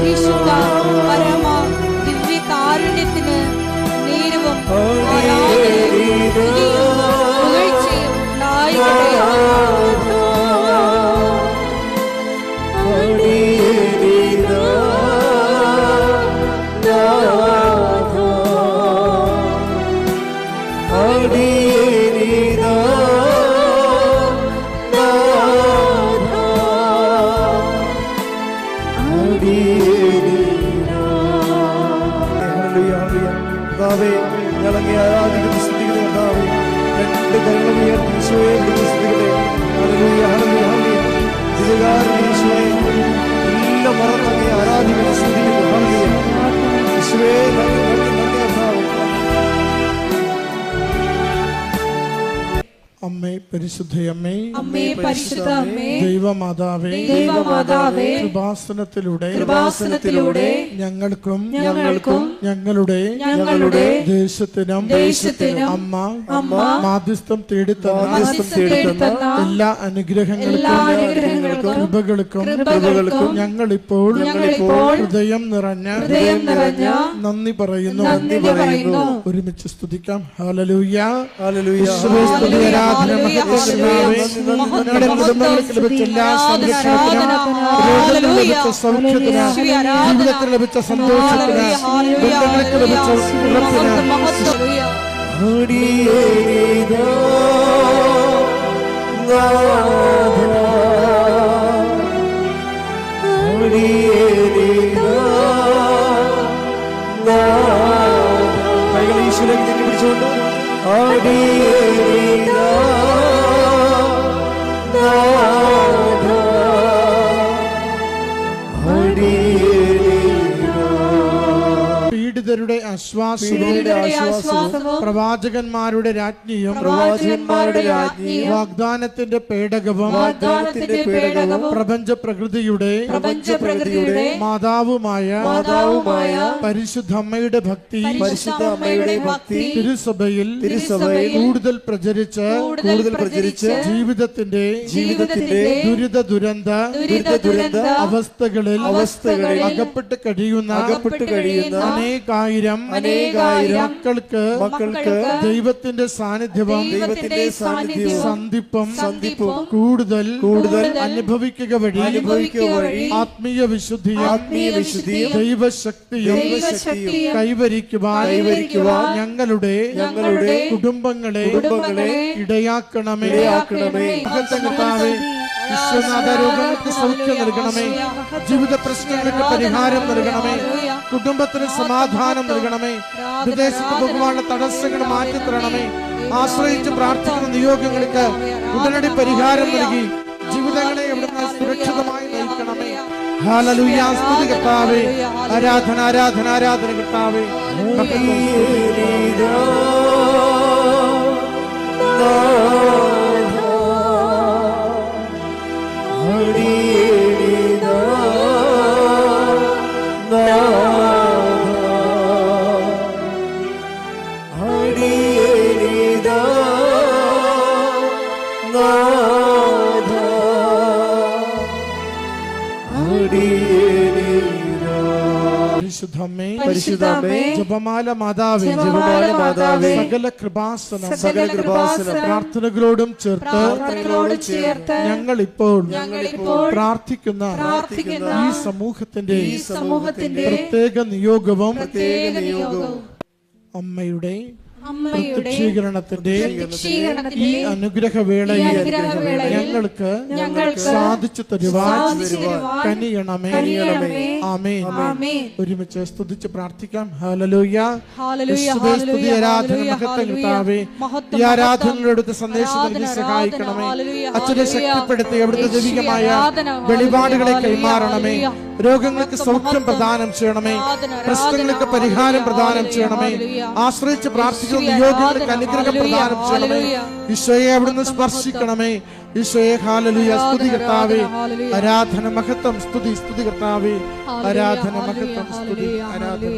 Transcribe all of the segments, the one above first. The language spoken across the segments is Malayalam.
പരിശുദ്ധ പരമ ദിവ്യ കാരുണ്യത്തിന് നേരവും പുകഴ്ചയും ഞങ്ങളെ ആരാധിക്കുന്ന സ്തുതികളെ കർത്താവേ, രണ്ട് കരങ്ങളും ഉയർത്തി ഈശോയെ സ്തുതികളെ. ഹല്ലേലൂയ ഹല്ലേലൂയ ഹല്ലേലൂയ. ദിനകാരൻ ഈശോയെ എല്ലാം മറന്നങ്ങേ ആരാധിക്കുന്ന സ്തുതികളെ. ഹല്ലേലൂയ ഈശോയെ നന്ദി നന്ദി നന്ദി കർത്താവേ. അമ്മേ പരിശുദ്ധയമ്മേ, അമ്മേ പരിശുദ്ധ അമ്മേ, ദൈവമാതാവേ, ദൈവമാതാവേ, കൃപാസനത്തിലൂടെ ഞങ്ങൾക്കും ഞങ്ങളുടെ ദേശത്തിനും അമ്മ മാധ്യസ്ഥം തേടിത്തന്ന എല്ലാ അനുഗ്രഹങ്ങൾക്കും കൃപകൾക്കും ഞങ്ങളിപ്പോൾ ഹൃദയം നിറഞ്ഞ നന്ദി പറയുന്നു. ഒരുമിച്ച് സ്തുതിക്കാം. Hallelujah hallelujah. ഞങ്ങളുടെ കുടുംബങ്ങൾക്ക് ലഭിച്ച എല്ലാ സംരക്ഷണത്തിനും, ലഭിച്ച സൗഖ്യത്തിന്, ജീവിതത്തിൽ ലഭിച്ച സന്തോഷത്തിന്, ബന്ധങ്ങൾക്ക് ലഭിച്ച ഉറപ്പിന് കൈകൾ ഈശ്വരൻ പിടിച്ചുകൊണ്ട് പീഡിതരുടെ ആശ്വാസവും പ്രവാചകന്മാരുടെ രാജ്ഞിയും വാഗ്ദാനത്തിന്റെ പേടകവും പ്രപഞ്ച പ്രകൃതിയുടെ മാതാവുമായ പരിശുദ്ധമ്മയുടെ ഭക്തി തിരുസഭയിൽ കൂടുതൽ പ്രചരിച്ച് ജീവിതത്തിന്റെ ദുരിത ദുരന്ത അവസ്ഥകളിൽ അകപ്പെട്ട് കഴിയുന്ന അനേകായിരം മക്കൾക്ക് ദൈവത്തിന്റെ സാന്നിധ്യവും സന്ധിപ്പും കൂടുതൽ അനുഭവിക്കുക വഴി ആത്മീയ വിശുദ്ധിയും ദൈവശക്തിയും കൈവരിക്കുവാൻ ഞങ്ങളുടെ കുടുംബങ്ങളെ ഇടയാക്കണമേ. വിശ്വനാഥ, രോഗങ്ങൾക്ക് സൗഖ്യം നൽകണമേ, ജീവിത പ്രശ്നങ്ങൾക്ക് പരിഹാരം നൽകണമേ, കുടുംബത്തിന് സമാധാനം നൽകണമേ, വിദേശത്ത് പോകുവാനുള്ള തടസ്സങ്ങൾ മാറ്റിത്തരണമേ. ആശ്രയിച്ച് പ്രാർത്ഥിക്കുന്ന നിയോഗങ്ങൾക്ക് ഉടനടി പരിഹാരം നൽകി ജീവിതങ്ങളെ എവിടുന്ന് സുരക്ഷിതമായി നയിക്കണമേ. ഹല്ലേലൂയ. സ്തുതി കർത്താവേ, ആരാധന ആരാധന ആരാധന കർത്താവേ. പരിശുദ്ധമേ, ജപമാല മാതാവേ, സകല കൃപാസനം പ്രാർത്ഥനകളോടും ചേർത്ത് ഞങ്ങളിപ്പോൾ പ്രാർത്ഥിക്കുന്ന ഈ സമൂഹത്തിന്റെ പ്രത്യേക നിയോഗവും അമ്മയുടെ പ്രത്യക്ഷീകരണത്തിന്റെ ഈ അനുഗ്രഹവേളയിൽ ഞങ്ങൾക്ക് സാധിച്ചു തരുവാൻ കനിയണമേ. ആമേൻ. ഒരുമിച്ച് സ്തുതിച്ച് പ്രാർത്ഥിക്കാം. ഹല്ലേലൂയ. സ്തുതി ആരാധന മഹത്വം കർത്താവേ, ഈ ആരാധനയുടെ സന്ദേശം നൽകി സഹായിക്കണമേ. അച്ഛനെ ശക്തിപ്പെടുത്തി അവിടുത്തെ ദൈവികമായ വെളിപാടുകളെ കൈമാറണമേ. രോഗങ്ങൾക്ക് സൗഖ്യം പ്രദാനം ചെയ്യണമേ, പ്രശ്നങ്ങൾക്ക് പരിഹാരം പ്രദാനം ചെയ്യണമേ. ആശ്രയിച്ച് പ്രാർത്ഥിക്കുന്ന നിയോഗങ്ങൾക്ക് അനുഗ്രഹം പ്രദാനം ചെയ്യണമേ. ഈശോയെ അവിടുന്ന് സ്പർശിക്കണമേ. ഈശോയെ ഹല്ലേലൂയ. സ്തുതി കർത്താവേ, ആരാധന മഹത്വം സ്തുതി സ്തുതി കർത്താവേ, ആരാധന മഹത്വം സ്തുതി ആരാധന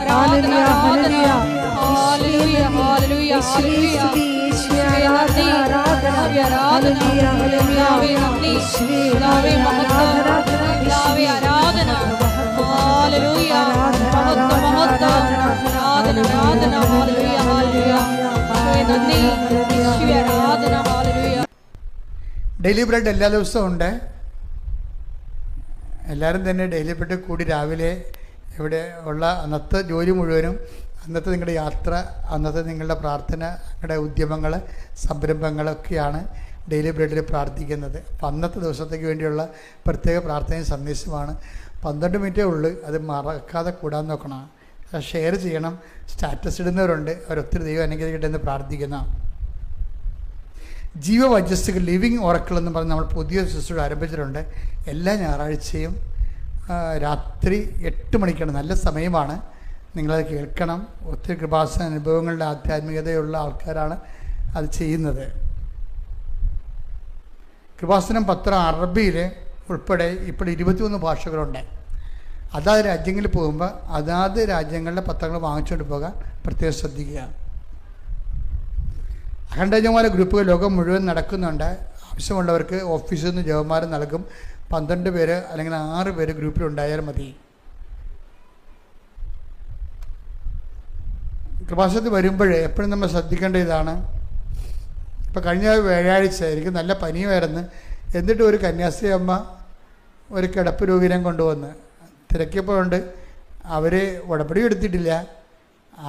Hallelujah. ഹല്ലേലൂയ. യേശുവേ നന്ദി. കർത്താവേ ആരാധന. കർത്താവേ നന്ദി. കർത്താവേ മഹത്വം. കർത്താവേ ആരാധന. ഹല്ലേലൂയ. മഹത്വം മഹത്വം. ആരാധന ആരാധന. Hallelujah hallelujah. യേശുവേ നന്ദി. യേശുവേ ആരാധന. ഹല്ലേലൂയ. ഡെയിലി ബ്രെഡ് എല്ലാ ദിവസവും ഉണ്ട്. എല്ലാവരും തന്നെ ഡെയിലി ബ്രെഡ് കൂടി രാവിലെ ഇവിടെ ഉള്ള അന്നത്തെ ജോലി മുഴുവനും, അന്നത്തെ നിങ്ങളുടെ യാത്ര, അന്നത്തെ നിങ്ങളുടെ പ്രാർത്ഥന, നിങ്ങളുടെ ഉദ്യമങ്ങൾ, സംരംഭങ്ങളൊക്കെയാണ് ഡെയിലി ബ്രെഡിൽ പ്രാർത്ഥിക്കുന്നത്. അപ്പം അന്നത്തെ ദിവസത്തേക്ക് വേണ്ടിയുള്ള പ്രത്യേക പ്രാർത്ഥനയും സന്ദേശമാണ്. 12 മിനിറ്റേ ഉള്ളൂ. അത് മറക്കാതെ കൂടാൻ നോക്കണം. ഷെയർ ചെയ്യണം. സ്റ്റാറ്റസ് ഇടുന്നവരുണ്ട്, അവരൊത്തിരി ദൈവം അനുഗ്രഹിക്കട്ടെ എന്ന് പ്രാർത്ഥിക്കുന്ന ജീവവചസ്സുകൾ ലിവിങ് ഓറക്കിൾ എന്ന് പറഞ്ഞ് നമ്മൾ പുതിയ ശുശ്രൂഷ ആരംഭിച്ചിട്ടുണ്ട്. എല്ലാ ഞായറാഴ്ചയും രാത്രി 8 മണിക്കാണ്. നല്ല സമയമാണ്, നിങ്ങളത് കേൾക്കണം. ഒത്തിരി കൃപാസന അനുഭവങ്ങളുടെ ആധ്യാത്മികതയുള്ള ആൾക്കാരാണ് അത് ചെയ്യുന്നത്. കൃപാസനം പത്രം അറബിയിൽ ഉൾപ്പെടെ ഇപ്പോൾ 21 ഭാഷകളുണ്ട്. അതാത് രാജ്യങ്ങളിൽ പോകുമ്പോൾ അതാത് രാജ്യങ്ങളിലെ പത്രങ്ങൾ വാങ്ങിച്ചുകൊണ്ട് പോകാൻ പ്രത്യേകം ശ്രദ്ധിക്കുക. അഖണ്ഡജമാല ഗ്രൂപ്പുകൾ ലോകം മുഴുവൻ നടക്കുന്നുണ്ട്. ആവശ്യമുള്ളവർക്ക് ഓഫീസിൽ നിന്ന് ജവന്മാർ നൽകും. 12 പേര് അല്ലെങ്കിൽ 6 പേര് ഗ്രൂപ്പിലുണ്ടായാൽ മതി. കൃപാസനത്തിൽ വരുമ്പോൾ എപ്പോഴും നമ്മൾ ശ്രദ്ധിക്കേണ്ട ഇതാണ്. ഇപ്പോൾ കഴിഞ്ഞ വ്യാഴാഴ്ച എനിക്ക് നല്ല പനിയായിരുന്നു. എന്നിട്ട് ഒരു കന്യാസ്ത്രീ അമ്മ ഒരു കിടപ്പ് രോഗിനെ കൊണ്ടുവന്ന് തിരക്കിയപ്പോഴുണ്ട്. അവർ ഉടമ്പടി എടുത്തിട്ടില്ല,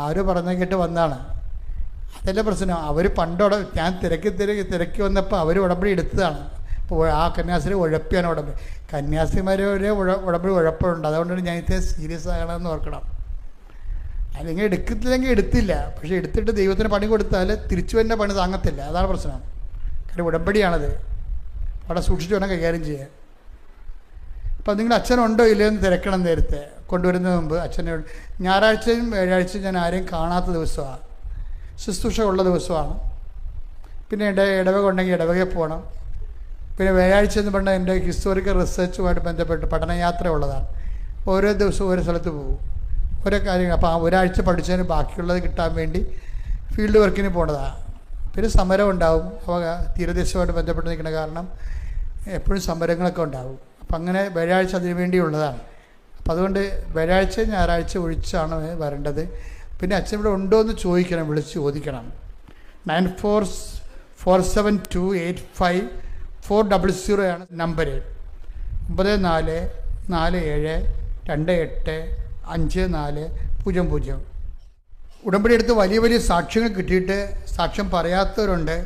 ആര് പറഞ്ഞ കേട്ട് വന്നാണ്. അതല്ല പ്രശ്നം. അവർ പണ്ടോടെ ഞാൻ തിരക്കി വന്നപ്പോൾ അവർ ഉടമ്പടി എടുത്തതാണ്. അപ്പോൾ ആ കന്യാസ്ത്രീ ഉഴപ്പിയാണ് ഉടമ്പടി. കന്യാസ്ത്രീമാരെ ഉടമ്പടി ഉഴപ്പമുണ്ട്. അതുകൊണ്ടാണ് ഞാൻ ഇത് സീരിയസ് ആകണമെന്ന് ഓർക്കണം. അല്ലെങ്കിൽ എടുക്കത്തില്ലെങ്കിൽ എടുത്തില്ല. പക്ഷേ എടുത്തിട്ട് ദൈവത്തിന് പണി കൊടുത്താൽ തിരിച്ചു വരുന്ന പണി താങ്ങത്തില്ല. അതാണ് പ്രശ്നം. കാരണം ഉടമ്പടിയാണത്. അവിടെ സൂക്ഷിച്ച് വേണം കൈകാര്യം ചെയ്യാൻ. അപ്പം നിങ്ങളുടെ അച്ഛനുണ്ടോ ഇല്ലയെന്ന് തിരക്കണം. നേരത്തെ കൊണ്ടുവരുന്നതിന് മുമ്പ് അച്ഛനെ ഞായറാഴ്ചയും വ്യാഴാഴ്ചയും ഞാൻ ആരെയും കാണാത്ത ദിവസമാണ്, ശുശ്രൂഷ ഉള്ള ദിവസമാണ്. പിന്നെ ഇടവക ഉണ്ടെങ്കിൽ ഇടവകയിൽ പോകണം. പിന്നെ വ്യാഴാഴ്ച എന്ന് പറഞ്ഞാൽ എൻ്റെ ഹിസ്റ്റോറിക്കൽ റിസർച്ചുമായിട്ട് ബന്ധപ്പെട്ട് പഠനയാത്ര ഉള്ളതാണ്. ഓരോ ദിവസവും ഓരോ സ്ഥലത്ത് പോകും, ഓരോ കാര്യങ്ങൾ. അപ്പോൾ ആ ഒരാഴ്ച പഠിച്ചതിന് ബാക്കിയുള്ളത് കിട്ടാൻ വേണ്ടി ഫീൽഡ് വർക്കിന് പോണതാണ്. പിന്നെ സമരം ഉണ്ടാവും. അപ്പോൾ തീരദേശവുമായിട്ട് ബന്ധപ്പെട്ട് നിൽക്കുന്ന കാരണം എപ്പോഴും സമരങ്ങളൊക്കെ ഉണ്ടാവും. അപ്പം അങ്ങനെ വ്യാഴാഴ്ച അതിനു വേണ്ടിയുള്ളതാണ്. അപ്പം അതുകൊണ്ട് വ്യാഴാഴ്ച ഞായറാഴ്ച ഒഴിച്ചാണ് വരേണ്ടത്. പിന്നെ അച്ഛൻ ഇവിടെ ഉണ്ടോ എന്ന് ചോദിക്കണം, വിളിച്ച് ചോദിക്കണം. 9447285400 നമ്പർ. 9447285400. ഉടമ്പടി എടുത്ത് വലിയ വലിയ സാക്ഷ്യങ്ങൾ കിട്ടിയിട്ട് സാക്ഷ്യം പറയാത്തവരുണ്ട്.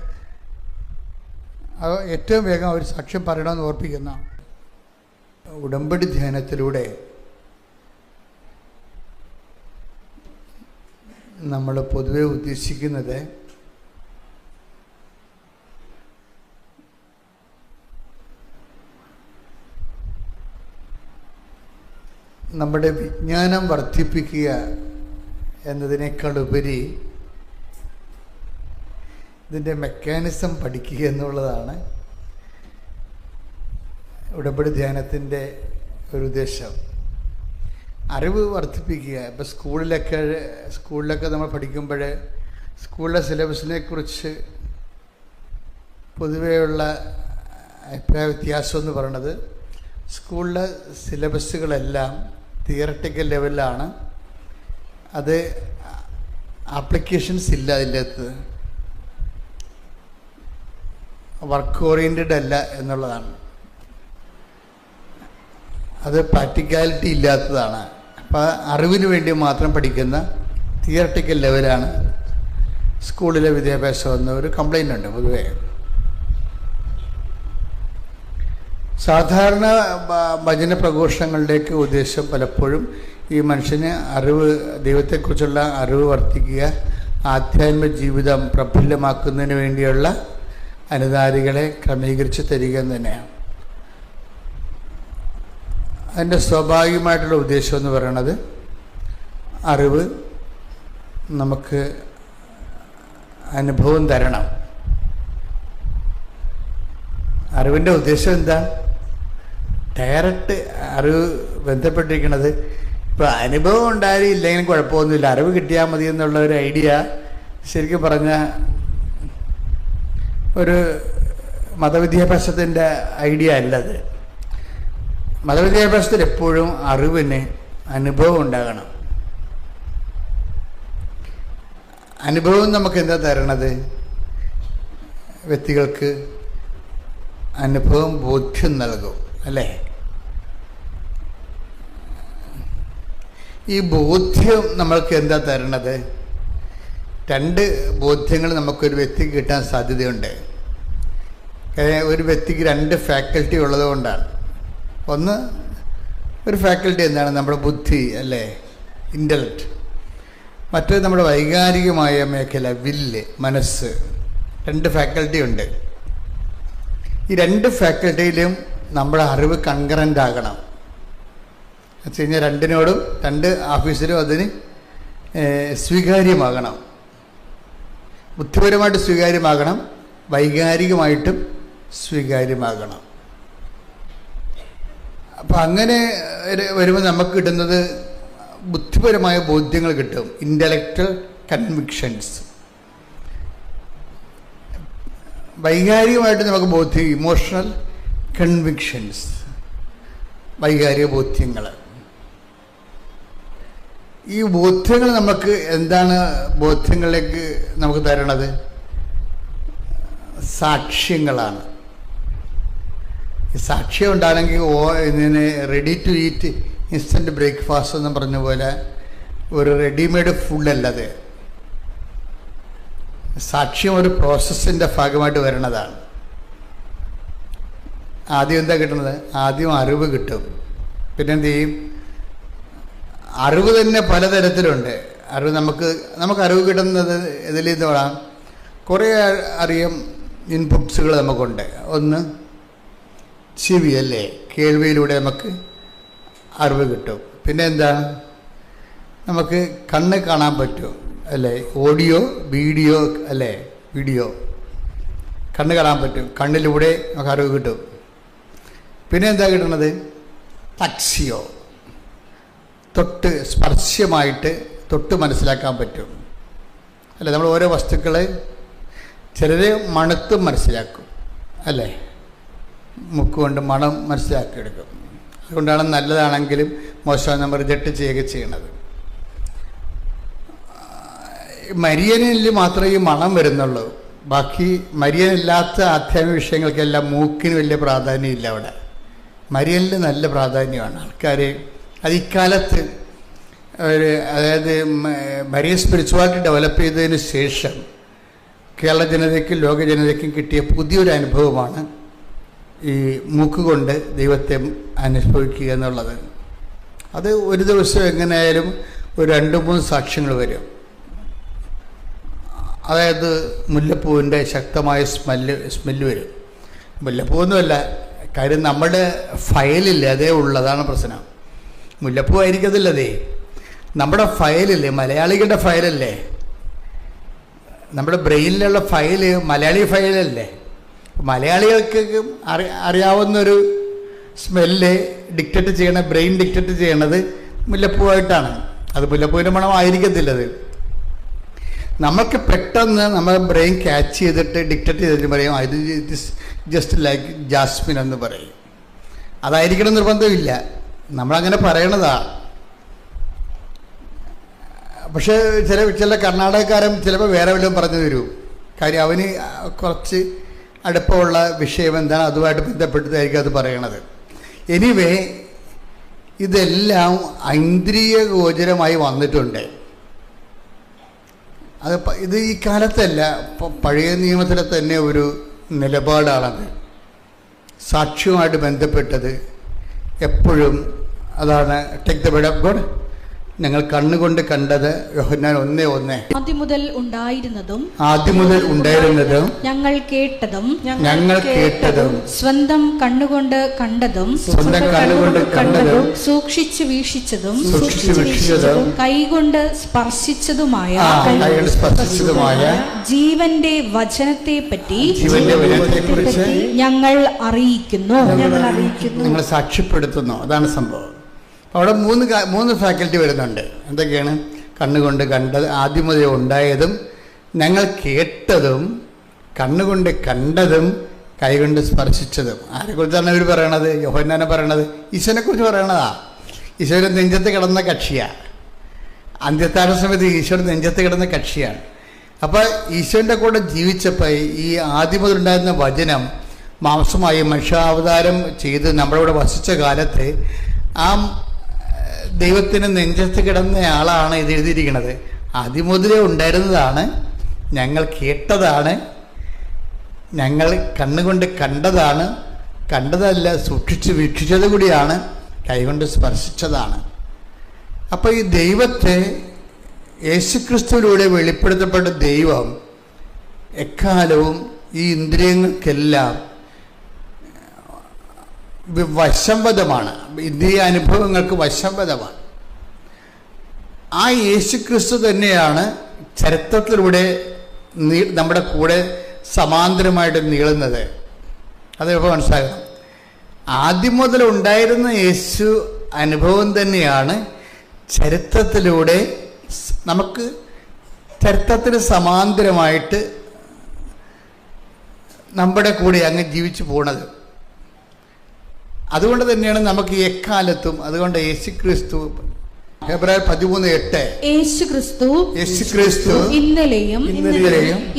അത് ഏറ്റവും വേഗം അവർ സാക്ഷ്യം പറയണമെന്ന് ഓർപ്പിക്കുന്ന ഉടമ്പടി ധ്യാനത്തിലൂടെ നമ്മൾ പൊതുവെ ഉദ്ദേശിക്കുന്നത് നമ്മുടെ വിജ്ഞാനം വർദ്ധിപ്പിക്കുക എന്നതിനേക്കാൾ ഉപരി ഇതിൻ്റെ മെക്കാനിസം പഠിക്കുക എന്നുള്ളതാണ് ഉടമ്പടി ധ്യാനത്തിൻ്റെ ഒരു ഉദ്ദേശം. അറിവ് വർദ്ധിപ്പിക്കുക. ഇപ്പോൾ സ്കൂളിലൊക്കെ നമ്മൾ പഠിക്കുമ്പോൾ സ്കൂളിലെ സിലബസിനെ കുറിച്ച് പൊതുവെയുള്ള അഭിപ്രായ വ്യത്യാസം എന്ന് പറയുന്നത് സ്കൂളിലെ സിലബസുകളെല്ലാം തിയറട്ടിക്കൽ ലെവലിലാണ്. അത് ആപ്ലിക്കേഷൻസ് ഇല്ല, അതിൻ്റെ വർക്ക് ഓറിയൻറ്റഡ് അല്ല എന്നുള്ളതാണ്. അത് പ്രാക്ടിക്കാലിറ്റി ഇല്ലാത്തതാണ്. അപ്പോൾ അറിവിന് വേണ്ടി മാത്രം പഠിക്കുന്ന തിയറട്ടിക്കൽ ലെവലാണ് സ്കൂളിലെ വിദ്യാഭ്യാസം എന്ന ഒരു കംപ്ലൈൻ്റ് ഉണ്ട് പൊതുവേ. സാധാരണ ഭജന പ്രഘോഷങ്ങളുടെയൊക്കെ ഉദ്ദേശം പലപ്പോഴും ഈ മനുഷ്യന് അറിവ്, ദൈവത്തെക്കുറിച്ചുള്ള അറിവ് വർദ്ധിക്കുക, ആധ്യാത്മിക ജീവിതം പ്രഫുല്ലമാക്കുന്നതിന് വേണ്ടിയുള്ള അനുധാരികളെ ക്രമീകരിച്ച് തരിക എന്ന് തന്നെയാണ്. അതിൻ്റെ സ്വാഭാവികമായിട്ടുള്ള ഉദ്ദേശം എന്ന് പറയുന്നത് അറിവ് നമുക്ക് അനുഭവം തരണം. അറിവിൻ്റെ ഉദ്ദേശം എന്താ? ഡയറക്റ്റ് അറിവ് ബന്ധപ്പെട്ടിരിക്കുന്നത് ഇപ്പോൾ അനുഭവം ഉണ്ടായാലും ഇല്ലെങ്കിലും കുഴപ്പമൊന്നുമില്ല, അറിവ് കിട്ടിയാൽ മതി എന്നുള്ള ഒരു ഐഡിയ ശരിക്കും പറഞ്ഞ ഒരു മതവിദ്യാഭ്യാസത്തിൻ്റെ ഐഡിയ അല്ലത്. മതവിദ്യാഭ്യാസത്തിൽ എപ്പോഴും അറിവിന് അനുഭവം ഉണ്ടാകണം. അനുഭവം നമുക്ക് എന്താ തരണത്? വ്യക്തികൾക്ക് അനുഭവം ബോധ്യം നൽകും, അല്ലേ? ഈ ബോധ്യം നമ്മൾക്ക് എന്താ തരണത്? 2 ബോധ്യങ്ങൾ നമുക്കൊരു വ്യക്തിക്ക് കിട്ടാൻ സാധ്യതയുണ്ട്. ഒരു വ്യക്തിക്ക് 2 ഫാക്കൽറ്റി ഉള്ളത് കൊണ്ടാണ്. ഒന്ന്, ഒരു ഫാക്കൽറ്റി എന്താണ്? നമ്മുടെ ബുദ്ധി, അല്ലേ, ഇൻ്റലക്റ്റ്. മറ്റേത് നമ്മുടെ വൈകാരികമായ മേഖല, വില്ല്, മനസ്സ്. 2 ഫാക്കൽറ്റി ഉണ്ട്. ഈ 2 ഫാക്കൽറ്റിയിലും നമ്മുടെ അറിവ് കൺകറൻ്റ് ആകണം. വെച്ച് കഴിഞ്ഞാൽ 2നോടും 2 ഓഫീസിലും അതിന് സ്വീകാര്യമാകണം. ബുദ്ധിപരമായിട്ട് സ്വീകാര്യമാകണം, വൈകാരികമായിട്ടും സ്വീകാര്യമാകണം. അപ്പം അങ്ങനെ വരുമ്പോൾ നമുക്ക് കിട്ടുന്നത് ബുദ്ധിപരമായ ബോധ്യങ്ങൾ കിട്ടും, ഇൻ്റലക്ച്വൽ കൺവിക്ഷൻസ്. വൈകാരികമായിട്ട് നമുക്ക് ബോധ്യം, ഇമോഷണൽ കൺവിക്ഷൻസ്, വൈകാരിക ബോധ്യങ്ങൾ. ഈ ബോധ്യങ്ങൾ നമുക്ക് എന്താണ് ബോധ്യങ്ങളിലേക്ക് നമുക്ക് തരണത്? സാക്ഷ്യങ്ങളാണ്. ഈ സാക്ഷ്യം ഉണ്ടാണെങ്കിൽ ഇതിന് ready to eat instant breakfast എന്ന് പറഞ്ഞ പോലെ ഒരു റെഡിമെയ്ഡ് ഫുഡല്ലത്. സാക്ഷ്യം ഒരു പ്രോസസ്സിൻ്റെ ഭാഗമായിട്ട് വരുന്നതാണ്. ആദ്യം എന്താ കിട്ടുന്നത്? ആദ്യം അറിവ് കിട്ടും. പിന്നെന്ത് ചെയ്യും? അറിവ് തന്നെ പലതരത്തിലുണ്ട്. അറിവ് നമുക്ക് അറിവ് കിട്ടുന്നത് ഇതിൽ നിന്ന് വേണം. കുറേ അറിയാം ഇൻപുട്സുകൾ നമുക്കുണ്ട്. ഒന്ന് ചെവി, അല്ലേ, കേൾവിയിലൂടെ നമുക്ക് അറിവ് കിട്ടും. പിന്നെ എന്താണ്? നമുക്ക് കണ്ണ് കാണാൻ പറ്റും, അല്ലേ, ഓഡിയോ, വീഡിയോ, അല്ലേ, വീഡിയോ കണ്ണ് കാണാൻ പറ്റും, കണ്ണിലൂടെ നമുക്ക് അറിവ് കിട്ടും. പിന്നെ എന്താ കിട്ടുന്നത്? ടക്സിയോ, സ്പർശ്യമായിട്ട് തൊട്ട് മനസ്സിലാക്കാൻ പറ്റും, അല്ലേ. നമ്മൾ ഓരോ വസ്തുക്കളെ ചിലർ മണത്തും മനസ്സിലാക്കും, അല്ലേ, മുക്കുകൊണ്ട് മണം മനസ്സിലാക്കിയെടുക്കും. അതുകൊണ്ടാണ് നല്ലതാണെങ്കിലും മോശം നമ്മൾ റിജക്റ്റ് ചെയ്യുക ചെയ്യണത്. മരിയനിൽ മാത്രമേ ഈ മണം വരുന്നുള്ളൂ. ബാക്കി മരിയനില്ലാത്ത ആധ്യാത്മിക വിഷയങ്ങൾക്കെല്ലാം മൂക്കിന് വലിയ പ്രാധാന്യമില്ല. അവിടെ മരിയനിൽ നല്ല പ്രാധാന്യമാണ്. ആൾക്കാർ അത് ഇക്കാലത്ത് അതായത് മരിയൻ സ്പിരിച്വാലിറ്റി ഡെവലപ്പ് ചെയ്തതിന് ശേഷം കേരള ജനതയ്ക്കും ലോക ജനതയ്ക്കും കിട്ടിയ പുതിയൊരു അനുഭവമാണ് ഈ മൂക്കുകൊണ്ട് ദൈവത്തെ അനുഭവിക്കുക എന്നുള്ളത്. അത് ഒരു ദിവസം എങ്ങനെയായാലും ഒരു 2-3 സാക്ഷ്യങ്ങൾ വരും. അതായത് മുല്ലപ്പൂവിൻ്റെ ശക്തമായ സ്മെല്ല് വരും. മുല്ലപ്പൂവൊന്നുമല്ല, കാര്യം നമ്മുടെ ഫയലില്ലേ, അതേ ഉള്ളതാണ് പ്രശ്നം. മുല്ലപ്പൂ ആയിരിക്കത്തില്ലതേ, നമ്മുടെ ഫയലില്ലേ, മലയാളികളുടെ ഫയലല്ലേ, നമ്മുടെ ബ്രെയിനിലുള്ള ഫയല് മലയാളി ഫയലല്ലേ. മലയാളികൾക്ക് അറിയാവുന്നൊരു സ്മെല്ല് ഡിക്റ്റേറ്റ് ചെയ്യണ, ബ്രെയിൻ ഡിക്റ്റേറ്റ് ചെയ്യണത് മുല്ലപ്പൂവായിട്ടാണ്. അത് മുല്ലപ്പൂവിൻ്റെ മണം ആയിരിക്കത്തില്ലത്. നമുക്ക് പെട്ടെന്ന് നമ്മുടെ ബ്രെയിൻ ക്യാച്ച് ചെയ്തിട്ട് ഡിക്റ്റേറ്റ് ചെയ്തിട്ട് പറയും ഇത് ജസ്റ്റ് ലൈക്ക് ജാസ്മിൻ എന്ന് പറയും. അതായിരിക്കണം നിർബന്ധമില്ല, നമ്മളങ്ങനെ പറയണതാ. പക്ഷേ ചില കർണാടകക്കാരൻ ചിലപ്പോൾ വേറെ വല്ലതും പറഞ്ഞു തരും. കാര്യം അവന് കുറച്ച് അടുപ്പമുള്ള വിഷയം എന്താണ്, അതുമായിട്ട് ബന്ധപ്പെട്ടതായിരിക്കും അത് പറയണത്. എനിവേ, ഇതെല്ലാം ഐന്ദ്രിയ ഗോചരമായി വന്നിട്ടുണ്ട്. ഇത് ഈ കാലത്തല്ല, പഴയ നിയമത്തിലെ തന്നെ ഒരു നിലപാടാണത്. സാക്ഷ്യവുമായിട്ട് ബന്ധപ്പെട്ടത് എപ്പോഴും അതാണ്. Take the word of God. ഞങ്ങൾ കണ്ണുകൊണ്ട് കണ്ടത് യോഹന്നാൻ 1:1. ആദ്യം മുതൽ ഉണ്ടായിരുന്നതും ഞങ്ങൾ കേട്ടതും സ്വന്തം കണ്ണുകൊണ്ട് കണ്ടതും സൂക്ഷിച്ചു വീക്ഷിച്ചതും കൈകൊണ്ട് സ്പർശിച്ചതുമായ ജീവന്റെ വചനത്തെ പറ്റി ഞങ്ങൾ അറിയിക്കുന്നു. ഞങ്ങൾ സാക്ഷ്യപ്പെടുത്തുന്നു. അതാണ് സംഭവം. അവിടെ മൂന്ന് ഫാക്കൽറ്റി വരുന്നുണ്ട്. എന്തൊക്കെയാണ്? കണ്ണുകൊണ്ട് കണ്ടത്, ആദ്യം മുതൽ ഉണ്ടായതും ഞങ്ങൾ കേട്ടതും കണ്ണുകൊണ്ട് കണ്ടതും കൈകൊണ്ട് സ്പർശിച്ചതും. ആരെക്കുറിച്ചാണ് ഇവർ പറയണത്? യോഹന്നാനെ പറയണത് ഈശോനെ കുറിച്ച് പറയണതാ. ഈശോയുടെ നെഞ്ചത്ത് കിടന്ന കക്ഷിയാണ്. അന്ത്യത്താഴ സമയത്ത് ഈശോയുടെ നെഞ്ചത്ത് കിടന്ന കക്ഷിയാണ്. അപ്പോൾ ഈശോൻ്റെ കൂടെ ജീവിച്ചപ്പോൾ ഈ ആദ്യം മുതലുണ്ടായിരുന്ന വചനം മാംസമായി മനുഷ്യാവതാരം ചെയ്ത് നമ്മുടെ കൂടെ വസിച്ച കാലത്ത് ആ ദൈവത്തിന് നെഞ്ചത്ത് കിടന്നയാളാണ് ഇത് എഴുതിയിരിക്കുന്നത്. ആദ്യം മുതലേ ഉണ്ടായിരുന്നതാണ്, ഞങ്ങൾ കേട്ടതാണ്, ഞങ്ങൾ കണ്ണുകൊണ്ട് കണ്ടതാണ്, കണ്ടതല്ല സൂക്ഷിച്ച് വീക്ഷിച്ചത് കൂടിയാണ്, കൈകൊണ്ട് സ്പർശിച്ചതാണ്. അപ്പോൾ ഈ ദൈവത്തെ യേശുക്രിസ്തുവിലൂടെ വെളിപ്പെടുത്തപ്പെട്ട ദൈവം എക്കാലവും ഈ ഇന്ദ്രിയങ്ങൾക്കെല്ലാം വശംവദമാണ്. ഇന്ദ്രിയ അനുഭവങ്ങൾക്ക് വശംവദമാണ്. ആ യേശുക്രിസ്തു തന്നെയാണ് ചരിത്രത്തിലൂടെ നമ്മുടെ കൂടെ സമാന്തരമായിട്ട് നീളുന്നത്. അതിപ്പോൾ മനസ്സിലാക്കണം. ആദ്യം മുതൽ ഉണ്ടായിരുന്ന യേശു അനുഭവം തന്നെയാണ് ചരിത്രത്തിലൂടെ നമുക്ക് ചരിത്രത്തിന് സമാന്തരമായിട്ട് നമ്മുടെ കൂടെ അങ്ങ് ജീവിച്ചു പോണത്. അതുകൊണ്ട് തന്നെയാണ് നമുക്ക് എക്കാലത്തും, അതുകൊണ്ട് യേശുക്രിസ്തു ഹെബ്രായർ 13:8 യേശുക്രിസ്തു ഇന്നലെയും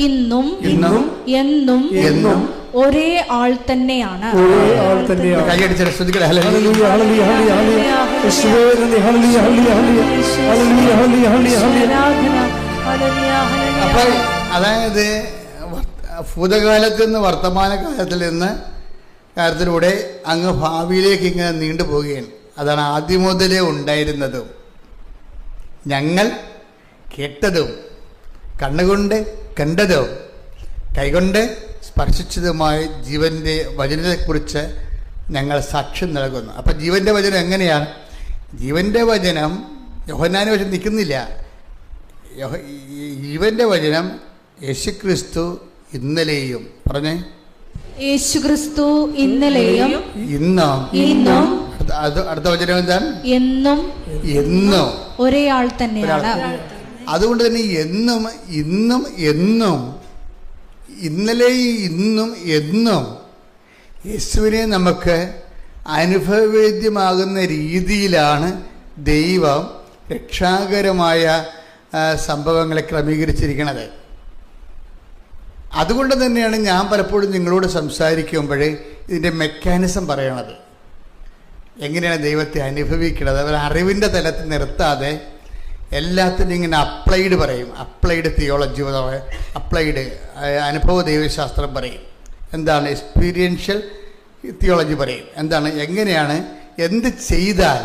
ഇന്നും എന്നും ഒരേ ആൾ തന്നെയാണ്. കൈയടിച്ച ശ്രദ്ധിക്കട്ടെ. അപ്പൊ അതായത് ഭൂതകാലത്തിൽ നിന്ന് വർത്തമാനകാലത്തിൽ നിന്ന് കാര്യത്തിലൂടെ അങ്ങ് ഭാവിയിലേക്ക് ഇങ്ങനെ നീണ്ടുപോവുകയാണ്. അതാണ് ആദ്യം മുതലേ ഉണ്ടായിരുന്നതും ഞങ്ങൾ കേട്ടതും കണ്ണുകൊണ്ട് കണ്ടതും കൈകൊണ്ട് സ്പർശിച്ചതുമായ ജീവൻ്റെ വചനത്തെക്കുറിച്ച് ഞങ്ങൾ സാക്ഷ്യം നൽകുന്നു. അപ്പം ജീവൻ്റെ വചനം എങ്ങനെയാണ്? ജീവൻ്റെ വചനം യോഹന്നാനെ വെച്ച് നിൽക്കുന്നില്ല. ജീവൻ്റെ വചനം യേശുക്രിസ്തു ഇന്നലെയും പറഞ്ഞേ, യേശുക്രിസ്തു ഇന്നലെയും ഇന്നും അടുത്ത വചനം എന്താണ്? എന്നും ഒരേ ആൾ തന്നെയാണ്. അതുകൊണ്ട് തന്നെ എന്നും ഇന്നും എന്നും ഇന്നലെയും ഇന്നും എന്നും യേശുവിനെ നമുക്ക് അനുഭവവേദ്യമാകുന്ന രീതിയിലാണ് ദൈവം രക്ഷാകരമായ സംഭവങ്ങളെ ക്രമീകരിച്ചിരിക്കുന്നത്. അതുകൊണ്ട് തന്നെയാണ് ഞാൻ പലപ്പോഴും നിങ്ങളോട് സംസാരിക്കുമ്പോഴേ ഇതിൻ്റെ മെക്കാനിസം പറയണത്. എങ്ങനെയാണ് ദൈവത്തെ അനുഭവിക്കുന്നത്? അവർ അറിവിൻ്റെ തലത്തിൽ നിർത്താതെ എല്ലാത്തിനും ഇങ്ങനെ അപ്ലൈഡ് പറയും. അപ്ലൈഡ് തിയോളജി, അപ്ലൈഡ് അനുഭവ ദൈവശാസ്ത്രം പറയും. എന്താണ് എക്സ്പീരിയൻഷ്യൽ തിയോളജി പറയും. എന്താണ്, എങ്ങനെയാണ്, എന്ത് ചെയ്താൽ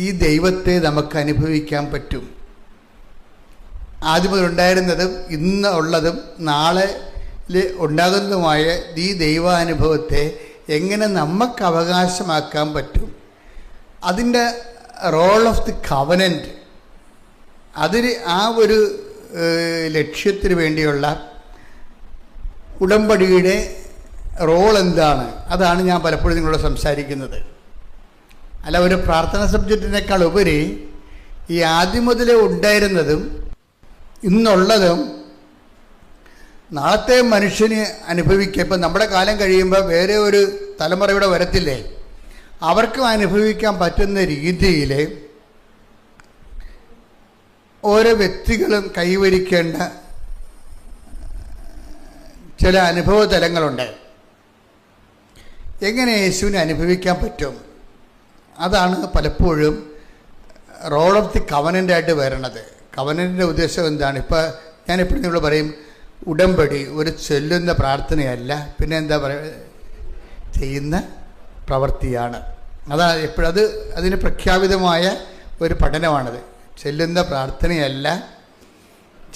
ഈ ദൈവത്തെ നമുക്ക് അനുഭവിക്കാൻ പറ്റും? ആദ്യം ഉണ്ടായിരുന്നതും ഇന്ന് ഉള്ളതും നാളെ ഉണ്ടാകുന്നതുമായ ഈ ദൈവാനുഭവത്തെ എങ്ങനെ നമുക്ക് അവകാശമാക്കാൻ പറ്റും? അതിൻ്റെ റോൾ ഓഫ് ദി കവനൻറ്റ്, അതിന് ആ ഒരു ലക്ഷ്യത്തിന് വേണ്ടിയുള്ള ഉടമ്പടിയുടെ റോൾ എന്താണ്? അതാണ് ഞാൻ പലപ്പോഴും നിങ്ങളോട് സംസാരിക്കുന്നത്. അല്ല, ഒരു പ്രാർത്ഥന സബ്ജക്റ്റിനേക്കാൾ ഉപരി ഈ ആദ്യം മുതലേ ഉണ്ടായിരുന്നതും ഇന്നുള്ളതും നാളത്തെ മനുഷ്യന് അനുഭവിക്കുക. ഇപ്പം നമ്മുടെ കാലം കഴിയുമ്പോൾ വേറെ ഒരു തലമുറയുടെ വരത്തില്ലേ, അവർക്കും അനുഭവിക്കാൻ പറ്റുന്ന രീതിയിൽ ഓരോ വ്യക്തികളും കൈവരിക്കേണ്ട ചില അനുഭവ തലങ്ങളുണ്ട്. എങ്ങനെ യേശുവിനെ അനുഭവിക്കാൻ പറ്റും? അതാണ് പലപ്പോഴും റോൾ ഓഫ് ദി കവനൻ്റായിട്ട് വരണത്. കവനൻ്റെ ഉദ്ദേശം എന്താണ്? ഇപ്പോൾ ഞാൻ എപ്പോഴും നിങ്ങൾ പറയും, ഉടമ്പടി ഒരു ചൊല്ലുന്ന പ്രാർത്ഥനയല്ല, പിന്നെ എന്താ പറയുക, ചെയ്യുന്ന പ്രവൃത്തിയാണ്. അതാണ് എപ്പോഴത് അതിന് പ്രഖ്യാപിതമായ ഒരു പഠനമാണത്. ചെല്ലുന്ന പ്രാർത്ഥനയല്ല,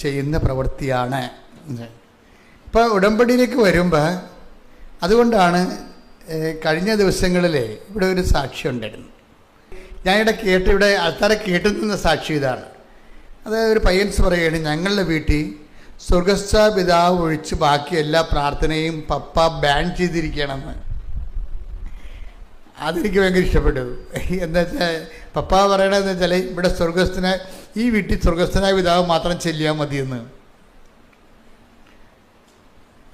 ചെയ്യുന്ന പ്രവൃത്തിയാണ്. ഇപ്പോൾ ഉടമ്പടിയിലേക്ക് വരുമ്പോൾ അതുകൊണ്ടാണ് കഴിഞ്ഞ ദിവസങ്ങളിൽ ഇവിടെ ഒരു സാക്ഷി ഉണ്ടായിരുന്നു. ഞാനിവിടെ ഇവിടെ ആൾക്കാരെ കേട്ടു നിന്ന സാക്ഷി ഇതാണ്. അതായത് ഒരു പയ്യൻസ് പറയുകയാണ്, ഞങ്ങളുടെ വീട്ടിൽ സ്വർഗസ്ഥ പിതാവ് ഒഴിച്ച് ബാക്കി എല്ലാ പ്രാർത്ഥനയും പപ്പ ബാൻ ചെയ്തിരിക്കണമെന്ന്. അതെനിക്ക് ഭയങ്കര ഇഷ്ടപ്പെട്ടു. എന്താ വെച്ചാൽ പപ്പ പറയണതെന്ന് വെച്ചാൽ ഇവിടെ ഈ വീട്ടിൽ സ്വർഗസ്ഥനായ പിതാവ് മാത്രം ചെല്ലിയാൽ മതിയെന്ന്.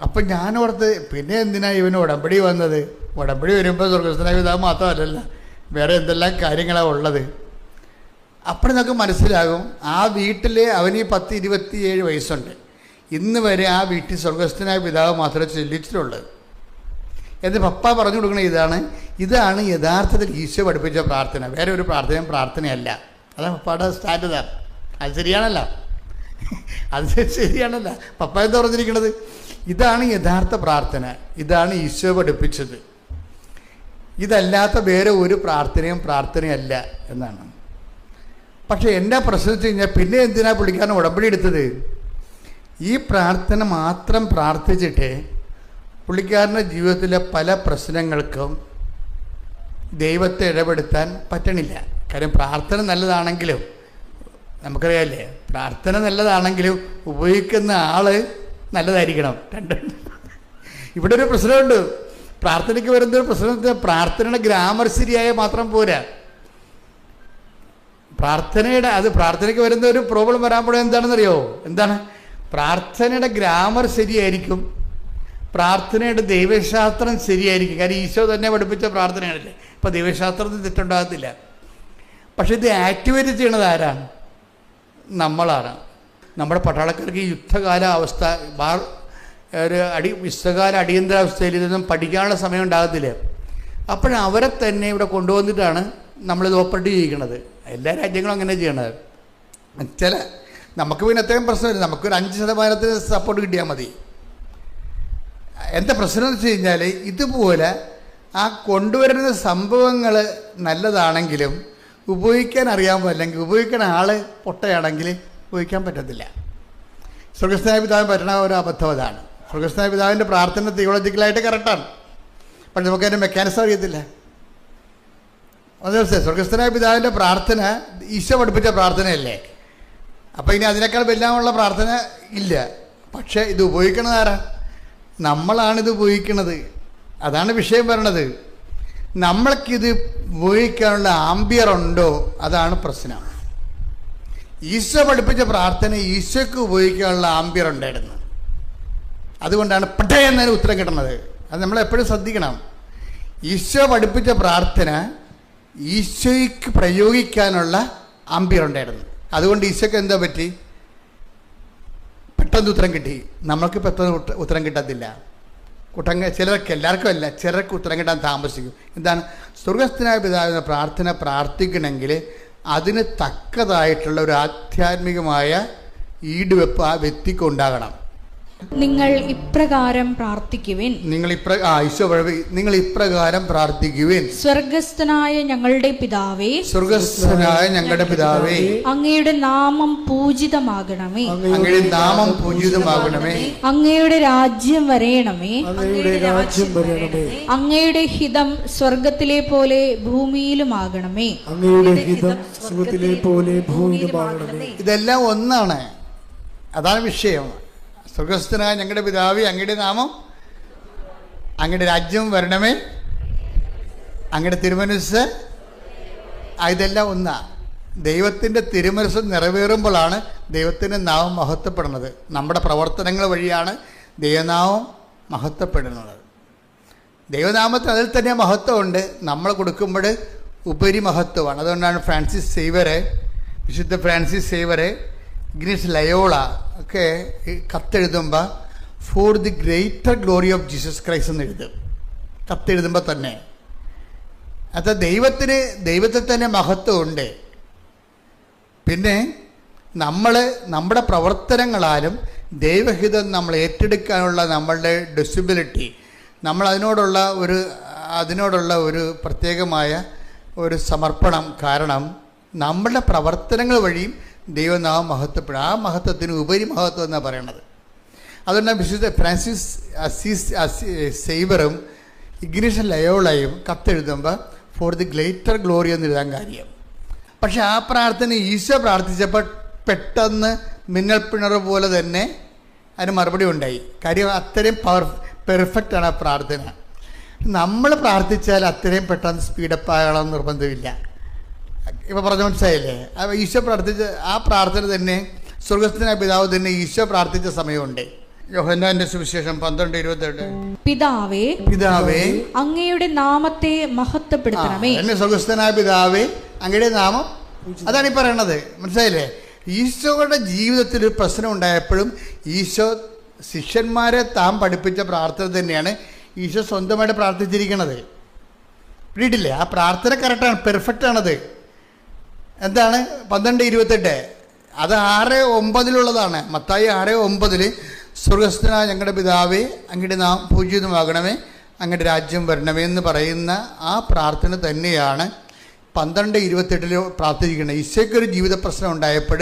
അപ്പം ഞാനോർത്ത് പിന്നെ എന്തിനാ ഇവന് ഉടമ്പടി വന്നത്? ഉടമ്പടി വരുമ്പോൾ സ്വർഗസ്ഥനായ പിതാവ് മാത്രമല്ലല്ല, വേറെ എന്തെല്ലാം കാര്യങ്ങളാണ് ഉള്ളത്. അപ്പോൾ നമുക്ക് മനസ്സിലാകും ആ വീട്ടിൽ അവന് 10-27 വയസ്സുണ്ട്. ഇന്ന് വരെ ആ വീട്ടിൽ സ്വർഗസ്ഥനായ പിതാവ് മാത്രമേ ചെല്ലിച്ചിട്ടുള്ളത്. എന്ന് പപ്പ പറഞ്ഞു കൊടുക്കണത് ഇതാണ് യഥാർത്ഥത്തിൽ ഈശോ പഠിപ്പിച്ച പ്രാർത്ഥന. വേറെ ഒരു പ്രാർത്ഥനയല്ല. അതാണ് പപ്പയുടെ സ്റ്റാൻഡേർഡ്. അത് ശരിയാണല്ലോ, അത് ശരിയാണല്ല. പപ്പ എന്താ പറഞ്ഞിരിക്കുന്നത്? ഇതാണ് യഥാർത്ഥ പ്രാർത്ഥന, ഇതാണ് ഈശോ പഠിപ്പിച്ചത്, ഇതല്ലാത്ത വേറെ ഒരു പ്രാർത്ഥനയല്ല എന്നാണ്. പക്ഷെ എൻ്റെ പ്രശ്നം വെച്ച് കഴിഞ്ഞാൽ പിന്നെ എന്തിനാ പുള്ളിക്കാരൻ ഉടമ്പടി എടുത്തത്? ഈ പ്രാർത്ഥന മാത്രം പ്രാർത്ഥിച്ചിട്ട് പുള്ളിക്കാരൻ്റെ ജീവിതത്തിലെ പല പ്രശ്നങ്ങൾക്കും ദൈവത്തെ ഇടപെടുത്താൻ പറ്റണില്ല. കാര്യം പ്രാർത്ഥന നല്ലതാണെങ്കിലും, നമുക്കറിയാമല്ലേ, പ്രാർത്ഥന നല്ലതാണെങ്കിലും ഉപയോഗിക്കുന്ന ആൾ നല്ലതായിരിക്കണം. ഇവിടെ ഒരു പ്രശ്നമുണ്ട്. പ്രാർത്ഥനയ്ക്ക് വരുന്നൊരു പ്രശ്നത്തിൽ പ്രാർത്ഥനയുടെ ഗ്രാമർ ശരിയായ മാത്രം പോരാ. പ്രാർത്ഥനയ്ക്ക് വരുന്ന ഒരു പ്രോബ്ലം വരാൻ എന്താണെന്നറിയോ? എന്താണ്? പ്രാർത്ഥനയുടെ ഗ്രാമർ ശരിയായിരിക്കും, പ്രാർത്ഥനയുടെ ദൈവശാസ്ത്രം ശരിയായിരിക്കും. കാര്യം ഈശോ തന്നെ പഠിപ്പിച്ച പ്രാർത്ഥനയാണല്ലേ. ഇപ്പം ദൈവശാസ്ത്രത്തിൽ തെറ്റുണ്ടാകത്തില്ല. പക്ഷെ ഇത് ആക്ടിവേറ്റ് ചെയ്യണത് ആരാണ്? നമ്മളാണ്. നമ്മുടെ പട്ടാളക്കാർക്ക് ഈ യുദ്ധകാല അവസ്ഥ, യുദ്ധകാല അടിയന്തരാവസ്ഥയിൽ ഇതൊന്നും പഠിക്കാനുള്ള സമയം ഉണ്ടാകത്തില്ല. അപ്പോഴവരെ തന്നെ ഇവിടെ കൊണ്ടുവന്നിട്ടാണ് നമ്മളിത് ഓപ്പറേറ്റ് ചെയ്യിക്കുന്നത്. എല്ലാ രാജ്യങ്ങളും അങ്ങനെ ചെയ്യണത്. നമുക്ക് പിന്നെ അത്രയും പ്രശ്നമില്ല, നമുക്കൊരു 5% സപ്പോർട്ട് കിട്ടിയാൽ മതി. എന്താ പ്രശ്നം എന്ന് വെച്ച് കഴിഞ്ഞാൽ, ഇതുപോലെ ആ കൊണ്ടുവരുന്ന സംഭവങ്ങൾ നല്ലതാണെങ്കിലും ഉപയോഗിക്കാൻ അറിയാൻ അല്ലെങ്കിൽ ഉപയോഗിക്കുന്ന ആൾ പൊട്ടയാണെങ്കിൽ ഉപയോഗിക്കാൻ പറ്റത്തില്ല. സ്വർഗസ്ഥനായ പിതാവിന് പറ്റണ ഒരു അബദ്ധം അതാണ്. സ്വർഗസ്ഥനായ പിതാവിൻ്റെ പ്രാർത്ഥന തിയോളജിക്കലായിട്ട് കറക്റ്റാണ്, പക്ഷെ നമുക്കതിൻ്റെ മെക്കാനിസം അറിയത്തില്ല. അത് സ്വർഗസ്ഥനായ പിതാവിൻ്റെ പ്രാർത്ഥന ഈശോ പഠിപ്പിച്ച പ്രാർത്ഥനയല്ലേ. അപ്പോൾ ഇനി അതിനേക്കാൾ വല്ലാമുള്ള പ്രാർത്ഥന ഇല്ല. പക്ഷേ ഇത് ഉപയോഗിക്കണത് ആരാ? നമ്മളാണിത് ഉപയോഗിക്കുന്നത്. അതാണ് വിഷയം പറയണത്. നമ്മൾക്കിത് ഉപയോഗിക്കാനുള്ള ആംബിയർ ഉണ്ടോ? അതാണ് പ്രശ്നം. ഈശോ പഠിപ്പിച്ച പ്രാർത്ഥന ഈശോയ്ക്ക് ഉപയോഗിക്കാനുള്ള ആംബിയർ ഉണ്ടായിരുന്നു. അതുകൊണ്ടാണ് പട്ടേ എന്നതിന് ഉത്തരം കിട്ടുന്നത്. അത് നമ്മളെപ്പോഴും ശ്രദ്ധിക്കണം. ഈശോ പഠിപ്പിച്ച പ്രാർത്ഥന ഈശോയ്ക്ക് പ്രയോഗിക്കാനുള്ള ആംബിയർ ഉണ്ടായിരുന്നു. അതുകൊണ്ട് ഈശോയ്ക്ക് എന്താ പറ്റി? പെട്ടെന്ന് ഉത്തരം കിട്ടി. നമ്മൾക്ക് പെട്ടെന്ന് ഉത്തരം കിട്ടത്തില്ല. ചിലർക്ക്, എല്ലാവർക്കും അല്ല, ചിലർക്ക് ഉത്തരം കിട്ടാൻ താമസിക്കും. എന്താണ്? സ്വർഗസ്ഥനായ പിതാവിൻ്റെ പ്രാർത്ഥന പ്രാർത്ഥിക്കണമെങ്കിൽ അതിന് തക്കതായിട്ടുള്ള ഒരു ആധ്യാത്മികമായ ഈടുവെപ്പ് ആ വ്യക്തിക്ക് ഉണ്ടാകണം. നിങ്ങൾ ഇപ്രകാരം പ്രാർത്ഥിക്കുവിൻ. നിങ്ങൾ ഇപ്രകാരം പ്രാർത്ഥിക്കുവിൻ. സ്വർഗസ്ഥനായ ഞങ്ങളുടെ പിതാവേ, സ്വർഗസ്ഥനായ ഞങ്ങളുടെ പിതാവേ, അങ്ങയുടെ നാമം പൂജിതമാകണമേ. അങ്ങയുടെ നാമം പൂജിതമാകണമേ. അങ്ങയുടെ രാജ്യം വരേണമേ. അങ്ങയുടെ രാജ്യം വരണമേ. അങ്ങയുടെ ഹിതം സ്വർഗത്തിലെ പോലെ ഭൂമിയിലുമാകണമേ. അങ്ങയുടെ ഹിതം സ്വർഗത്തിലെ പോലെ ഭൂമിയിലുമാകണമേ. ഇതെല്ലാം ഒന്നാണ്. അതാണ് വിഷയം. സ്വർഗസ്ഥനായ ഞങ്ങളുടെ പിതാവേ, അങ്ങയുടെ നാമം, അങ്ങയുടെ രാജ്യം വരണമേ, അങ്ങയുടെ തിരുമനസ്സ്, ഇതെല്ലാം ഒന്നാ. ദൈവത്തിൻ്റെ തിരുമനസ്സ് നിറവേറുമ്പോഴാണ് ദൈവത്തിൻ്റെ നാമം മഹത്വപ്പെടുന്നത്. നമ്മുടെ പ്രവർത്തനങ്ങൾ വഴിയാണ് ദൈവനാമം മഹത്വപ്പെടുന്നത്. ദൈവനാമത്തിന് അതിൽ തന്നെ മഹത്വമുണ്ട്. നമ്മൾ കൊടുക്കുമ്പോൾ ഉപരിമഹത്വമാണ്. അതുകൊണ്ടാണ് വിശുദ്ധ ഫ്രാൻസിസ് സേവറെ, ഇഗ്നീഷ്യസ് ലയോള ഒക്കെ കത്തെഴുതുമ്പോൾ for the greater glory of Jesus Christ എന്ന് എഴുതും. കത്തെഴുതുമ്പോൾ തന്നെ അത് ദൈവത്തിൽ തന്നെ മഹത്വമുണ്ട്. പിന്നെ നമ്മുടെ പ്രവർത്തനങ്ങളാലും ദൈവഹിതം നമ്മൾ ഏറ്റെടുക്കാനുള്ള നമ്മളുടെ ഡെസിബിലിറ്റി, അതിനോടുള്ള ഒരു പ്രത്യേകമായ ഒരു സമർപ്പണം കാരണം നമ്മളുടെ പ്രവർത്തനങ്ങൾ വഴിയും ദൈവനാമം മഹത്വപ്പെടും. ആ മഹത്വത്തിന് ഉപരി മഹത്വം എന്നാണ് പറയണത്. അതുകൊണ്ടാണ് വിശുദ്ധ ഫ്രാൻസിസ് സേവറും ഇഗ്നീഷ്യസ് ലയോളയും കത്തെഴുതുമ്പോൾ ഫോർ ദി ഗ്രേറ്റർ ഗ്ലോറി എന്ന് എഴുതാൻ കാര്യം. പക്ഷെ ആ പ്രാർത്ഥന ഈശോ പ്രാർത്ഥിച്ചപ്പോൾ പെട്ടെന്ന് മിന്നൽപ്പിണർ പോലെ തന്നെ അതിന് മറുപടി ഉണ്ടായി. കാര്യം അത്രയും പെർഫെക്റ്റാണ് ആ പ്രാർത്ഥന. നമ്മൾ പ്രാർത്ഥിച്ചാൽ അത്രയും പെട്ടെന്ന് സ്പീഡപ്പ് ആകണമെന്ന് നിർബന്ധമില്ല. ഇപ്പോൾ പറഞ്ഞ മനസ്സിലായില്ലേ? ഈശോ പ്രാർത്ഥിച്ച ആ പ്രാർത്ഥന തന്നെ, സ്വർഗസ്ഥനായ പിതാവ് തന്നെ ഈശോ പ്രാർത്ഥിച്ച സമയമുണ്ട്. യോഹന്നാന്റെ സുവിശേഷം 12:28. പിതാവേ പിതാവേ അങ്ങയുടെ നാമത്തെ മഹത്വപ്പെടുത്തണമേ. എന്നെ സ്വർഗസ്ഥനായ പിതാവേ അങ്ങയുടെ നാമം, അതാണ് ഈ പറയണത്. മനസ്സിലായില്ലേ? ഈശോയുടെ ജീവിതത്തിൽ ഒരു പ്രശ്നം ഉണ്ടായപ്പോഴും ഈശോ ശിഷ്യന്മാരെ താൻ പഠിപ്പിച്ച പ്രാർത്ഥന തന്നെയാണ് ഈശോ സ്വന്തമായിട്ട് പ്രാർത്ഥിച്ചിരിക്കണത്. പിടിയിട്ടില്ലേ? ആ പ്രാർത്ഥന കറക്റ്റാണ്, പെർഫെക്റ്റ് ആണത്. എന്താണ് 12:28? അത് 6:9 മത്തായി 6:9. സ്വർഗസ്ഥനായ ഞങ്ങളുടെ പിതാവേ അങ്ങയുടെ നാം പൂജിതമാകണമേ, അങ്ങയുടെ രാജ്യം വരണമേ എന്ന് പറയുന്ന ആ പ്രാർത്ഥന തന്നെയാണ് 12:28 പ്രാർത്ഥിക്കുന്നത്. ഈശോയ്ക്കൊരു ജീവിത പ്രശ്നം ഉണ്ടായപ്പോൾ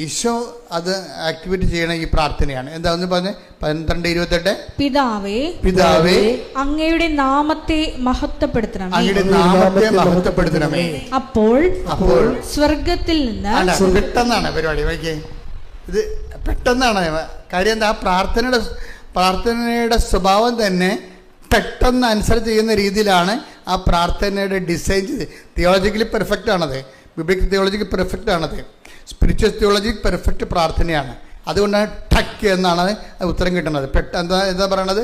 ഈശോ അത് ആക്ടിവേറ്റ് ചെയ്യണ ഈ പ്രാർത്ഥനയാണ്. എന്താന്ന് പറഞ്ഞ് 12:28? പിതാവേ പിതാവേ അങ്ങയുടെ നാമത്തെ മഹത്വപ്പെടുത്തണമേ. അങ്ങയുടെ നാമത്തെ മഹത്വപ്പെടുത്തണമേ. അപ്പോൾ അപ്പോൾ സ്വർഗത്തിൽ നിന്ന് പെട്ടെന്നാണ് പരിപാടി. വൈകി ഇത് പെട്ടെന്നാണ് കാര്യം. എന്താ? പ്രാർത്ഥനയുടെ സ്വഭാവം തന്നെ പെട്ടെന്ന് ആൻസർ ചെയ്യുന്ന രീതിയിലാണ് ആ പ്രാർത്ഥനയുടെ ഡിസൈൻ ചെയ്ത്. തിയോളജിക്കലി പെർഫെക്റ്റ് ആണത്, ബിബ്ലിക്കൽ തിയോളജിക്ക് പെർഫെക്റ്റ് ആണത്, സ്പിരിച്വൽ തിയോളജി പെർഫെക്റ്റ് പ്രാർത്ഥനയാണ്. അതുകൊണ്ടാണ് ടക്ക് എന്നാണ് ഉത്തരം കിട്ടുന്നത്. എന്താ പറയണത്?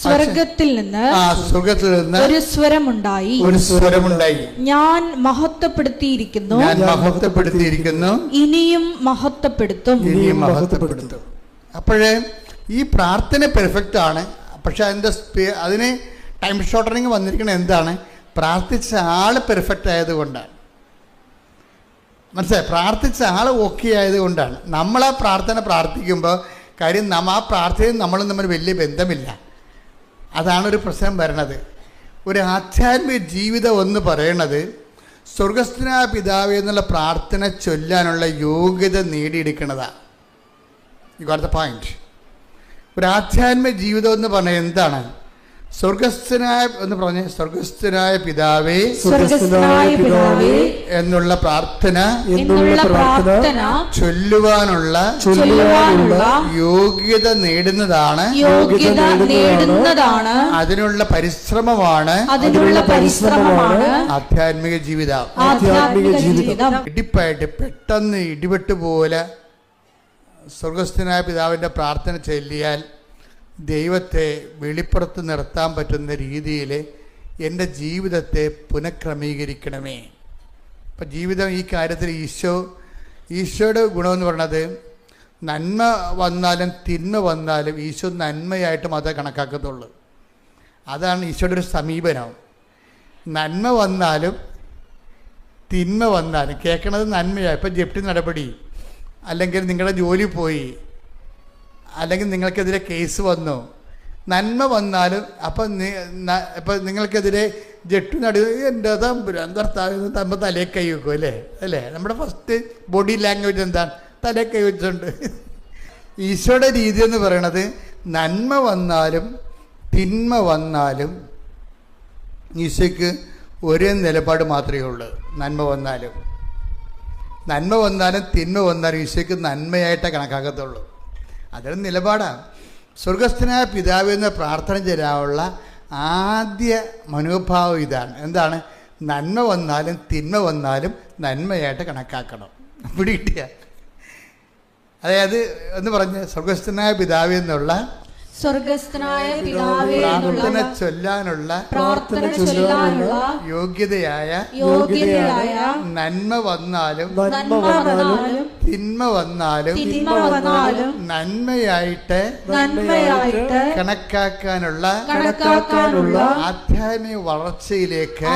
സ്വർഗത്തിൽ നിന്ന് സ്വർഗത്തിൽ നിന്ന് ഒരു സ്വരമുണ്ടായി, ഒരു സ്വരമുണ്ടായി. ഞാൻ മഹത്വപ്പെടുത്തിയിരിക്കുന്നു, ഞാൻ മഹത്വപ്പെടുത്തിയിരിക്കുന്നു, ഇനിയും മഹത്വപ്പെടുത്തും, ഇനിയും മഹത്വപ്പെടുത്തും. അപ്പോഴേ ഈ പ്രാർത്ഥന പെർഫെക്റ്റ് ആണ്. പക്ഷെ അതിന് ടൈം ഷോർട്ടനിങ് വന്നിരിക്കുന്നത് എന്താണ്? പ്രാർത്ഥിച്ച ആൾ പെർഫെക്റ്റ് ആയതുകൊണ്ടാണ്. മനസ്സിലായി? പ്രാർത്ഥിച്ച ആൾ ഓക്കെ ആയതുകൊണ്ടാണ്. നമ്മൾ ആ പ്രാർത്ഥന പ്രാർത്ഥിക്കുമ്പോൾ കാര്യം ആ പ്രാർത്ഥനയും നമ്മളും തമ്മിൽ വലിയ ബന്ധമില്ല. അതാണൊരു പ്രശ്നം വരണത്. ഒരു ആധ്യാത്മിക ജീവിതം എന്ന് പറയണത് സ്വർഗസ്ഥനായ പിതാവേ എന്നുള്ള പ്രാർത്ഥന ചൊല്ലാനുള്ള യോഗ്യത നേടിയെടുക്കുന്നതാണ്. You got the point. ഒരു ആധ്യാത്മിക ജീവിതം എന്ന് പറഞ്ഞാൽ എന്താണ്? സ്വർഗസ്ഥനായ എന്ന് പറഞ്ഞ സ്വർഗസ്ഥനായ പിതാവേ എന്നുള്ള പ്രാർത്ഥന ചൊല്ലുവാനുള്ള യോഗ്യത നേടുന്നതാണ്, അതിനുള്ള പരിശ്രമമാണ് ആധ്യാത്മിക ജീവിതം. ഇടിപ്പായിട്ട് പെട്ടെന്ന് ഇടിപെട്ട് പോലെ സ്വർഗസ്ഥനായ പിതാവിൻ്റെ പ്രാർത്ഥന ചൊല്ലിയാൽ ദൈവത്തെ വെളിപ്പുറത്ത് നിർത്താൻ പറ്റുന്ന രീതിയിൽ എൻ്റെ ജീവിതത്തെ പുനഃക്രമീകരിക്കണമേ. അപ്പം ജീവിതം ഈ കാര്യത്തിൽ ഈശോയുടെ ഗുണമെന്ന് പറയുന്നത് നന്മ വന്നാലും തിന്മ വന്നാലും ഈശോ നന്മയായിട്ട് മാത്രമേ കണക്കാക്കത്തുള്ളൂ. അതാണ് ഈശോയുടെ ഒരു സമീപനം. നന്മ വന്നാലും തിന്മ വന്നാലും കേൾക്കണത് നന്മയാണ്. ഇപ്പം ജപ്തി നടപടി, അല്ലെങ്കിൽ നിങ്ങളുടെ ജോലി പോയി, അല്ലെങ്കിൽ നിങ്ങൾക്കെതിരെ കേസ് വന്നു, നന്മ വന്നാലും അപ്പം നിങ്ങൾക്കെതിരെ ജെട്ടു നടു എൻ്റെ തമ്പുരാന്താവ് തമ്പ തലേ കൈ വെക്കും അല്ലേ? നമ്മുടെ ഫസ്റ്റ് ബോഡി ലാംഗ്വേജ് എന്താണ്? തലേ കൈ വെച്ചുണ്ട്. ഈശോയുടെ രീതി എന്ന് പറയണത് നന്മ വന്നാലും തിന്മ വന്നാലും ഈശോയ്ക്ക് ഒരേ നിലപാട് മാത്രമേ ഉള്ളൂ. നന്മ വന്നാലും തിന്മ വന്നാലും ഈശോയ്ക്ക് നന്മയായിട്ടേ കണക്കാക്കത്തുള്ളൂ. അതൊരു നിലപാടാണ്. സ്വർഗസ്ഥനായ പിതാവ് എന്ന പ്രാർത്ഥന ചെയ്യാനുള്ള ആദ്യ മനോഭാവം ഇതാണ്. എന്താണ്? നന്മ വന്നാലും തിന്മ വന്നാലും നന്മയായിട്ട് കണക്കാക്കണം. പിടി കിട്ടിയ അതായത് എന്ന് പറഞ്ഞ് സ്വർഗസ്ഥനായ പിതാവ് എന്നുള്ള പ്രാർത്ഥന ചൊല്ലാനുള്ള യോഗ്യതയായ നന്മ വന്നാലും തിന്മ വന്നാലും നന്മയായിട്ട് കണക്കാക്കാനുള്ള ആധ്യാത്മിക വളർച്ചയിലേക്ക്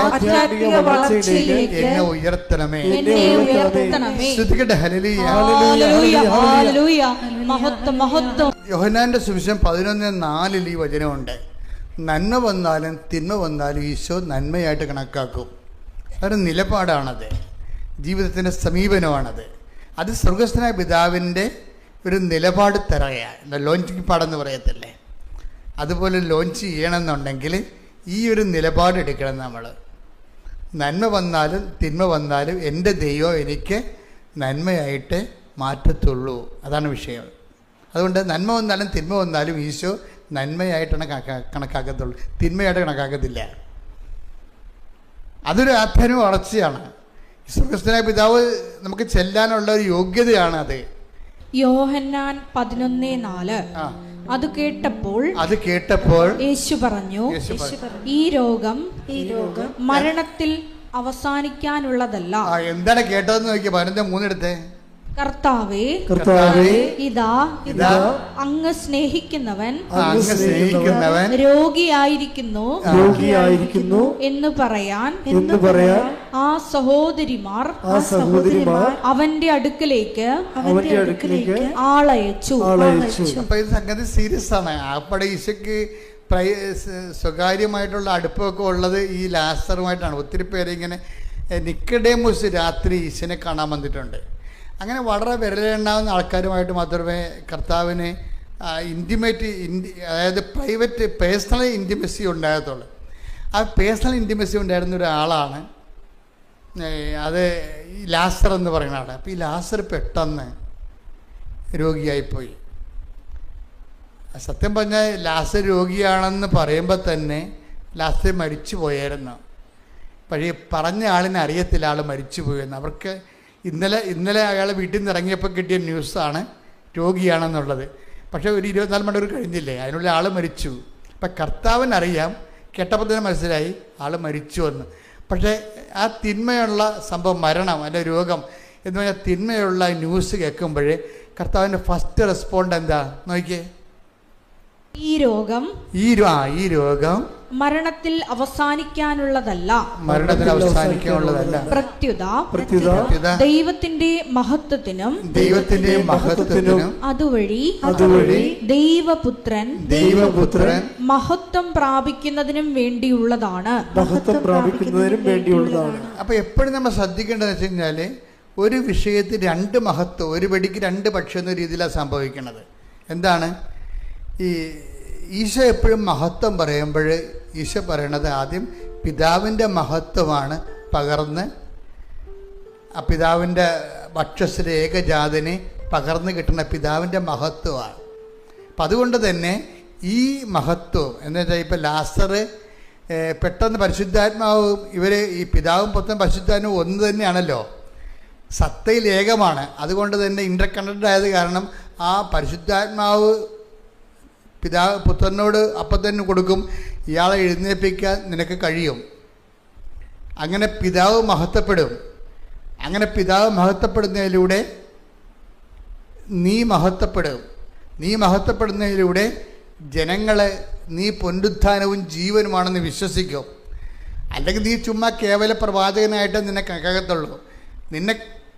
എന്നെ ഉയർത്തണമേ. ശ്രദ്ധിക്കട്ടെ. ഹല്ലേലൂയ. യോഹന്നാന്റെ സുവിശേഷം 11:4 ഈ വചനമുണ്ട്. നന്മ വന്നാലും തിന്മ വന്നാലും ഈശോ നന്മയായിട്ട് കണക്കാക്കും. അതൊരു നിലപാടാണത്, ജീവിതത്തിൻ്റെ സമീപനമാണത്. അത് സ്വർഗസ്ഥനായ പിതാവിൻ്റെ ഒരു നിലപാട് തരയാണ്. ലോഞ്ചിങ് പാടെന്ന് പറയത്തില്ലേ, അതുപോലെ ലോഞ്ച് ചെയ്യണമെന്നുണ്ടെങ്കിൽ ഈ ഒരു നിലപാട് എടുക്കണം നമ്മൾ. നന്മ വന്നാലും തിന്മ വന്നാലും എൻ്റെ ദൈവം എനിക്ക് നന്മയായിട്ട് മാറ്റത്തുള്ളൂ. അതാണ് വിഷയം. അതുകൊണ്ട് നന്മ വന്നാലും തിന്മ വന്നാലും ഈശോ നന്മയായിട്ടാണ് കണക്കാക്കത്തുള്ളൂ, തിന്മയായിട്ട് കണക്കാക്കത്തില്ല. അതൊരു ആധ്യാത്മിക വളർച്ചയാണ്. സ്വർഗസ്ഥനായ പിതാവ് നമുക്ക് ചെല്ലാനുള്ള ഒരു യോഗ്യതയാണ് അത്. യോഹന്നാൻ 11:4. അത് കേട്ടപ്പോൾ യേശു പറഞ്ഞു, ഈ രോഗം മരണത്തിൽ അവസാനിക്കാനുള്ളതല്ല. എന്താണ് കേട്ടതെന്ന് നോക്കിയ 13 കർത്താവേ, ഇതാ അങ്ങ് സ്നേഹിക്കുന്നവൻ രോഗിയായിരിക്കുന്നു എന്ന് പറയാൻ ആ സഹോദരിമാർ അവന്റെ അടുക്കലേക്ക് ആളയച്ചു. അപ്പൊ ഇത് സംഗതി സീരിയസ് ആണ്. അപ്പടെ ഈശോക്ക് സ്വകാര്യമായിട്ടുള്ള അടുപ്പമൊക്കെ ഉള്ളത് ഈ ലാസറുമായിട്ടാണ്. ഒത്തിരി പേര് ഇങ്ങനെ നിക്കഡേമോസ് രാത്രി ഈശോനെ കാണാൻ വന്നിട്ടുണ്ട്. അങ്ങനെ വളരെ വിരലുണ്ടാകുന്ന ആൾക്കാരുമായിട്ട് മാത്രമേ കർത്താവിന് അതായത് പേഴ്സണൽ ഇൻറ്റിമസി ഉണ്ടാകത്തുള്ളൂ. ആ പേഴ്സണൽ ഇൻറ്റിമസി ഉണ്ടായിരുന്ന ഒരാളാണ് അത് ഈ ലാസർ എന്ന് പറയുന്ന ആൾ. അപ്പോൾ ഈ ലാസർ പെട്ടെന്ന് രോഗിയായിപ്പോയി. സത്യം പറഞ്ഞാൽ ലാസർ രോഗിയാണെന്ന് പറയുമ്പോൾ തന്നെ ലാസർ മരിച്ചു പോയായിരുന്നു. പക്ഷേ പറഞ്ഞ ആളിനെ അറിയത്തില്ല ആൾ മരിച്ചു പോയെന്ന്. അവർക്ക് ഇന്നലെ അയാൾ വീട്ടിൽ നിന്ന് ഇറങ്ങിയപ്പോൾ കിട്ടിയ ന്യൂസാണ് രോഗിയാണെന്നുള്ളത്. പക്ഷേ ഒരു 24 മണിക്കൂർ കഴിഞ്ഞില്ലേ, അതിനുള്ള ആൾ മരിച്ചു. അപ്പം കർത്താവിനറിയാം, കേട്ടപ്പോൾ തന്നെ മനസ്സിലായി ആൾ മരിച്ചു എന്ന്. പക്ഷേ ആ തിന്മയുള്ള സംഭവം, മരണം അല്ലെ രോഗം എന്ന് പറഞ്ഞാൽ തിന്മയുള്ള ന്യൂസ് കേൾക്കുമ്പോഴേ കർത്താവിൻ്റെ ഫസ്റ്റ് റെസ്പോണ്ട് എന്താ നോക്കിയേ? ഈ രോഗം മരണത്തിൽ അവസാനിക്കാനുള്ളതല്ല. പ്രത്യുത ദൈവത്തിന്റെ മഹത്വത്തിനും അതുവഴി ദൈവപുത്രൻ മഹത്വം പ്രാപിക്കുന്നതിനും വേണ്ടിയുള്ളതാണ്. അപ്പൊ എപ്പോഴും നമ്മൾ ശ്രദ്ധിക്കേണ്ടതെന്ന് വെച്ച് കഴിഞ്ഞാല് ഒരു വിഷയത്തിൽ 2 മഹത്വം, ഒരു വെടിക്ക് 2 പക്ഷം എന്ന രീതിയിലാണ് സംഭവിക്കുന്നത്. എന്താണ് ഈ ഈശോ എപ്പോഴും മഹത്വം പറയുമ്പോൾ ഈശോ പറയണത് ആദ്യം പിതാവിൻ്റെ മഹത്വമാണ് പകർന്ന് ആ പിതാവിൻ്റെ വക്ഷസ്സിലെ ഏകജാതനെ പകർന്ന് കിട്ടുന്ന പിതാവിൻ്റെ മഹത്വമാണ്. അപ്പം അതുകൊണ്ട് തന്നെ ഈ മഹത്വം എന്ന് വെച്ചാൽ ഇപ്പം ലാസർ പെട്ടെന്ന് പരിശുദ്ധാത്മാവ് ഇവർ ഈ പിതാവും പുത്രനും പരിശുദ്ധാത്മാവും ഒന്ന് തന്നെയാണല്ലോ, സത്തയിൽ ഏകമാണ്. അതുകൊണ്ട് തന്നെ ഇൻ്റർ കണക്റ്റഡ് ആയത് കാരണം ആ പരിശുദ്ധാത്മാവ് പുത്രനോട് അപ്പം തന്നെ കൊടുക്കും, ഇയാളെ എഴുന്നേൽപ്പിക്കാൻ നിനക്ക് കഴിയും. അങ്ങനെ പിതാവ് മഹത്വപ്പെടും. അങ്ങനെ പിതാവ് മഹത്വപ്പെടുന്നതിലൂടെ നീ മഹത്വപ്പെടുന്നതിലൂടെ ജനങ്ങളെ നീ പുനരുത്ഥാനവും ജീവനുമാണെന്ന് വിശ്വസിക്കും. അല്ലെങ്കിൽ നീ ചുമ്മാ കേവല പ്രവാചകനായിട്ട് നിന്നെ കണക്കാകത്തുള്ളൂ. നിന്നെ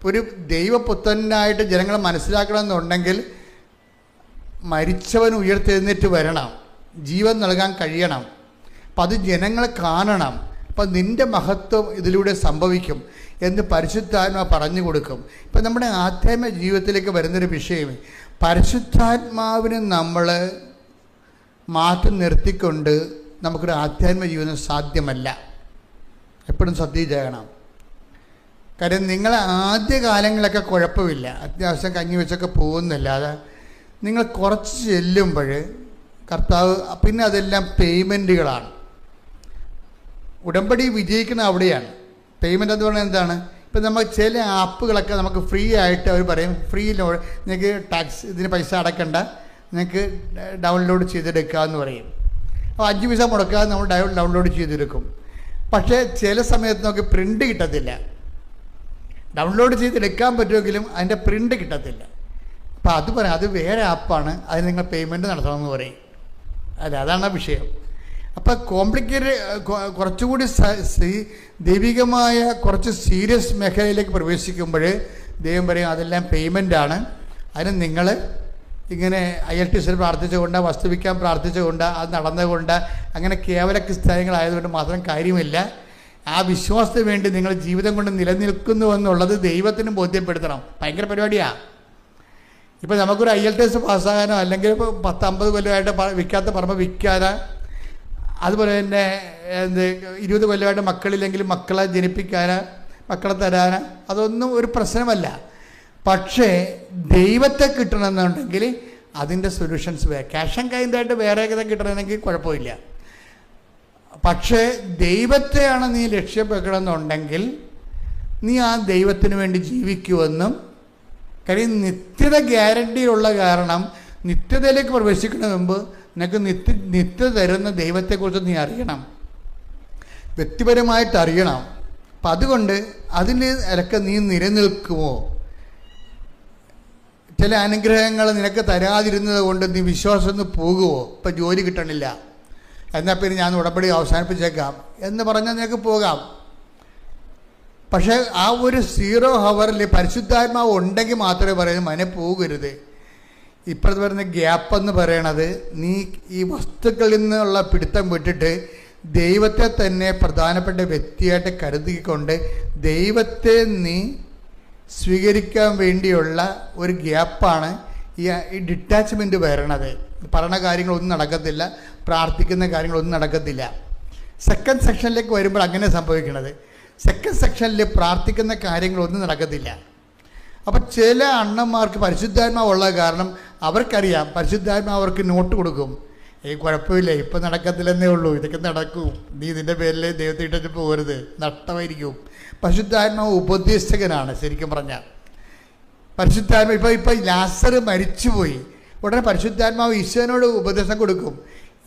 ഒരു ദൈവപുത്രനായിട്ട് ജനങ്ങളെ മനസ്സിലാക്കണമെന്നുണ്ടെങ്കിൽ മരിച്ചവൻ ഉയർത്തെഴുന്നേറ്റ് വരണം, ജീവൻ നൽകാൻ കഴിയണം. അപ്പം അത് ജനങ്ങൾ കാണണം. അപ്പം നിൻ്റെ മഹത്വം ഇതിലൂടെ സംഭവിക്കും എന്ന് പരിശുദ്ധാത്മാവ് പറഞ്ഞു കൊടുക്കും. ഇപ്പം നമ്മുടെ ആധ്യാത്മിക ജീവിതത്തിലേക്ക് വരുന്നൊരു വിഷയം, പരിശുദ്ധാത്മാവിന് നമ്മൾ മാറ്റി നിർത്തിക്കൊണ്ട് നമുക്കൊരു ആധ്യാത്മിക ജീവിതം സാധ്യമല്ല. എപ്പോഴും ശ്രദ്ധിച്ചേക്കണം. കാര്യം നിങ്ങൾ ആദ്യ കാലങ്ങളൊക്കെ കുഴപ്പമില്ല, അത്യാവശ്യം കഞ്ഞി വെച്ചൊക്കെ പോകുന്നില്ലാതെ നിങ്ങൾ കുറച്ച് ചെല്ലുമ്പോൾ കർത്താവ് പിന്നെ അതെല്ലാം പേയ്മെൻറ്റുകളാണ്. ഉടമ്പടി വിജയിക്കുന്ന അവിടെയാണ്. പേയ്മെൻ്റ് എന്ന് പറഞ്ഞാൽ എന്താണ്? ഇപ്പം നമ്മൾ ചില ആപ്പുകളൊക്കെ നമുക്ക് ഫ്രീ ആയിട്ട് അവർ പറയും, ഫ്രീ നിങ്ങൾക്ക് ടാക്സ് ഇതിന് പൈസ അടയ്ക്കണ്ട, നിങ്ങൾക്ക് ഡൗൺലോഡ് ചെയ്തെടുക്കാമെന്ന് പറയും. അപ്പോൾ 5 പൈസ മുടക്കാതെ നമ്മൾ ഡൗൺലോഡ് ചെയ്തെടുക്കും. പക്ഷേ ചില സമയത്ത് നമുക്ക് പ്രിൻ്റ് കിട്ടത്തില്ല. ഡൗൺലോഡ് ചെയ്തെടുക്കാൻ പറ്റുമെങ്കിലും അതിൻ്റെ പ്രിൻ്റ് കിട്ടത്തില്ല. അപ്പോൾ അത് പറയാം, അത് വേറെ ആപ്പാണ്, അതിന് നിങ്ങൾ പേയ്മെൻറ്റ് നടത്തണമെന്ന് പറയും. അതാണ് വിഷയം. അപ്പം കുറച്ചുകൂടി ദൈവികമായ കുറച്ച് സീരിയസ് മേഖലയിലേക്ക് പ്രവേശിക്കുമ്പോൾ ദൈവം പറയും അതെല്ലാം പേയ്മെൻറ്റാണ്, അതിന് നിങ്ങൾ ഇങ്ങനെ ILTS പ്രാർത്ഥിച്ചുകൊണ്ട്, വസ്തുവിക്കാൻ പ്രാർത്ഥിച്ചുകൊണ്ട്, അത് നടന്നുകൊണ്ട്, അങ്ങനെ കേവല ക്രിസ്ത്യാനികളായതുകൊണ്ട് മാത്രം കാര്യമില്ല. ആ വിശ്വാസത്തിന് വേണ്ടി നിങ്ങൾ ജീവിതം കൊണ്ട് നിലനിൽക്കുന്നു എന്നുള്ളത് ദൈവത്തിന് ബോധ്യപ്പെടുത്തണം. ഭയങ്കര പരിപാടിയാണ്. ഇപ്പോൾ നമുക്കൊരു ILTS പാസ്സാകാനോ അല്ലെങ്കിൽ ഇപ്പോൾ 10-50 കൊല്ലമായിട്ട് വിൽക്കാത്ത പറമ്പ് വിൽക്കാനോ, അതുപോലെ തന്നെ 20 കൊല്ലമായിട്ട് മക്കളില്ലെങ്കിലും മക്കളെ ജനിപ്പിക്കാനോ മക്കളെ തരാനോ അതൊന്നും ഒരു പ്രശ്നമല്ല. പക്ഷേ ദൈവത്തെ കിട്ടണമെന്നുണ്ടെങ്കിൽ അതിൻ്റെ സൊല്യൂഷൻസ് വേറെ. ക്യാഷ് ആൻഡ് കൈൻഡായിട്ട് വേറെ കിട്ടണമെങ്കിൽ കുഴപ്പമില്ല. പക്ഷേ ദൈവത്തെയാണ് നീ ലക്ഷ്യം വെക്കണമെന്നുണ്ടെങ്കിൽ നീ ആ ദൈവത്തിന് വേണ്ടി ജീവിക്കുമെന്നും, കാര്യം നിത്യത ഗ്യാരണ്ടി ഉള്ള കാരണം നിത്യതയിലേക്ക് പ്രവേശിക്കുന്നതിന് മുമ്പ് നിനക്ക് നിത്യത തരുന്ന ദൈവത്തെക്കുറിച്ച് നീ അറിയണം, വ്യക്തിപരമായിട്ട് അറിയണം. അപ്പം അതുകൊണ്ട് അതിൻ്റെ ഇലക്കെ നീ നിലനിൽക്കുമോ? ചില അനുഗ്രഹങ്ങൾ നിനക്ക് തരാതിരുന്നത് കൊണ്ട് നീ വിശ്വാസം ഒന്ന് പോകുമോ? ഇപ്പം ജോലി കിട്ടണില്ല, എന്നാൽ പിന്നെ ഞാൻ ഉടമ്പടി അവസാനിപ്പിച്ചേക്കാം എന്ന് പറഞ്ഞാൽ നിനക്ക് പോകാം. പക്ഷേ ആ ഒരു 0 ഹവറിൽ പരിശുദ്ധാത്മാവ് ഉണ്ടെങ്കിൽ മാത്രമേ പറയുന്നത് മനെ പോകരുത്. ഇപ്പോഴത്തെ പറയുന്ന ഗ്യാപ്പ് എന്ന് പറയണത് നീ ഈ വസ്തുക്കളിൽ നിന്നുള്ള പിടുത്തം വിട്ടിട്ട് ദൈവത്തെ തന്നെ പ്രധാനപ്പെട്ട വ്യക്തിയായിട്ട് കരുതിക്കൊണ്ട് ദൈവത്തെ നീ സ്വീകരിക്കാൻ വേണ്ടിയുള്ള ഒരു ഗ്യാപ്പാണ് ഈ ഡിറ്റാച്ച്മെൻറ്റ് വരണത്. പറയുന്ന കാര്യങ്ങളൊന്നും നടക്കത്തില്ല, പ്രാർത്ഥിക്കുന്ന കാര്യങ്ങളൊന്നും നടക്കത്തില്ല. സെക്കൻഡ് സെക്ഷനിലേക്ക് വരുമ്പോൾ അങ്ങനെ സംഭവിക്കുന്നത്. സെക്കൻഡ് സെക്ഷനിൽ പ്രാർത്ഥിക്കുന്ന കാര്യങ്ങളൊന്നും നടക്കത്തില്ല. അപ്പം ചില അണ്ണന്മാർക്ക് പരിശുദ്ധാത്മാവുള്ള കാരണം അവർക്കറിയാം, പരിശുദ്ധാത്മാവ് അവർക്ക് നോട്ട് കൊടുക്കും. കുഴപ്പമില്ല, ഇപ്പം നടക്കത്തില്ലെന്നേ ഉള്ളൂ, ഇതൊക്കെ നടക്കും, നീ ഇതിൻ്റെ പേരിൽ ദൈവത്തെ ഇട്ടിട്ട് പോകരുത്, നഷ്ടമായിരിക്കും. പരിശുദ്ധാത്മാവ് ഉപദേശകനാണ് ശരിക്കും പറഞ്ഞാൽ. പരിശുദ്ധാത്മാവ് ഇപ്പം ലാസർ മരിച്ചുപോയി, ഉടനെ പരിശുദ്ധാത്മാവ് ഈശോനോട് ഉപദേശം കൊടുക്കും.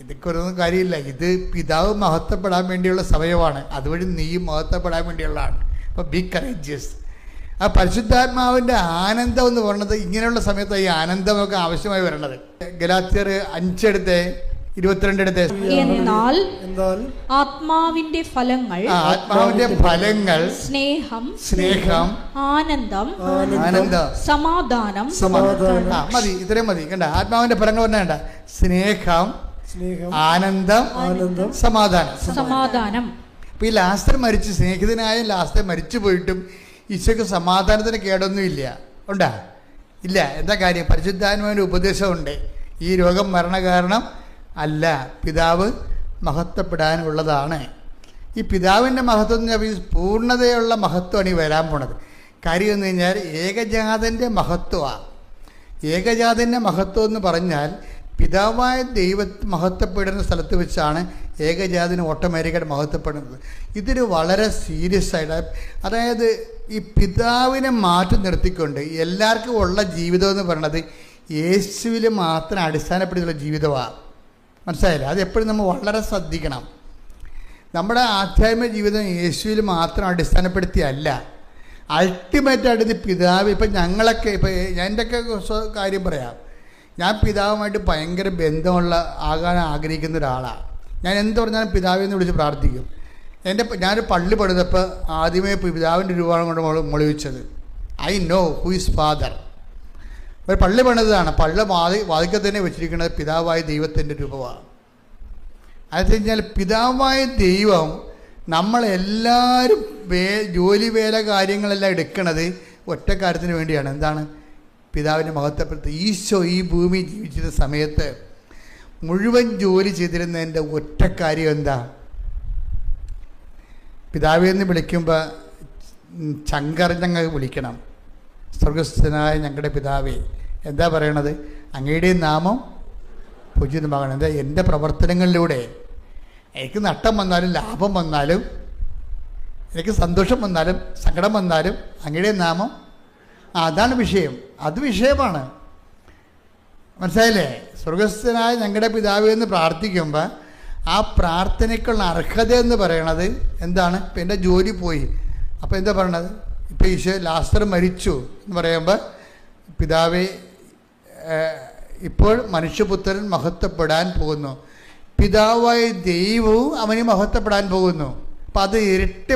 ഇതൊക്കെ ഒന്നും കാര്യമില്ല, ഇത് പിതാവ് മഹത്വപ്പെടാൻ വേണ്ടിയുള്ള സമയമാണ്, അതുവഴി നീയും മഹത്വപ്പെടാൻ വേണ്ടിയുള്ളതാണ്. അപ്പോൾ ബി കറേജിയസ്. ആ പരിശുദ്ധാത്മാവിൻ്റെ ആനന്ദം എന്ന് പറയുന്നത് ഇങ്ങനെയുള്ള സമയത്ത് ഈ ആനന്ദമൊക്കെ ആവശ്യമായി വരണത്. ഗലാത്യർ 5:22 എന്നാൽ ആത്മാവിന്റെ ഫലങ്ങൾ സ്നേഹം ആനന്ദം സമാധാനം. മതി, ഇത്രയും മതി. കണ്ട, ആത്മാവിന്റെ ഫലങ്ങൾ പറഞ്ഞ സ്നേഹം, ആനന്ദം, സമാധാനം. അപ്പൊ ഈ ലാസ്റ്റർ മരിച്ച്, സ്നേഹിതനായ ലാസ്റ്റർ മരിച്ചു പോയിട്ടും ഈശോയ്ക്ക് സമാധാനത്തിന് കേടൊന്നും ഇല്ല. ഉണ്ടാ? ഇല്ല. എന്താ കാര്യം? പരിശുദ്ധാത്മാവിൻ്റെ ഉപദേശമുണ്ട്. ഈ രോഗം മരണകാരണം അല്ല, പിതാവ് മഹത്വപ്പെടാനുള്ളതാണ്. ഈ പിതാവിൻ്റെ മഹത്വം എന്ന് പറഞ്ഞാൽ പൂർണ്ണതയുള്ള മഹത്വമാണ് ഈ വരാൻ പോണത്. കാര്യം എന്ന് കഴിഞ്ഞാൽ ഏകജാതൻ്റെ മഹത്വമാണ്. ഏകജാതൻ്റെ മഹത്വം എന്ന് പറഞ്ഞാൽ പിതാവായ മഹത്വപ്പെടുന്ന സ്ഥലത്ത് വെച്ചാണ് ഏകജാതിന് ഓട്ടോമാറ്റിക്കായിട്ട് മഹത്വപ്പെടുന്നത്. ഇതൊരു വളരെ സീരിയസ് ആയിട്ട്, അതായത് ഈ പിതാവിനെ മാറ്റി നിർത്തിക്കൊണ്ട് എല്ലാവർക്കും ഉള്ള ജീവിതം എന്ന് പറയുന്നത് യേശുവിൽ മാത്രം അടിസ്ഥാനപ്പെടുത്തിയുള്ള ജീവിതമാണ്. മനസ്സിലായില്ല? അത് എപ്പോഴും നമ്മൾ വളരെ ശ്രദ്ധിക്കണം. നമ്മുടെ ആധ്യാത്മിക ജീവിതം യേശുവിൽ മാത്രം അടിസ്ഥാനപ്പെടുത്തിയല്ല, അൾട്ടിമേറ്റായിട്ട് ഇത് പിതാവ്. ഇപ്പം ഞങ്ങളൊക്കെ, ഇപ്പം എൻ്റെയൊക്കെ കാര്യം പറയാം, ഞാൻ പിതാവുമായിട്ട് ഭയങ്കര ആകാൻ ആഗ്രഹിക്കുന്ന ഒരാളാണ്. ഞാൻ എന്ത് പറഞ്ഞാലും പിതാവിനെ വിളിച്ച് പ്രാർത്ഥിക്കും. ഞാനൊരു പള്ളി പണിതപ്പോൾ ആദ്യമേ പിതാവിൻ്റെ രൂപമാണ് കൊണ്ട് മൊളിവിച്ചത്. I know who is father. ഒരു പള്ളി പണിതാണ്, പള്ളി വാതിക്കൽ തന്നെ വെച്ചിരിക്കുന്നത് പിതാവായ ദൈവത്തിൻ്റെ രൂപമാണ്. അതെന്ന് കഴിഞ്ഞാൽ പിതാവായ ദൈവം നമ്മളെല്ലാവരും ജോലി വേല കാര്യങ്ങളെല്ലാം എടുക്കണത് ഒറ്റ കാര്യത്തിന് വേണ്ടിയാണ്. എന്താണ്? പിതാവിനെ മഹത്വപ്പെടുത്തി. ഈശോ ഈ ഭൂമി ജീവിച്ചിരുന്ന സമയത്ത് മുഴുവൻ ജോലി ചെയ്തിരുന്നതിൻ്റെ ഒറ്റ കാര്യം എന്താ? പിതാവെന്ന് വിളിക്കുമ്പോൾ ചങ്കറിഞ്ഞങ്ങ് വിളിക്കണം. സ്വർഗസ്ഥനായ ഞങ്ങളുടെ പിതാവേ, എന്താ പറയണത്? അങ്ങയുടെ നാമം പൂജിതമാകണം. എന്താ? എൻ്റെ പ്രവർത്തനങ്ങളിലൂടെ എനിക്ക് നഷ്ടം വന്നാലും ലാഭം വന്നാലും എനിക്ക് സന്തോഷം വന്നാലും സങ്കടം വന്നാലും അങ്ങയുടെ നാമം, അതാണ് വിഷയം. അത് വിഷയമാണ്. മനസ്സിലായില്ലേ? സ്വർഗസ്ഥനായ ഞങ്ങളുടെ പിതാവേ എന്ന് പ്രാർത്ഥിക്കുമ്പോൾ ആ പ്രാർത്ഥനയ്ക്കുള്ള അർഹത എന്ന് പറയണത് എന്താണ്? ഇപ്പം എൻ്റെ ജോലി പോയി, അപ്പോൾ എന്താ പറയണത്? ഇപ്പം ഈശോ ലാസർ മരിച്ചു എന്ന് പറയുമ്പോൾ പിതാവേ, ഇപ്പോൾ മനുഷ്യപുത്രൻ മഹത്വപ്പെടാൻ പോകുന്നു, പിതാവായ ദൈവവും അവന് മഹത്വപ്പെടാൻ പോകുന്നു. അപ്പം അത് ഇരട്ട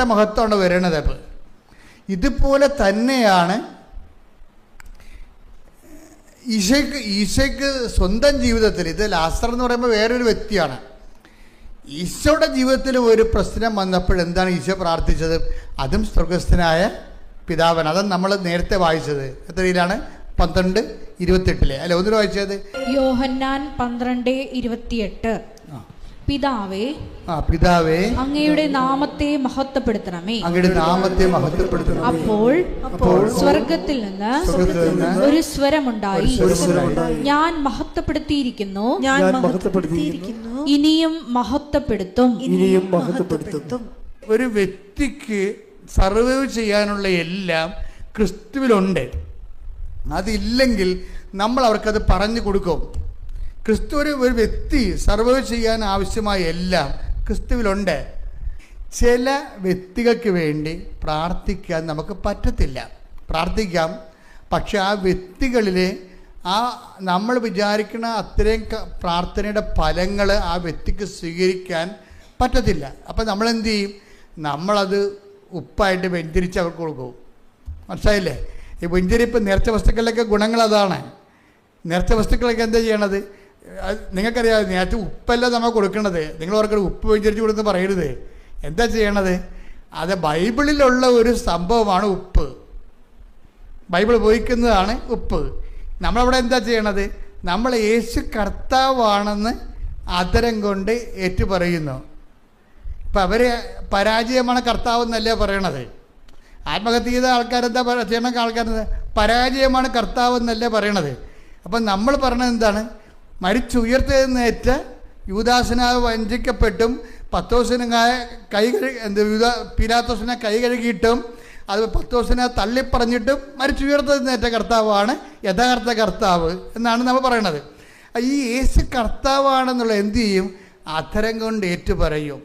മഹത്വമാണ് വരണത്. അപ്പം ഇതുപോലെ തന്നെയാണ് ഈശോയ്ക്ക് സ്വന്തം ജീവിതത്തിൽ, ഇത് ലാസർ എന്ന് പറയുമ്പോൾ വേറൊരു വ്യക്തിയാണ്, ഈശോയുടെ ജീവിതത്തിൽ ഒരു പ്രശ്നം വന്നപ്പോഴെന്താണ് ഈശോ പ്രാർത്ഥിച്ചത്? അതും സ്വർഗസ്ഥനായ പിതാവൻ. അതും നമ്മൾ നേരത്തെ വായിച്ചത് എത്രയിലാണ്? 12:28 അല്ലെ? ഒന്നിന് വായിച്ചത് യോഹന്നാൻ 12:28. പിതാവേ, അങ്ങയുടെ നാമത്തെ മഹത്വപ്പെടുത്തണമേ. അപ്പോൾ സ്വർഗത്തിൽ നിന്ന് ഒരു സ്വരമുണ്ടായി, ഞാൻ മഹത്വപ്പെടുത്തിയിരിക്കുന്നു, ഇനിയും മഹത്വപ്പെടുത്തും. ഒരു വ്യക്തിക്ക് സർവൈവ് ചെയ്യാനുള്ള എല്ലാം ക്രിസ്തുവിലുണ്ട്. അതില്ലെങ്കിൽ നമ്മൾ അവർക്കത് പറഞ്ഞു കൊടുക്കും. ക്രിസ്തു ഒരു വ്യക്തി സർവൈവ് ചെയ്യാൻ ആവശ്യമായ എല്ലാം ക്രിസ്തുവിലുണ്ട്. ചില വ്യക്തികൾക്ക് വേണ്ടി പ്രാർത്ഥിക്കാൻ നമുക്ക് പറ്റത്തില്ല. പ്രാർത്ഥിക്കാം, പക്ഷെ ആ വ്യക്തികളിൽ ആ നമ്മൾ വിചാരിക്കുന്ന അത്രയും പ്രാർത്ഥനയുടെ ഫലങ്ങൾ ആ വ്യക്തിക്ക് സ്വീകരിക്കാൻ പറ്റത്തില്ല. അപ്പം നമ്മളെന്ത് ചെയ്യും? നമ്മളത് ഉപ്പായിട്ട് വെഞ്ചരിച്ച് അവർക്ക് കൊടുക്കും. മനസ്സിലായില്ലേ? ഈ വെഞ്ചരിപ്പ് നേർച്ച വസ്തുക്കളിലൊക്കെ ഗുണങ്ങൾ അതാണ്. നേർച്ച വസ്തുക്കളൊക്കെ എന്താ ചെയ്യണത്? നിങ്ങൾക്കറിയാം, നേരത്തെ ഉപ്പല്ല നമ്മൾ കൊടുക്കണത്. നിങ്ങൾ ഓർക്കണം ഉപ്പ് വെഞ്ചരിച്ച് കൊടുത്ത് പറയരുത്. എന്താ ചെയ്യണത്? അത് ബൈബിളിലുള്ള ഒരു സംഭവമാണ് ഉപ്പ്. ബൈബിൾ ഉപയോഗിക്കുന്നതാണ് ഉപ്പ്. നമ്മളവിടെ എന്താ ചെയ്യണത്? നമ്മൾ യേശു കർത്താവാണെന്ന് അതരം കൊണ്ട് ഏറ്റുപറയുന്നു. ഇപ്പം അവർ പരാജയമാണ് കർത്താവെന്നല്ലേ പറയണത്. ആത്മഹത്യ ചെയ്ത ആൾക്കാരെന്താ ചെയ്യണ? ആൾക്കാരെന്താ പരാജയമാണ് കർത്താവെന്നല്ലേ പറയണത്. അപ്പം നമ്മൾ പറയണത് എന്താണ്? മരിച്ചുയർത്തെഴുന്നേറ്റ യൂദാസിനാൽ വഞ്ചിക്കപ്പെട്ടും പത്തോസിനെ പീലാത്തോസിനെ കൈ കഴുകിയിട്ടും അത് പത്തോസിനെ തള്ളിപ്പറഞ്ഞിട്ടും മരിച്ചുയർത്തെഴുന്നേറ്റ കർത്താവാണ് യഥാർത്ഥ കർത്താവ് എന്നാണ് നമ്മൾ പറയണത്. ഈ യേശു കർത്താവാണെന്നുള്ള എന്ത് ചെയ്യും? അധരം കൊണ്ട് ഏറ്റുപറയും.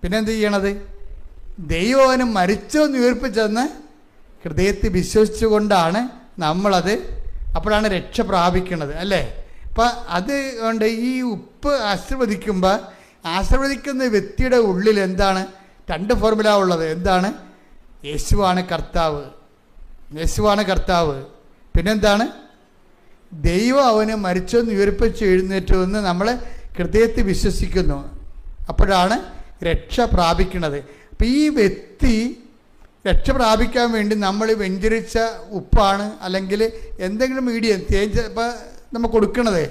പിന്നെ എന്ത് ചെയ്യണത്? ദൈവം അവന് മരിച്ചോന്ന് ഉയർപ്പിച്ചെന്ന് ഹൃദയത്തിൽ വിശ്വസിച്ചുകൊണ്ടാണ് നമ്മളത്, അപ്പോഴാണ് രക്ഷ പ്രാപിക്കുന്നത്, അല്ലേ? അപ്പം അതുകൊണ്ട് ഈ ഉപ്പ് ആശീർവദിക്കുന്ന വ്യക്തിയുടെ ഉള്ളിൽ എന്താണ്? 2 ഫോർമുല ഉള്ളത്. എന്താണ്? യേശുവാണ് കർത്താവ്, യേശുവാണ് കർത്താവ്. പിന്നെന്താണ്? ദൈവം അവന് മരിച്ചെന്ന് ഉയർപ്പിച്ച് എഴുന്നേറ്റുവെന്ന് നമ്മൾ ഹൃദയത്തിൽ വിശ്വസിക്കുന്നു. അപ്പോഴാണ് രക്ഷ പ്രാപിക്കുന്നത്. അപ്പം ഈ വ്യക്തി രക്ഷ പ്രാപിക്കാൻ വേണ്ടി നമ്മൾ വെഞ്ചരിച്ച ഉപ്പാണ് അല്ലെങ്കിൽ എന്തെങ്കിലും മീഡിയം ഇപ്പം നമ്മൾ കൊടുക്കണത്.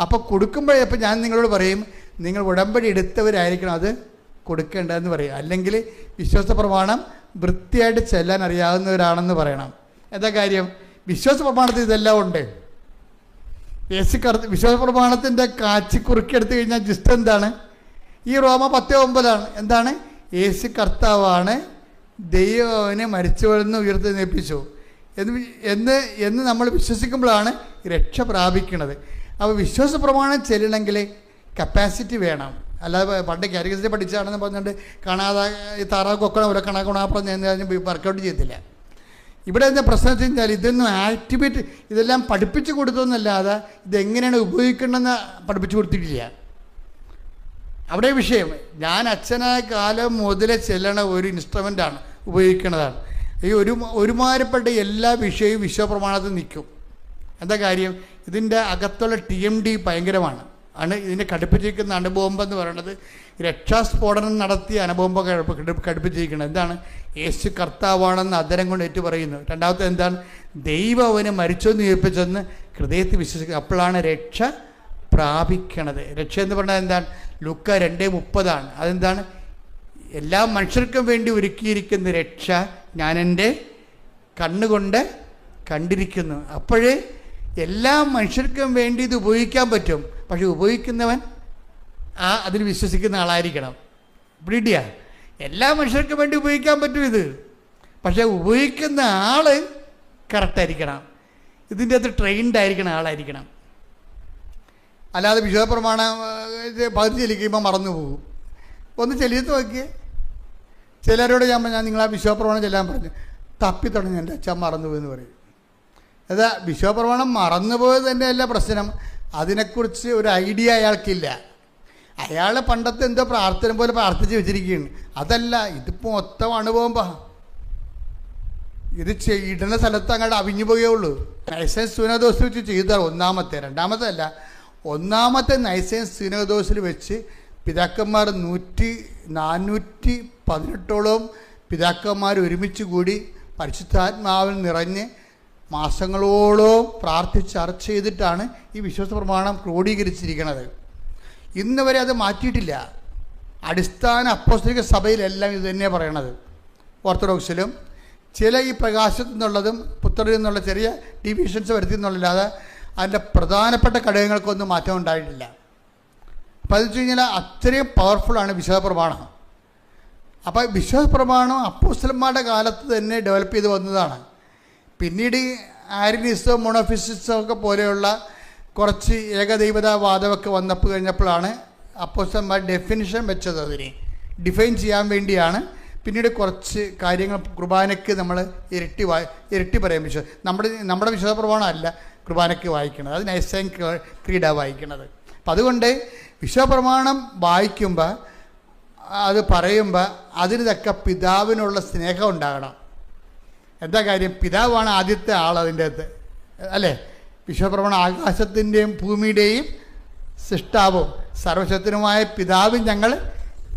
അപ്പോൾ കൊടുക്കുമ്പോഴേ അപ്പം ഞാൻ നിങ്ങളോട് പറയും, നിങ്ങൾ ഉടമ്പടി എടുത്തവരായിരിക്കണം അത് കൊടുക്കേണ്ടതെന്ന് പറയും. അല്ലെങ്കിൽ വിശ്വാസ പ്രമാണം വൃത്തിയായിട്ട് ചെല്ലാൻ അറിയാവുന്നവരാണെന്ന് പറയണം. എന്താ കാര്യം? വിശ്വാസ പ്രമാണത്തിൽ ഇതെല്ലാം ഉണ്ട്. വിശ്വാസ പ്രമാണത്തിൻ്റെ കാച്ചി കുറുക്കിയെടുത്തു കഴിഞ്ഞാൽ ജസ്റ്റ് എന്താണ്? ഈ റോമ 10:9 എന്താണ്? യേശു കർത്താവാണ്, ദൈവനെ മരിച്ചവരെന്ന് ഉയർത്തെഴുന്നേൽപ്പിച്ചു എന്ന് നമ്മൾ വിശ്വസിക്കുമ്പോഴാണ് രക്ഷ പ്രാപിക്കുന്നത്. അപ്പോൾ വിശ്വാസ പ്രമാണം ചെല്ലണമെങ്കിൽ കപ്പാസിറ്റി വേണം. അല്ലാതെ പണ്ട് കാരിക്കസിൽ പഠിച്ചാണെന്ന് പറഞ്ഞിട്ട് കാണാതെ ഈ താറാവ് കൊക്കണ പോലെ പറഞ്ഞ് വർക്കൗട്ട് ചെയ്യത്തില്ല. ഇവിടെ എന്താ പ്രശ്നം വെച്ച് കഴിഞ്ഞാൽ ഇതൊന്നും ആക്ടിവേറ്റ് ഇതെല്ലാം പഠിപ്പിച്ചു കൊടുത്തൊന്നല്ലാതെ ഇതെങ്ങനെയാണ് ഉപയോഗിക്കണമെന്ന് പഠിപ്പിച്ചു കൊടുത്തിട്ടില്ല. അവിടെ വിഷയം ഞാൻ അച്ഛനായ കാലം മുതലേ ചെല്ലണ ഒരു ഇൻസ്ട്രുമെൻ്റാണ്, ഉപയോഗിക്കുന്നതാണ്. ഈ ഒരുമാതിരിപ്പെട്ട എല്ലാ വിഷയവും വിശ്വപ്രമാണത്തിൽ നിൽക്കും. എന്താ കാര്യം? ഇതിൻ്റെ അകത്തുള്ള TMD ഭയങ്കരമാണ്. ഇതിനെ ഘടിപ്പിച്ചിരിക്കുന്ന അണുബോംബെന്ന് പറയുന്നത് രക്ഷാസ്ഫോടനം നടത്തിയ അണുബോംബ് ഘടിപ്പിച്ചിരിക്കുന്നത്. എന്താണ്? യേശു കർത്താവാണെന്ന് അതരം കൊണ്ട് ഏറ്റു പറയുന്നു. രണ്ടാമത്തെ എന്താണ്? ദൈവം അവനെ മരിച്ചെന്ന് ഉയർപ്പിച്ചെന്ന് ഹൃദയത്തിൽ വിശ്വസിക്കുക. അപ്പോഴാണ് രക്ഷ പ്രാപിക്കണത്. രക്ഷ എന്ന് പറഞ്ഞാൽ എന്താണ്? ലൂക്ക 2:30 അതെന്താണ്? എല്ലാ മനുഷ്യർക്കും വേണ്ടി ഒരുക്കിയിരിക്കുന്ന രക്ഷ ഞാൻ എൻ്റെ കണ്ണുകൊണ്ട് കണ്ടിരിക്കുന്നു. അപ്പോഴേ എല്ലാ മനുഷ്യർക്കും വേണ്ടി ഇത് ഉപയോഗിക്കാൻ പറ്റും. പക്ഷെ ഉപയോഗിക്കുന്നവൻ അതിൽ വിശ്വസിക്കുന്ന ആളായിരിക്കണം. പിടിയ എല്ലാ മനുഷ്യർക്കും വേണ്ടി ഉപയോഗിക്കാൻ പറ്റും ഇത്, പക്ഷെ ഉപയോഗിക്കുന്ന ആൾ കറക്റ്റായിരിക്കണം. ഇതിൻ്റെ അകത്ത് ട്രെയിൻഡ് ആയിരിക്കണ ആളായിരിക്കണം. അല്ലാതെ വിശ്വാസപ്രമാണം പകുതി ചെല്ലിക്കുമ്പോൾ മറന്നു പോകും. ഒന്ന് ചെല്ലിയത്ത് നോക്കിയേ. ചിലരോട് ഞാൻ നിങ്ങൾ ആ വിശ്വാസപ്രമാണം ചെല്ലാൻ പറഞ്ഞു, തപ്പിത്തുടങ്ങി എൻ്റെ അച്ഛൻ മറന്നുപോയെന്ന് പറയും. അതാ വിശ്വാസപ്രമാണം മറന്നുപോയത് തന്നെയല്ല പ്രശ്നം, അതിനെക്കുറിച്ച് ഒരു ഐഡിയ അയാൾക്കില്ല. അയാൾ പണ്ടത്തെ എന്തോ പ്രാർത്ഥന പോലെ പ്രാർത്ഥിച്ച് വെച്ചിരിക്കുകയാണ്. അതല്ല, ഇതിപ്പോൾ മൊത്തം അണുപോകുമ്പോൾ ഇത് ഇടുന്ന സ്ഥലത്ത് അങ്ങോട്ട് അവിഞ്ഞു പോയുള്ളൂ. നൈസൻ സുനദോസ് വെച്ച് ചെയ്താൽ ഒന്നാമത്തെ, രണ്ടാമത്തെ അല്ല, ഒന്നാമത്തെ നൈസൻ സുനദോസിൽ വെച്ച് പിതാക്കന്മാർ 418 പിതാക്കന്മാർ ഒരുമിച്ച് കൂടി പരിശുദ്ധാത്മാവിൽ നിറഞ്ഞ് മാസങ്ങളോളം പ്രാർത്ഥിച്ച് ചർച്ച ചെയ്തിട്ടാണ് ഈ വിശ്വാസ പ്രമാണം ക്രോഡീകരിച്ചിരിക്കുന്നത്. ഇന്ന് വരെ അത് മാറ്റിയിട്ടില്ല. അടിസ്ഥാന അപ്പോസ്തലിക സഭയിലെല്ലാം ഇത് തന്നെയാണ് പറയണത്. ഓർത്തഡോക്സിലും ചില ഈ പ്രകാശത്തു നിന്നുള്ളതും പുത്രരിൽ നിന്നുള്ള ചെറിയ ഡിവിഷൻസ് വരുത്തി എന്നുള്ളല്ലാതെ അതിൻ്റെ പ്രധാനപ്പെട്ട ഘടകങ്ങൾക്കൊന്നും മാറ്റം ഉണ്ടായിട്ടില്ല. അപ്പോൾ അത് വെച്ച് കഴിഞ്ഞാൽ അത്രയും പവർഫുള്ളാണ് വിശ്വാസ പ്രമാണം. അപ്പോൾ വിശ്വാസ പ്രമാണം അപ്പോസ്തലന്മാരുടെ കാലത്ത് തന്നെ ഡെവലപ്പ് ചെയ്ത് വന്നതാണ്. പിന്നീട് ആരിനിസോ മോണോഫിസിസോ ഒക്കെ പോലെയുള്ള കുറച്ച് ഏകദൈവതാവാദമൊക്കെ കഴിഞ്ഞപ്പോഴാണ് അപ്പോസ്തലന്മാർ ഡെഫിനിഷൻ വെച്ചത്. അതിനെ ഡിഫൈൻ ചെയ്യാൻ വേണ്ടിയാണ് പിന്നീട് കുറച്ച് കാര്യങ്ങൾ കുർബാനയ്ക്ക് നമ്മൾ ഇരട്ടി പറയാൻ നമ്മുടെ വിശുദ്ധ പ്രമാണം അല്ല കുർബാനയ്ക്ക് വായിക്കുന്നത്, അത് നൈസൈൻ ക്രീഡ വായിക്കുന്നത്. അപ്പം അതുകൊണ്ട് വിശുദ്ധ പ്രമാണം വായിക്കുമ്പോൾ അത് പറയുമ്പോൾ അതിന് തക്ക പിതാവിനുള്ള സ്നേഹം ഉണ്ടാകണം. എന്താ കാര്യം? പിതാവാണ് ആദ്യത്തെ ആൾ അതിൻ്റെ അകത്ത്, അല്ലേ? വിശ്വപ്രമാണം ആകാശത്തിൻ്റെയും ഭൂമിയുടെയും സൃഷ്ടാവും സർവശക്തനുമായ പിതാവും ഞങ്ങൾ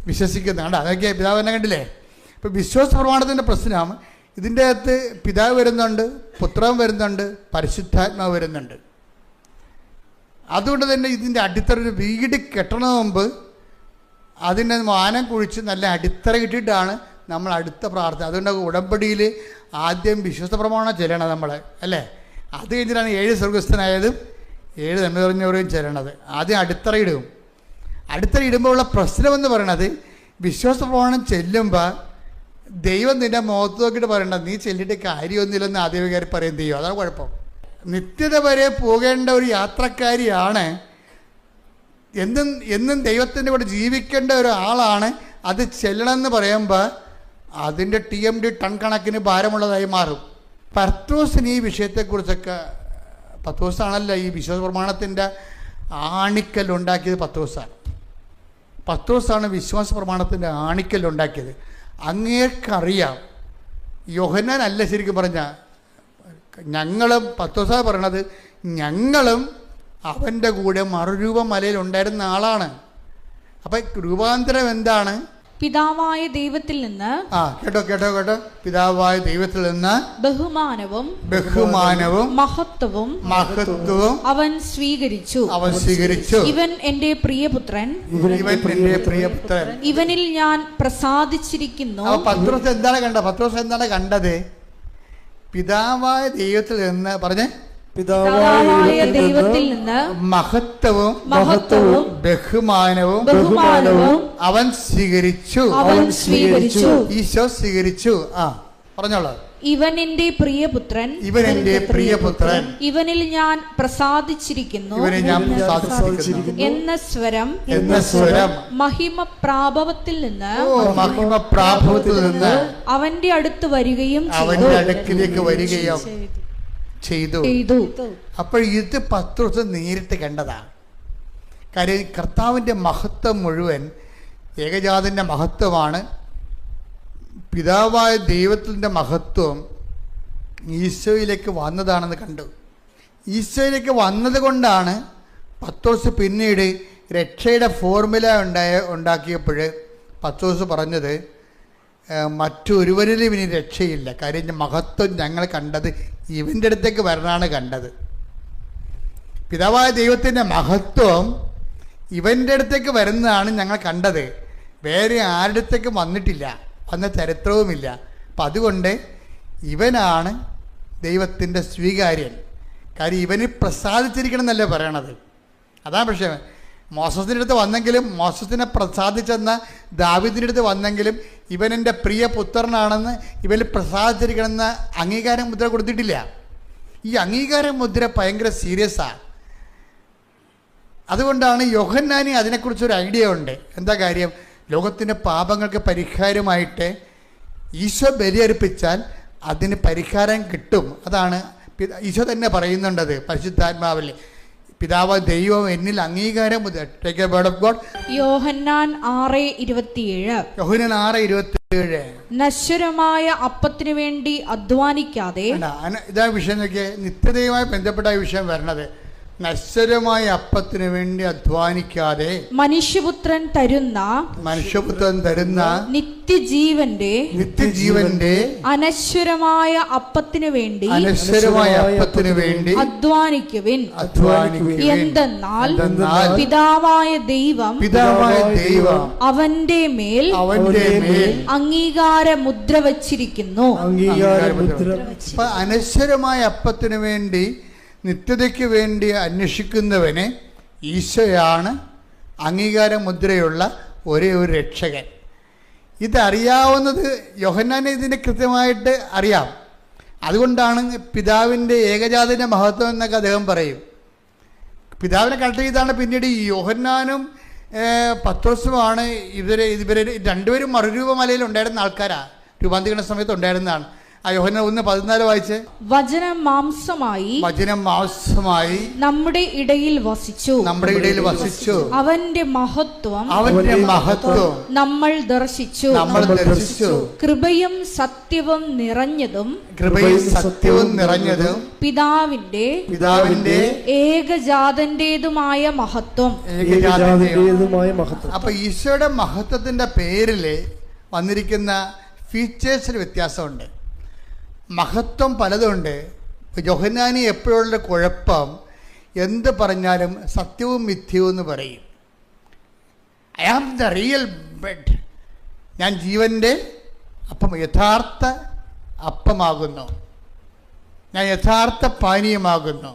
വിശ്വസിക്കുന്നുണ്ട്. അതൊക്കെ പിതാവ് തന്നെ കണ്ടില്ലേ? ഇപ്പോൾ വിശ്വാസ പ്രമാണത്തിൻ്റെ പ്രശ്നം ഇതിൻ്റെ അകത്ത് പിതാവ് വരുന്നുണ്ട്, പുത്രൻ വരുന്നുണ്ട്, പരിശുദ്ധാത്മാവ് വരുന്നുണ്ട്. അതുകൊണ്ട് തന്നെ ഇതിൻ്റെ അടിത്തറ ഒരു വീട് കെട്ടണ മുമ്പ് അതിൻ്റെ വാനം കുഴിച്ച് നല്ല അടിത്തറ കിട്ടിയിട്ടാണ് നമ്മൾ അടുത്ത പ്രാർത്ഥന. അതുകൊണ്ട് ഉടമ്പടിയിൽ ആദ്യം വിശ്വാസ പ്രമാണം ചെല്ലണം നമ്മൾ, അല്ലേ? അത് കഴിഞ്ഞിട്ടാണ് 7 സ്വർഗസ്ഥനായതും 7 നന്മ നിറഞ്ഞവരെയും ചെല്ലണത്. ആദ്യം അടിത്തറ ഇടും. അടിത്തറ ഇടുമ്പോൾ ഉള്ള പ്രശ്നമെന്ന് പറയണത് വിശ്വാസ പ്രമാണം ചെല്ലുമ്പോൾ ദൈവം നിൻ്റെ മുഖത്ത് നോക്കിയിട്ട് പറയണ്ട നീ ചെല്ലിയിട്ട് കാര്യമൊന്നുമില്ലെന്ന് ആദ്യകാരി പറയും ചെയ്യും. അതാണ് കുഴപ്പം. നിത്യത വരെ പോകേണ്ട ഒരു യാത്രക്കാരിയാണ്, എന്നും ദൈവത്തിൻ്റെ കൂടെ ജീവിക്കേണ്ട ഒരാളാണ്. അത് ചെല്ലണമെന്ന് പറയുമ്പോൾ അതിൻ്റെ TMD ടൺ കണക്കിന് ഭാരമുള്ളതായി മാറും. പത്രോസിന് ഈ വിഷയത്തെക്കുറിച്ചൊക്കെ, പത്രോസാണല്ലോ ഈ വിശ്വാസ പ്രമാണത്തിൻ്റെ ആണിക്കല്ലുണ്ടാക്കിയത്. പത്രോസാണ് വിശ്വാസ പ്രമാണത്തിൻ്റെ ആണിക്കല്ലുണ്ടാക്കിയത്. അങ്ങേർക്കറിയാം, യോഹന്നാൻ അല്ല ശരിക്കും പറഞ്ഞാൽ, ഞങ്ങളും പത്രോസാ പറയണത് ഞങ്ങളും അവൻ്റെ കൂടെ മറുരൂപം മലയിൽ ഉണ്ടായിരുന്ന ആളാണ്. അപ്പം രൂപാന്തരം എന്താണ്? പിതാവായ ദൈവത്തിൽ നിന്ന് കേട്ടോ പിതാവായ ദൈവത്തിൽ നിന്ന് ബഹുമാനവും മഹത്വവും അവൻ സ്വീകരിച്ചു. ഇവൻ എന്റെ പ്രിയപുത്രൻ, ഇവനിൽ ഞാൻ പ്രസാദിച്ചിരിക്കുന്നു. പത്രോസ് എന്താണ് കണ്ടത്? പിതാവായ ദൈവത്തിൽ നിന്ന് പറഞ്ഞേ, പിതാവായ ദൈവത്തിൽ നിന്ന് മഹത്വവും ബഹുമാനവും അവൻ സ്വീകരിച്ചു. ഈശോ സ്വീകരിച്ചു. പറഞ്ഞോളൂ. ഇവൻ എന്റെ പ്രിയപുത്രൻ, ഇവനിൽ ഞാൻ പ്രസാദിച്ചിരിക്കുന്നു എന്ന സ്വരം മഹിമ പ്രാഭവത്തിൽ നിന്ന് അവന്റെ അടുത്ത് വരികയും ചെയ്തു. അപ്പോൾ ഇത് പത്രോസ് നേരിട്ട് കണ്ടതാണ്. കാര്യം കർത്താവിൻ്റെ മഹത്വം മുഴുവൻ ഏകജാതൻ്റെ മഹത്വമാണ്. പിതാവായ ദൈവത്തിൻ്റെ മഹത്വം ഈശോയിലേക്ക് വന്നതാണെന്ന് കണ്ടു. ഈശോയിലേക്ക് വന്നത് കൊണ്ടാണ് പത്രോസ് പിന്നീട് രക്ഷയുടെ ഫോർമുല ഉണ്ടാക്കിയപ്പോൾ പത്രോസ് പറഞ്ഞത് മറ്റൊരുവരിലും ഇനി രക്ഷയില്ല. കാര്യം മഹത്വം ഞങ്ങൾ കണ്ടത് ഇവൻ്റെ അടുത്തേക്ക് വരണമാണ് കണ്ടത്. പിതാവായ ദൈവത്തിൻ്റെ മഹത്വം ഇവൻ്റെ അടുത്തേക്ക് വരുന്നതാണ് ഞങ്ങൾ കണ്ടത്. വേറെ ആരുടെ അടുത്തേക്കും വന്നിട്ടില്ല, വന്ന ചരിത്രവുമില്ല. അപ്പം അതുകൊണ്ട് ഇവനാണ് ദൈവത്തിൻ്റെ സ്വീകാര്യൻ. കാര്യം ഇവന് പ്രസാദിച്ചിരിക്കണം എന്നല്ലേ പറയണത്. അതാണ് പക്ഷേ മോസസിൻ്റെ അടുത്ത് വന്നെങ്കിലും, മോസസിനെ പ്രസാദിച്ചെന്ന ദാവീദിൻ്റെ അടുത്ത് വന്നെങ്കിലും ഇവൻ എൻ്റെ പ്രിയ പുത്രനാണെന്ന് ഇവന് പ്രസാദിച്ചിരിക്കണമെന്ന അംഗീകാര മുദ്ര കൊടുത്തിട്ടില്ല. ഈ അംഗീകാര മുദ്ര ഭയങ്കര സീരിയസാണ്. അതുകൊണ്ടാണ് യോഹന്നാന് അതിനെക്കുറിച്ചൊരു ഐഡിയ ഉണ്ട്. എന്താ കാര്യം? ലോകത്തിൻ്റെ പാപങ്ങൾക്ക് പരിഹാരമായിട്ട് ഈശോ ബലിയർപ്പിച്ചാൽ അതിന് പരിഹാരം കിട്ടും. അതാണ് ഈശോ തന്നെ പറയുന്നുണ്ടത് പരിശുദ്ധാത്മാവിൽ. പിതാവ് ദൈവം എന്നിൽ അംഗീകാരം. യോഹന്നാൻ 6:27 നശ്വരമായ അപ്പത്തിനു വേണ്ടി അധ്വാനിക്കാതെ. ഇതാ വിഷയം നോക്കിയേ, നിത്യതയുമായി ബന്ധപ്പെട്ട വിഷയം വരണത്. നശ്വരമായ അപ്പത്തിനു വേണ്ടി അധ്വാനിക്കാതെ മനുഷ്യപുത്രൻ തരുന്ന നിത്യജീവന്റെ അനശ്വരമായ അപ്പത്തിനു വേണ്ടി അധ്വാനിക്കുവിൻ. എന്തെന്നാൽ പിതാവായ ദൈവം അവന്റെ മേൽ അംഗീകാര മുദ്ര വച്ചിരിക്കുന്നു. അനശ്വരമായ അപ്പത്തിനു വേണ്ടി, നിത്യതയ്ക്ക് വേണ്ടി അന്വേഷിക്കുന്നവന് ഈശോയാണ് അംഗീകാര മുദ്രയുള്ള ഒരേ ഒരു രക്ഷകൻ. ഇതറിയാവുന്നത് യോഹന്നാനെ ഇതിനെ കൃത്യമായിട്ട് അറിയാം. അതുകൊണ്ടാണ് പിതാവിൻ്റെ ഏകജാതൻ്റെ മഹത്വം എന്നൊക്കെ അദ്ദേഹം പറയും. പിതാവിനെ കണക്ട് ചെയ്താണ് പിന്നീട് ഈ യോഹന്നാനും പത്രോസുമാണ് ഇവരെ രണ്ടുപേരും മറുരൂപമലയിൽ ഉണ്ടായിരുന്ന ആൾക്കാരാണ്, രൂപാന്തരീകരണ സമയത്ത് ഉണ്ടായിരുന്നതാണ്. ആ യോഹന്നാൻ 1:14 വായിച്ച്, വചനം മാംസമായി നമ്മുടെ ഇടയിൽ വസിച്ചു, അവന്റെ മഹത്വം നമ്മൾ ദർശിച്ചു, കൃപയും സത്യവും നിറഞ്ഞതും പിതാവിന്റെ ഏകജാതന്റേതുമായ മഹത്വം. അപ്പൊ ഈശോയുടെ മഹത്വത്തിന്റെ പേരില് വന്നിരിക്കുന്ന ഫീച്ചേഴ്സിന് വ്യത്യാസമുണ്ട്. മഹത്വം പലതുണ്ട്. യോഹന്നാനി എപ്പോഴുള്ള കുഴപ്പം, എന്ത് പറഞ്ഞാലും സത്യവും മിഥ്യവും എന്ന് പറയും. I am the real bread, ഞാൻ ജീവൻ്റെ അപ്പം, യഥാർത്ഥ അപ്പമാകുന്നു, ഞാൻ യഥാർത്ഥ പാനീയമാകുന്നു.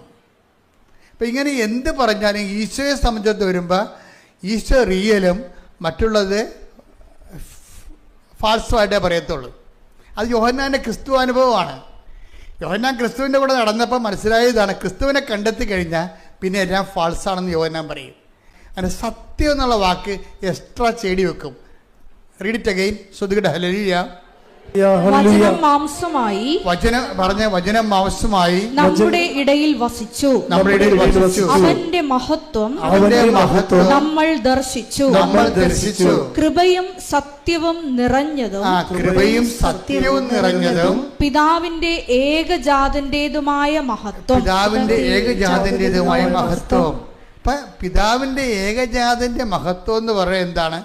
അപ്പം ഇങ്ങനെ എന്ത് പറഞ്ഞാലും ഈശോയെ സംബന്ധിച്ച് വരുമ്പോൾ ഈശോ റിയലും മറ്റുള്ളത് ഫാൾസുമായിട്ടേ പറയത്തുള്ളൂ. അത് യോഹന്നാൻ്റെ ക്രിസ്തു അനുഭവമാണ്. യോഹന്നാൻ ക്രിസ്തുവിൻ്റെ കൂടെ നടന്നപ്പോൾ മനസ്സിലായതാണ്, ക്രിസ്തുവിനെ കണ്ടെത്തി കഴിഞ്ഞാൽ പിന്നെ എല്ലാം ഫാൾസാണെന്ന് യോഹന്നാൻ പറയും. അങ്ങനെ സത്യം എന്നുള്ള വാക്ക് എക്സ്ട്രാ ചേടി വെക്കും. Read it again. ശ്രുതികട ഹല്ലേലൂയ. വചനം മാംസമായി നമ്മുടെ ഇടയിൽ വസിച്ചു, അവന്റെ മഹത്വം നമ്മൾ ദർശിച്ചു, കൃപയും സത്യവും നിറഞ്ഞതും പിതാവിന്റെ ഏകജാതന്റേതുമായ മഹത്വം. പിതാവിന്റെ ഏകജാതന്റെ മഹത്വം എന്ന് പറയുന്നത് എന്താണ്?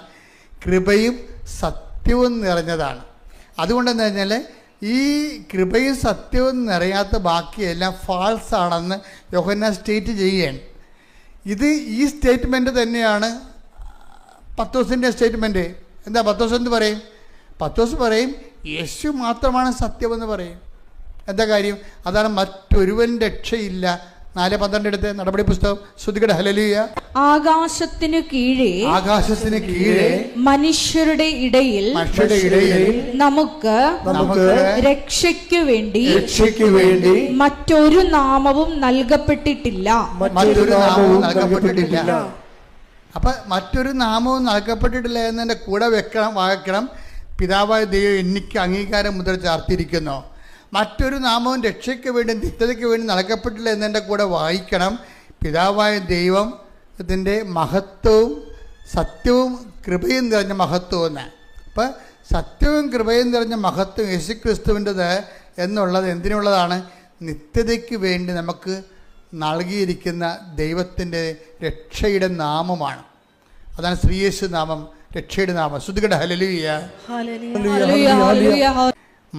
കൃപയും സത്യവും നിറഞ്ഞതാണ്. അതുകൊണ്ട് എന്താ പറഞ്ഞാൽ ഈ കൃപയും സത്യവും നിറയാത്ത ബാക്കിയെല്ലാം ഫാൾസ് ആണെന്ന് യോഹന്നാൻ സ്റ്റേറ്റ് ചെയ്യുകയാണ്. ഇത് ഈ സ്റ്റേറ്റ്മെൻറ്റ് തന്നെയാണ് പത്രോസിൻ്റെ സ്റ്റേറ്റ്മെൻറ്റ്. എന്താ പത്രോസ് എന്ത് പറയും? പത്രോസ് പറയും യേശു മാത്രമാണ് സത്യമെന്ന് പറയും. എന്താ കാര്യം? അതാണ് മറ്റൊരുവൻ രക്ഷയില്ല. 4:12 എടുത്ത് നടപടി പുസ്തകം. ശ്രുതികട ഹല്ലേലൂയ. ആകാശത്തിന് കീഴേ മനുഷ്യരുടെ ഇടയിൽ നമുക്ക് രക്ഷയ്ക്കു വേണ്ടി മറ്റൊരു നാമവും നൽകപ്പെട്ടിട്ടില്ല. അപ്പൊ മറ്റൊരു നാമവും നൽകപ്പെട്ടിട്ടില്ല എന്നതിന്റെ കൂടെ വായിക്കണം, പിതാവായ ദൈവം എനിക്ക് അംഗീകാരം മുദ്ര ചാർത്തിയിരിക്കുന്നു. മറ്റൊരു നാമവും രക്ഷയ്ക്ക് വേണ്ടി നിത്യതയ്ക്ക് വേണ്ടി നൽകപ്പെട്ടില്ല എന്നതിൻ്റെ കൂടെ വായിക്കണം, പിതാവായ ദൈവത്തിൻ്റെ മഹത്വവും സത്യവും കൃപയും നിറഞ്ഞ മഹത്വം എന്ന്. അപ്പം സത്യവും കൃപയും നിറഞ്ഞ മഹത്വം യേശുക്രിസ്തുവിൻ്റെത് എന്നുള്ളത് എന്തിനുള്ളതാണ്? നിത്യതയ്ക്ക് വേണ്ടി നമുക്ക് നൽകിയിരിക്കുന്ന ദൈവത്തിൻ്റെ രക്ഷയുടെ നാമമാണ്. അതാണ് ശ്രീയേശു നാമം, രക്ഷയുടെ നാമം. ശ്രുതികട ഹല്ലേലൂയ.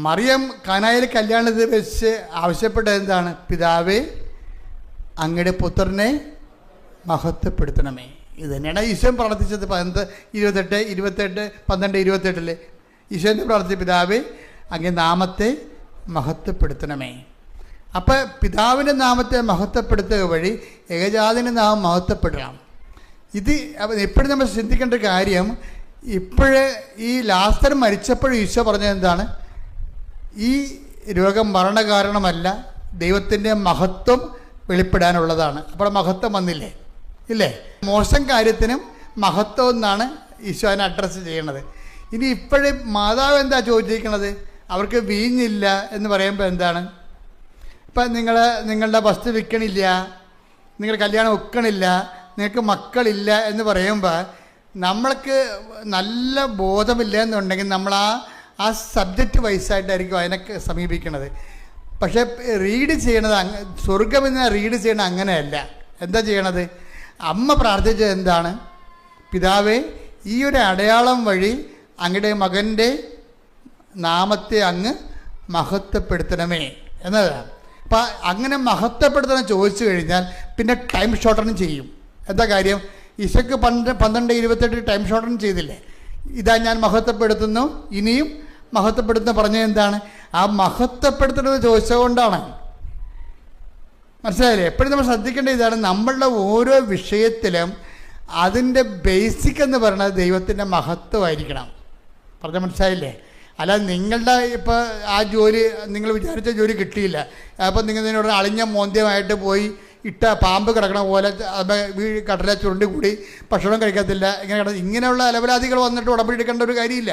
മറിയം കാനായിൽ കല്യാണത്തിൽ വെച്ച് ആവശ്യപ്പെട്ടത് എന്താണ്? പിതാവേ, അങ്ങയുടെ പുത്രനെ മഹത്വപ്പെടുത്തണമേ. ഇത് തന്നെയാണ് ഈശോ പ്രാർത്ഥിച്ചത്. 12:28 ഈശോൻ്റെ പ്രാർത്ഥിച്ച പിതാവേ, അങ്ങേ നാമത്തെ മഹത്വപ്പെടുത്തണമേ. അപ്പം പിതാവിൻ്റെ നാമത്തെ മഹത്വപ്പെടുത്തുക വഴി ഏകജാതൻ്റെ നാമം മഹത്വപ്പെടണം. ഇത് എപ്പോഴും നമ്മൾ ചിന്തിക്കേണ്ട കാര്യം, ഇപ്പോഴേ ഈ ലാസർ മരിച്ചപ്പോഴും ഈശോ പറഞ്ഞത് എന്താണ്? ഈ രോഗം മരണകാരണമല്ല, ദൈവത്തിൻ്റെ മഹത്വം വെളിപ്പെടാനുള്ളതാണ്. അപ്പോൾ മഹത്വം വന്നില്ലേ? ഇല്ലേ? മോശം കാര്യത്തിനും മഹത്വം എന്നാണ് ഈശോനെ അഡ്രസ്സ് ചെയ്യണത്. ഇനി ഇപ്പോഴും മാതാവ് എന്താ ചോദിച്ചിരിക്കണത്? അവർക്ക് വീഞ്ഞില്ല എന്ന് പറയുമ്പോൾ എന്താണ്? ഇപ്പം നിങ്ങളുടെ വസ്തു വിൽക്കണില്ല, നിങ്ങൾ കല്യാണം ഒക്കണില്ല, നിങ്ങൾക്ക് മക്കളില്ല എന്ന് പറയുമ്പോൾ നമ്മൾക്ക് നല്ല ബോധമില്ല എന്നുണ്ടെങ്കിൽ നമ്മൾ ആ സബ്ജക്റ്റ് വൈസായിട്ടായിരിക്കും അതിനൊക്കെ സമീപിക്കണത്. പക്ഷേ റീഡ് ചെയ്യണത് സ്വർഗമെന്ന് റീഡ് ചെയ്യണത് അങ്ങനെയല്ല. എന്താ ചെയ്യണത്? അമ്മ പ്രാർത്ഥിച്ചത് എന്താണ്? പിതാവേ, ഈ ഒരു അടയാളം വഴി അങ്ങയുടെ മകൻ്റെ നാമത്തെ അങ്ങ് മഹത്വപ്പെടുത്തണമേ എന്നതാണ്. അപ്പം അങ്ങനെ മഹത്വപ്പെടുത്തണം ചോദിച്ചു കഴിഞ്ഞാൽ പിന്നെ ടൈം ഷോർട്ടൺ ചെയ്യും. എന്താ കാര്യം? ഈശോയ്ക്ക് 12:28 ടൈം ഷോർട്ടൺ ചെയ്തില്ലേ? ഇതാ ഞാൻ മഹത്വപ്പെടുത്തുന്നു, ഇനിയും മഹത്വപ്പെടുത്തുന്ന പറഞ്ഞത് എന്താണ്? ആ മഹത്വപ്പെടുത്തുന്നത് ചോദിച്ചതുകൊണ്ടാണ്. മനസ്സിലായില്ലേ? എപ്പോഴും നമ്മൾ ശ്രദ്ധിക്കേണ്ട ഇതാണ്, നമ്മളുടെ ഓരോ വിഷയത്തിലും അതിൻ്റെ ബേസിക് എന്ന് പറയുന്നത് ദൈവത്തിൻ്റെ മഹത്വമായിരിക്കണം. പറഞ്ഞാൽ മനസ്സിലായില്ലേ? അല്ല നിങ്ങളുടെ ഇപ്പോൾ ആ ജോലി നിങ്ങൾ വിചാരിച്ച ജോലി കിട്ടിയില്ല, അപ്പോൾ നിങ്ങൾ ഇതിനോട് അളിഞ്ഞ മോന്ത്യമായിട്ട് പോയി ഇട്ട പാമ്പ് കിടക്കണ പോലെ കടല ചുരുണ്ടി കൂടി ഭക്ഷണം കഴിക്കത്തില്ല, ഇങ്ങനെയുള്ള അലവലാദികൾ വന്നിട്ട് ഉടമ്പടി എടുക്കേണ്ട ഒരു കാര്യമില്ല.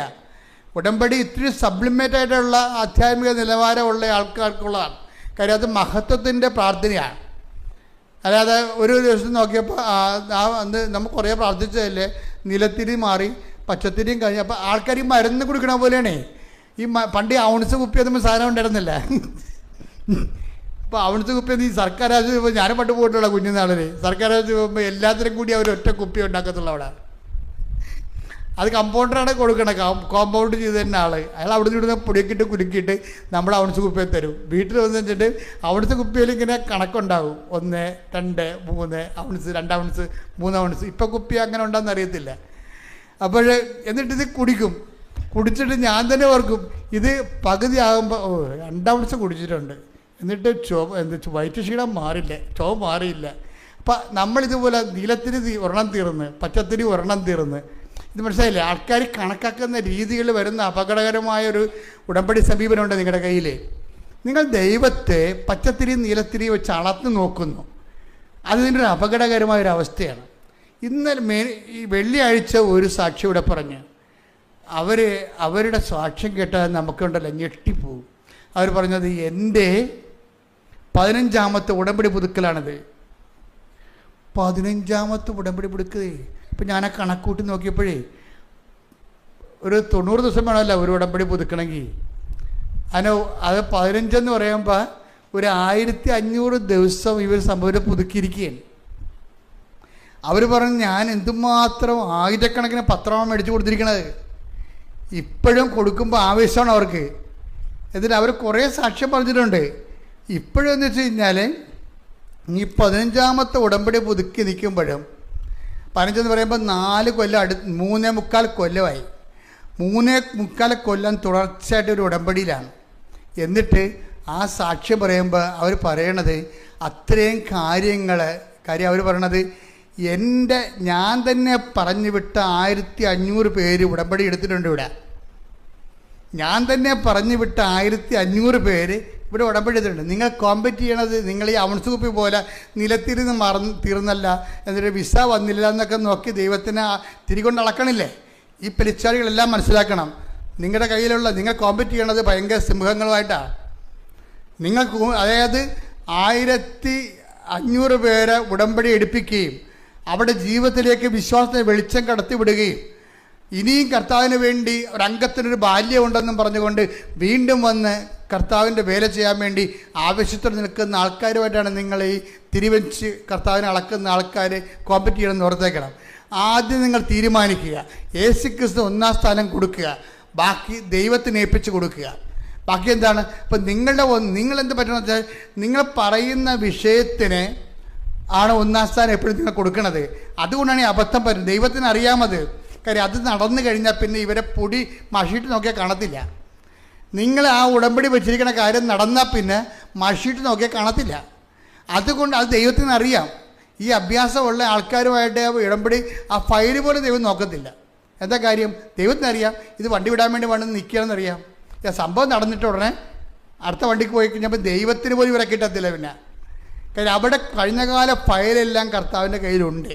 ഉടമ്പടി ഇത്തിരി സബ്ലിമേറ്റ് ആയിട്ടുള്ള ആധ്യാത്മിക നിലവാരമുള്ള ആൾക്കാർക്കുള്ളതാണ്. കാര്യം അത് മഹത്വത്തിൻ്റെ പ്രാർത്ഥനയാണ്. അല്ലാതെ ഒരു ദിവസം നോക്കിയപ്പോൾ അന്ന് നമുക്ക് കുറേ പ്രാർത്ഥിച്ചതല്ലേ, നിലത്തിരി മാറി പച്ചത്തിരിയും കഴിഞ്ഞ്. അപ്പോൾ ആൾക്കാർ ഈ മരുന്ന് കുടിക്കണ പോലെയാണേ. ഈ പണ്ട് ഔൺസ് കുപ്പിയൊന്നും സാധനം ഉണ്ടായിരുന്നില്ല. അപ്പോൾ ഔൺസ് കുപ്പിയൊന്നും ഈ സർക്കാർ ആശുപത്രി ഇപ്പോൾ ഞാനും പണ്ട് പോയിട്ടുള്ള കുഞ്ഞുനാളിൽ സർക്കാർ ആശുപത്രി പോകുമ്പോൾ എല്ലാത്തിനും കൂടി അവർ ഒറ്റ കുപ്പി ഉണ്ടാക്കത്തുള്ള അവിടെ. അത് കമ്പൗണ്ടറാണ് കൊടുക്കണം, കോമ്പൗണ്ട് ചെയ്ത് തന്നെ ആൾ. അയാൾ അവിടെ നിന്ന് ഇവിടുന്ന് പൊടിയൊക്കിയിട്ട് കുലുക്കിയിട്ട് നമ്മുടെ ഔൺസ് കുപ്പിയെ തരും. വീട്ടിൽ വന്ന് വെച്ചിട്ട് ഔൺസ് കുപ്പിയിൽ ഇങ്ങനെ കണക്കുണ്ടാകും, 1, 2, 3 ഔൺസ്, 2 ഔൺസ്, 3 ഔൺസ്. ഇപ്പം കുപ്പി അങ്ങനെ ഉണ്ടോയെന്ന് അറിയത്തില്ല. അപ്പോൾ എന്നിട്ടിത് കുടിച്ചിട്ട് ഞാൻ തന്നെ ഓർക്കും, ഇത് പകുതി ആകുമ്പോൾ 2 ഔൺസ് കുടിച്ചിട്ടുണ്ട്, എന്നിട്ട് വയറ്റ് ക്ഷീണം മാറില്ല, ചുവ മാറിയില്ല. അപ്പം നമ്മളിതുപോലെ നീലത്തിന് ഒരെണ്ണം തീർന്ന്, പച്ചത്തിരി ഒരെണ്ണം തീർന്ന്, ഇത് മനസ്സിലായില്ലേ? ആൾക്കാർ കണക്കാക്കുന്ന രീതികളിൽ വരുന്ന അപകടകരമായൊരു ഉടമ്പടി സമീപനമുണ്ട് നിങ്ങളുടെ കയ്യിൽ. നിങ്ങൾ ദൈവത്തെ പച്ചത്തിരി നീലത്തിരി വെച്ച് അളന്ന് നോക്കുന്നു. അതിൻ്റെ ഒരു അപകടകരമായൊരവസ്ഥയാണ്. ഇന്നലെ ഈ വെള്ളിയാഴ്ച ഒരു സാക്ഷി ഇവിടെ പറഞ്ഞ് അവരുടെ സാക്ഷ്യം കേട്ടാൽ നമുക്കുണ്ടല്ലോ ഞെട്ടിപ്പോവും. അവർ പറഞ്ഞത് എൻ്റെ 15ാമത്തെ ഉടമ്പടി പുതുക്കലാണിത്. 15ാമത്തെ ഉടമ്പടി പുതുക്കേ. ഇപ്പം ഞാൻ ആ കണക്കൂട്ടി നോക്കിയപ്പോഴേ ഒരു 90 ദിവസം വേണമല്ലോ ഒരു ഉടമ്പടി പുതുക്കണമെങ്കിൽ. അത് 15 എന്ന് പറയുമ്പോൾ ഒരു 1500 ദിവസം ഇവർ സംഭവം പുതുക്കിയിരിക്കുകയാണ്. അവർ പറഞ്ഞു ഞാൻ എന്തുമാത്രം ആയിരക്കണക്കിന് പത്രമാണ് മേടിച്ചു കൊടുത്തിരിക്കണത്. ഇപ്പോഴും കൊടുക്കുമ്പോൾ ആവേശമാണ് അവർക്ക്. എന്നിട്ട് അവർ കുറേ സാക്ഷ്യം പറഞ്ഞിട്ടുണ്ട്. ഇപ്പോഴെന്ന് വെച്ച് കഴിഞ്ഞാൽ ഈ 15ാമത്തെ ഉടമ്പടി പുതുക്കി നിൽക്കുമ്പോഴും 15 എന്ന് പറയുമ്പോൾ 4 കൊല്ലം 3.25 കൊല്ലമായി. 3.25 കൊല്ലം തുടർച്ചയായിട്ട് ഒരു ഉടമ്പടിയിലാണ്. എന്നിട്ട് ആ സാക്ഷ്യം പറയുമ്പോൾ അവർ പറയണത് അത്രയും കാര്യം അവർ പറയണത് ഞാൻ തന്നെ പറഞ്ഞു വിട്ട 1500 പേര് ഉടമ്പടി എടുത്തിട്ടുണ്ട് ഇവിടെ. ഞാൻ തന്നെ പറഞ്ഞു വിട്ട 1500 പേര് ഇവിടെ ഉടമ്പടി എടുത്തിട്ടുണ്ട്. നിങ്ങൾ കോമ്പറ്റ് ചെയ്യണത് നിങ്ങൾ ഈ ഔൺസ് കുപ്പി പോലെ നിലത്തിരുന്ന് തീർന്നല്ല, എന്നിട്ട് വിസ വന്നില്ല എന്നൊക്കെ നോക്കി ദൈവത്തിന് തിരികൊണ്ട് അളക്കണില്ലേ? ഈ പെരിച്ചാളികളെല്ലാം മനസ്സിലാക്കണം. നിങ്ങളുടെ കയ്യിലുള്ള നിങ്ങൾ കോമ്പറ്റ് ചെയ്യണത് ഭയങ്കര സിംഹങ്ങളുമായിട്ടാണ്. അതായത് 1500 പേരെ ഉടമ്പടി എടുപ്പിക്കുകയും അവിടെ ജീവിതത്തിലേക്ക് വിശ്വാസത്തെ വെളിച്ചം കടത്തിവിടുകയും ഇനിയും കർത്താവിന് വേണ്ടി ഒരംഗത്തിനൊരു ബാല്യമുണ്ടെന്നും പറഞ്ഞുകൊണ്ട് വീണ്ടും വന്ന് കർത്താവിൻ്റെ വേല ചെയ്യാൻ വേണ്ടി ആവശ്യത്തോടെ നിൽക്കുന്ന ആൾക്കാരുമായിട്ടാണ് നിങ്ങൾ ഈ തിരിവെച്ച് കർത്താവിനെ അളക്കുന്ന ആൾക്കാർ കോമ്പറ്റ് ചെയ്യണമെന്ന് ഓർത്തേക്കണം. ആദ്യം നിങ്ങൾ തീരുമാനിക്കുക, യേശുക്രിസ്തു 1ാം സ്ഥാനം കൊടുക്കുക, ബാക്കി ദൈവത്തിന് ഏൽപ്പിച്ച് കൊടുക്കുക. ബാക്കി എന്താണ്? അപ്പം നിങ്ങളെന്ത് പറ്റണമെന്ന് വെച്ചാൽ നിങ്ങൾ പറയുന്ന വിഷയത്തിന് ആണ് 1ാം സ്ഥാനം എപ്പോഴും നിങ്ങൾ കൊടുക്കണത്. അതുകൊണ്ടാണ് ഈ അബദ്ധം പറ്റുന്നത്. ദൈവത്തിന് അറിയാമത്. കാര്യം അത് നടന്നു കഴിഞ്ഞാൽ പിന്നെ ഇവരെ പൊടി മഷിയിട്ട് നോക്കിയാൽ കാണത്തില്ല. നിങ്ങൾ ആ ഉടമ്പടി വെച്ചിരിക്കുന്ന കാര്യം നടന്നാൽ പിന്നെ മഷിയിട്ട് നോക്കിയാൽ കാണത്തില്ല. അതുകൊണ്ട് അത് ദൈവത്തിന് അറിയാം. ഈ അഭ്യാസമുള്ള ആൾക്കാരുമായിട്ട് ഉടമ്പടി ആ ഫയൽ പോലെ ദൈവം നോക്കത്തില്ല. എന്താ കാര്യം? ദൈവത്തിനറിയാം ഇത് വണ്ടി വിടാൻ വേണ്ടി വന്ന് നിൽക്കുകയാണെന്നറിയാം. സംഭവം നടന്നിട്ട് ഉടനെ അടുത്ത വണ്ടിക്ക് പോയി കഴിഞ്ഞപ്പോൾ ദൈവത്തിന് പോലും ഇവരെ കിട്ടത്തില്ല. പിന്നെ കാര്യം അവിടെ കഴിഞ്ഞകാല ഫയലെല്ലാം കർത്താവിൻ്റെ കയ്യിലുണ്ട്.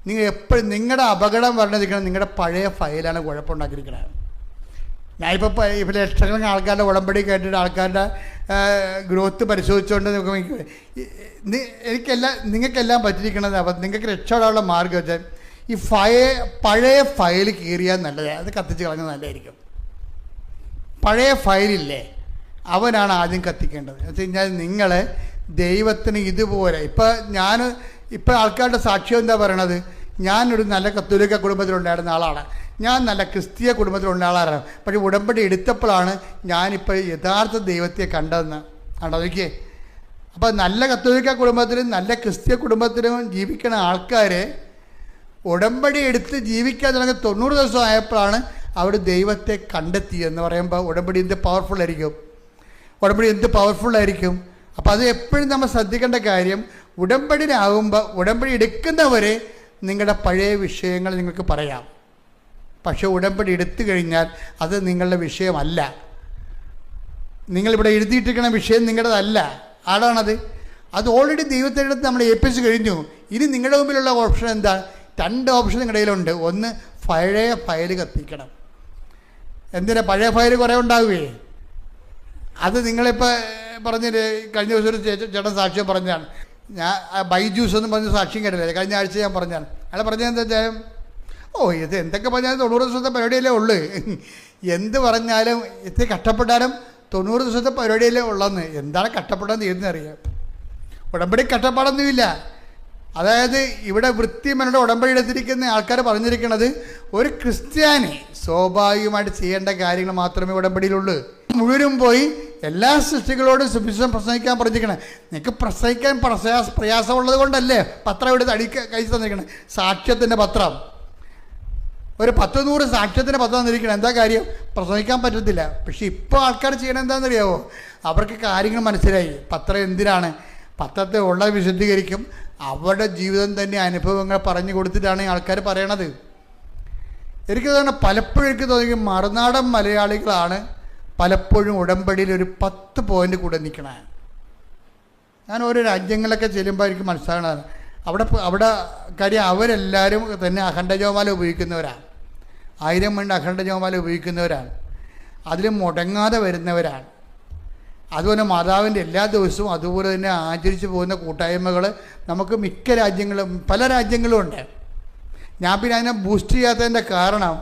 നിങ്ങൾ എപ്പോഴും നിങ്ങളുടെ അപകടം പറഞ്ഞിരിക്കണം നിങ്ങളുടെ പഴയ ഫയലാണ് കുഴപ്പമുണ്ടാക്കിയിരിക്കുന്നത്. ഞാനിപ്പോൾ ലക്ഷക്കണക്കിന് ആൾക്കാരുടെ ഉടമ്പടി കേട്ടിട്ട് ആൾക്കാരുടെ ഗ്രോത്ത് പരിശോധിച്ചുകൊണ്ട് നിങ്ങൾക്കെല്ലാം പറ്റിയിരിക്കണത്. അപ്പം നിങ്ങൾക്ക് രക്ഷപ്പെടാനുള്ള മാർഗ്ഗം വെച്ചാൽ ഈ പഴയ ഫയൽ കീറിയാൽ നല്ലതാണ്. അത് കത്തിച്ച് കളഞ്ഞാൽ നല്ലതായിരിക്കും. പഴയ ഫയലില്ലേ അവനാണ് ആദ്യം കത്തിക്കേണ്ടത്. എന്ന് വെച്ച് കഴിഞ്ഞാൽ നിങ്ങൾ ദൈവത്തിന് ഇതുപോലെ ഇപ്പം ആൾക്കാരുടെ സാക്ഷ്യം എന്താ പറയണത്? ഞാനൊരു നല്ല കത്തോലിക്ക കുടുംബത്തിലുണ്ടായിരുന്ന ആളാണ്, ഞാൻ നല്ല ക്രിസ്തീയ കുടുംബത്തിലുള്ള ആളാണ്, പക്ഷേ ഉടമ്പടി എടുത്തപ്പോഴാണ് ഞാനിപ്പോൾ യഥാർത്ഥ ദൈവത്തെ കണ്ടതെന്ന് നോക്കിയേ. അപ്പോൾ നല്ല കത്തോലിക്ക കുടുംബത്തിലും നല്ല ക്രിസ്തീയ കുടുംബത്തിലും ജീവിക്കുന്ന ആൾക്കാർ ഉടമ്പടി എടുത്ത് ജീവിക്കാൻ തുടങ്ങി 90 ദിവസം ആയപ്പോഴാണ് അവർ ദൈവത്തെ കണ്ടെത്തിയെന്ന് പറയുമ്പോൾ ഉടമ്പടി എന്ത് പവർഫുള്ളായിരിക്കും. അപ്പോൾ അത് എപ്പോഴും നമ്മൾ ശ്രദ്ധിക്കേണ്ട കാര്യം, ഉടമ്പടിയിലാകുമ്പോൾ ഉടമ്പടി എടുക്കുന്നവരെ നിങ്ങളുടെ പഴയ വിഷയങ്ങൾ നിങ്ങൾക്ക് പറയാം. പക്ഷെ ഉടമ്പടി എടുത്തു കഴിഞ്ഞാൽ അത് നിങ്ങളുടെ വിഷയമല്ല. നിങ്ങളിവിടെ എഴുതിയിട്ടിരിക്കുന്ന വിഷയം നിങ്ങളുടേതല്ല. ആടാണത്. അത് ഓൾറെഡി ദൈവത്തിൻ്റെ അടുത്ത് നമ്മൾ ഏൽപ്പിച്ച് കഴിഞ്ഞു. ഇനി നിങ്ങളുടെ മുമ്പിലുള്ള ഓപ്ഷൻ എന്താ? 2 ഓപ്ഷൻ നിങ്ങളുടെ കയ്യിലുണ്ട്. ഒന്ന്, പഴയ ഫയൽ കത്തിക്കണം. എന്തിനാ? പഴയ ഫയൽ കുറേ ഉണ്ടാവുകയെ. അത് നിങ്ങളിപ്പോൾ പറഞ്ഞിട്ട് കഴിഞ്ഞ ദിവസം ഒരു ചേട്ടൻ സാക്ഷ്യം പറഞ്ഞാണ്. ഞാൻ ബൈജൂസ് എന്ന് പറഞ്ഞ സാക്ഷ്യം കേട്ടില്ലേ? കഴിഞ്ഞ ആഴ്ച ഞാൻ പറഞ്ഞാണ്. അയാൾ പറഞ്ഞത് എന്താ വെച്ചാൽ, ഇത് എന്തൊക്കെ പറഞ്ഞാലും 90 ദിവസത്തെ പരിപാടിയല്ലേ ഉള്ളു. എന്ത് പറഞ്ഞാലും ഇത്ര കഷ്ടപ്പെട്ടാലും 90 ദിവസത്തെ പരിപാടിയല്ലേ ഉള്ളെന്ന്. എന്താണ് കഷ്ടപ്പെടാന്ന് തീർന്നറിയാം. ഉടമ്പടി കഷ്ടപ്പാടൊന്നുമില്ല. അതായത് ഇവിടെ വൃത്തിമനോട് ഉടമ്പടി എടുത്തിരിക്കുന്ന ആൾക്കാർ പറഞ്ഞിരിക്കുന്നത്, ഒരു ക്രിസ്ത്യാനി സ്വാഭാവികമായിട്ട് ചെയ്യേണ്ട കാര്യങ്ങൾ മാത്രമേ ഉടമ്പടിയിലുള്ളൂ. മുഴുവനും പോയി എല്ലാ സൃഷ്ടികളോടും സുവിശേഷം പ്രസംഗിക്കാൻ പറഞ്ഞിരിക്കണേ. നിങ്ങൾക്ക് പ്രസംഗിക്കാൻ പ്രയാസമുള്ളത് കൊണ്ടല്ലേ പത്രം എടുത്ത് കഴിച്ച് തന്നിരിക്കണേ. സാക്ഷ്യത്തിൻ്റെ പത്രം, ഒരു 10-100 സാക്ഷ്യത്തിൻ്റെ പത്രം തന്നിരിക്കണം. എന്താ കാര്യം? പ്രസംഗിക്കാൻ പറ്റത്തില്ല. പക്ഷെ ഇപ്പോൾ ആൾക്കാർ ചെയ്യണത് എന്താണെന്നറിയാമോ? അവർക്ക് കാര്യങ്ങൾ മനസ്സിലായി. പത്രം എന്തിനാണ്? പത്രത്തെ ഉള്ളത് വിശദീകരിക്കും. അവരുടെ ജീവിതം തന്നെ അനുഭവങ്ങൾ പറഞ്ഞു കൊടുത്തിട്ടാണ് ആൾക്കാർ പറയണത്. എനിക്ക് തോന്നുന്നു, പലപ്പോഴും എനിക്ക് തോന്നി മറുനാടൻ മലയാളികളാണ് പലപ്പോഴും ഉടമ്പടിയിൽ ഒരു 10 പോയിന്റ് കൂടെ നിൽക്കണേ. ഞാൻ ഓരോ രാജ്യങ്ങളിലൊക്കെ ചെല്ലുമ്പോൾ എനിക്ക് മനസ്സിലാകണതാണ്. അവിടെ കാര്യം അവരെല്ലാവരും തന്നെ അഖണ്ഡജപമാല ഉപയോഗിക്കുന്നവരാണ്. 1000 മണി അഖണ്ഡജപമാല ഉപയോഗിക്കുന്നവരാണ്. അതിൽ മുടങ്ങാതെ വരുന്നവരാണ്. അതുപോലെ മാതാവിൻ്റെ എല്ലാ ദിവസവും അതുപോലെ തന്നെ ആചരിച്ചു പോകുന്ന കൂട്ടായ്മകൾ നമുക്ക് മിക്ക രാജ്യങ്ങളും പല രാജ്യങ്ങളും ഉണ്ട്. ഞാൻ പിന്നെ അതിനെ ബൂസ്റ്റ് ചെയ്യാത്തതിൻ്റെ കാരണം,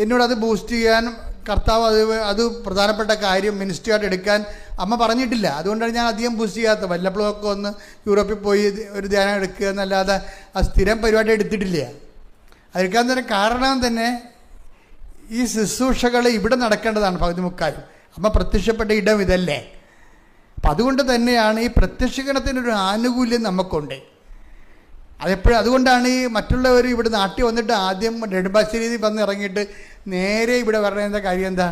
എന്നോടത് ബൂസ്റ്റ് ചെയ്യാൻ കർത്താവ് അത് പ്രധാനപ്പെട്ട കാര്യം മിനിസ്ട്രിയായിട്ട് എടുക്കാൻ അമ്മ പറഞ്ഞിട്ടില്ല. അതുകൊണ്ടാണ് ഞാൻ അധികം ബൂസ്റ്റ് ചെയ്യാത്തത്. വല്ലപ്പോഴൊക്കെ ഒന്ന് യൂറോപ്പിൽ പോയി ഒരു ധ്യാനം എടുക്കുക എന്നല്ലാതെ ആ സ്ഥിരം പരിപാടി എടുത്തിട്ടില്ല. അതെടുക്കാൻ തന്നെ കാരണം തന്നെ ഈ ശുശ്രൂഷകൾ ഇവിടെ നടക്കേണ്ടതാണ്. പകുതി മുക്കാലും അമ്മ പ്രത്യക്ഷപ്പെട്ട ഇടം ഇതല്ലേ. അപ്പം അതുകൊണ്ട് തന്നെയാണ് ഈ പ്രത്യക്ഷീകരണത്തിനൊരു ആനുകൂല്യം നമുക്കുണ്ട്. അതുകൊണ്ടാണ് ഈ മറ്റുള്ളവർ ഇവിടെ നാട്ടിൽ വന്നിട്ട് ആദ്യം നെടുമ്പാശ്ശേരി വന്ന് ഇറങ്ങിയിട്ട് നേരെ ഇവിടെ വരേണ്ട കാര്യം എന്താ?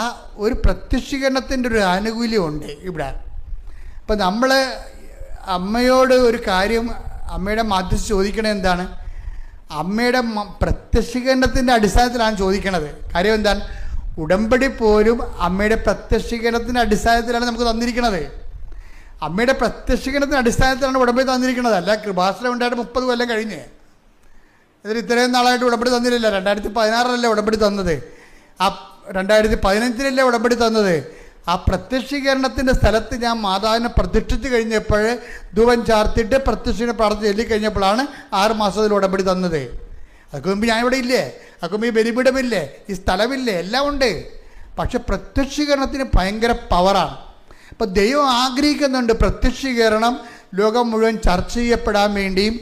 ആ ഒരു പ്രത്യക്ഷീകരണത്തിൻ്റെ ഒരു ആനുകൂല്യമുണ്ട് ഇവിടെ. അപ്പം നമ്മൾ അമ്മയോട് ഒരു കാര്യം അമ്മയുടെ മാധ്യസ്ഥ ചോദിക്കണത് എന്താണ്? അമ്മയുടെ പ്രത്യക്ഷീകരണത്തിൻ്റെ അടിസ്ഥാനത്തിലാണ് ചോദിക്കണത്. കാര്യം എന്താണ്? ഉടമ്പടി പോലും അമ്മയുടെ പ്രത്യക്ഷീകരണത്തിൻ്റെ അടിസ്ഥാനത്തിലാണ് നമുക്ക് തന്നിരിക്കുന്നത്. അമ്മയുടെ പ്രത്യക്ഷീകരണത്തിൻ്റെ അടിസ്ഥാനത്തിലാണ് ഉടമ്പടി തന്നിരിക്കുന്നത്. അല്ല കൃപാസനം ഉണ്ടായിട്ട് 30 കൊല്ലം കഴിഞ്ഞ് ഇതിൽ ഇത്രയും നാളായിട്ട് ഉടമ്പടി തന്നിട്ടില്ല. 2016 ഉടമ്പടി തന്നത്. ആ 2015 ഉടമ്പടി തന്നത്. ആ പ്രത്യക്ഷീകരണത്തിൻ്റെ സ്ഥലത്ത് ഞാൻ മാതാവിനെ പ്രതിഷ്ഠിച്ച് കഴിഞ്ഞപ്പോൾ ധൂപം ചാർത്തിട്ട് പ്രത്യക്ഷീകരണ പ്രാർത്ഥന ചൊല്ലിക്കഴിഞ്ഞപ്പോഴാണ് 6 മാസത്തിൽ ഉടമ്പടി തന്നത്. അതൊക്കെ മുമ്പ് ഞാൻ ഇവിടെ ഇല്ലേ? അതൊക്കെ മുമ്പ് ഈ ബലിപീഠമില്ലേ? ഈ സ്ഥലമില്ലേ? എല്ലാം ഉണ്ട്. പക്ഷെ പ്രത്യക്ഷീകരണത്തിന് ഭയങ്കര പവറാണ്. അപ്പം ദൈവം ആഗ്രഹിക്കുന്നുണ്ട് പ്രത്യക്ഷീകരണം ലോകം മുഴുവൻ ചർച്ച ചെയ്യപ്പെടാൻ വേണ്ടിയും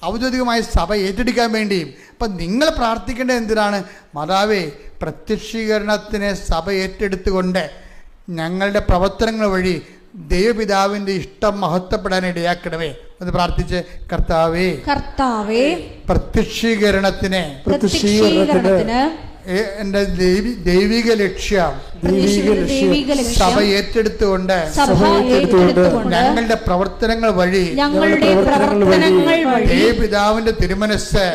ഔദ്യോഗികമായി സഭ ഏറ്റെടുക്കാൻ വേണ്ടിയും. അപ്പം നിങ്ങൾ പ്രാർത്ഥിക്കേണ്ടത് എന്തിനാണ്? മാതാവേ, പ്രത്യക്ഷീകരണത്തിനെ സഭ ഏറ്റെടുത്തുകൊണ്ട് ഞങ്ങളുടെ പ്രവർത്തനങ്ങൾ വഴി ദൈവപിതാവിൻ്റെ ഇഷ്ടം മഹത്വപ്പെടാൻ ഇടയാക്കണമേ എന്ന് പ്രാർത്ഥിച്ച്, കർത്താവേ പ്രത്യക്ഷീകരണത്തിന് എൻ്റെ ദൈവിക ലക്ഷ്യം സഭ ഏറ്റെടുത്തുകൊണ്ട് ഞങ്ങളുടെ പ്രവർത്തനങ്ങൾ വഴി ദൈവപിതാവിന്റെ തിരുമനസ്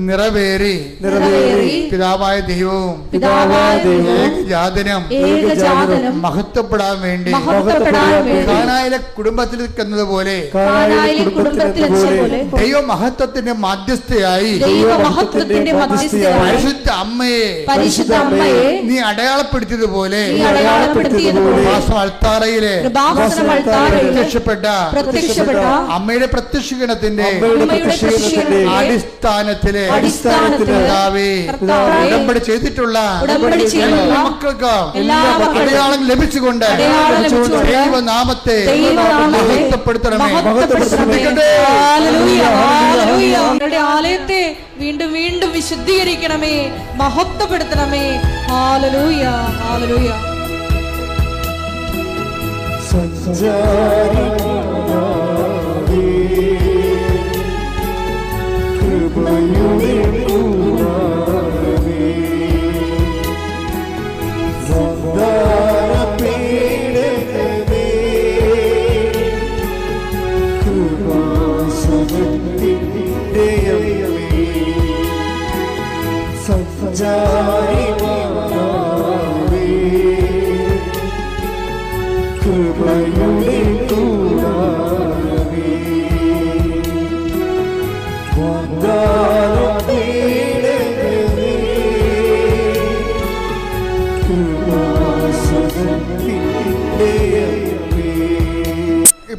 നിറവേറി പിതാവായ ദൈവവും ഏകജാതനും മഹത്വപ്പെടാൻ വേണ്ടി കാനായിലെ കുടുംബത്തിൽ നിൽക്കുന്നതുപോലെ ദൈവ മഹത്വത്തിന്റെ മധ്യസ്ഥയായി പരിശുദ്ധ അമ്മയെ നീ അടയാളപ്പെടുത്തിയതുപോലെ അൾത്താറയിലെ പ്രത്യക്ഷപ്പെട്ട അമ്മയുടെ പ്രത്യക്ഷീകരണത്തിന്റെ അടിസ്ഥാനത്തിലെ ഉടമ്പടി ചെയ്തിട്ടുള്ള മക്കൾക്ക് അടയാളം ലഭിച്ചുകൊണ്ട് ദൈവനാമത്തെ മഹത്വപ്പെടുത്തണമേ. ആലയത്തെ വീണ്ടും വീണ്ടും വിശുദ്ധീകരിക്കണമേ, മഹത്വപ്പെടുത്തണമേ. ഹല്ലേലൂയ, ഹല്ലേലൂയ. Yeah.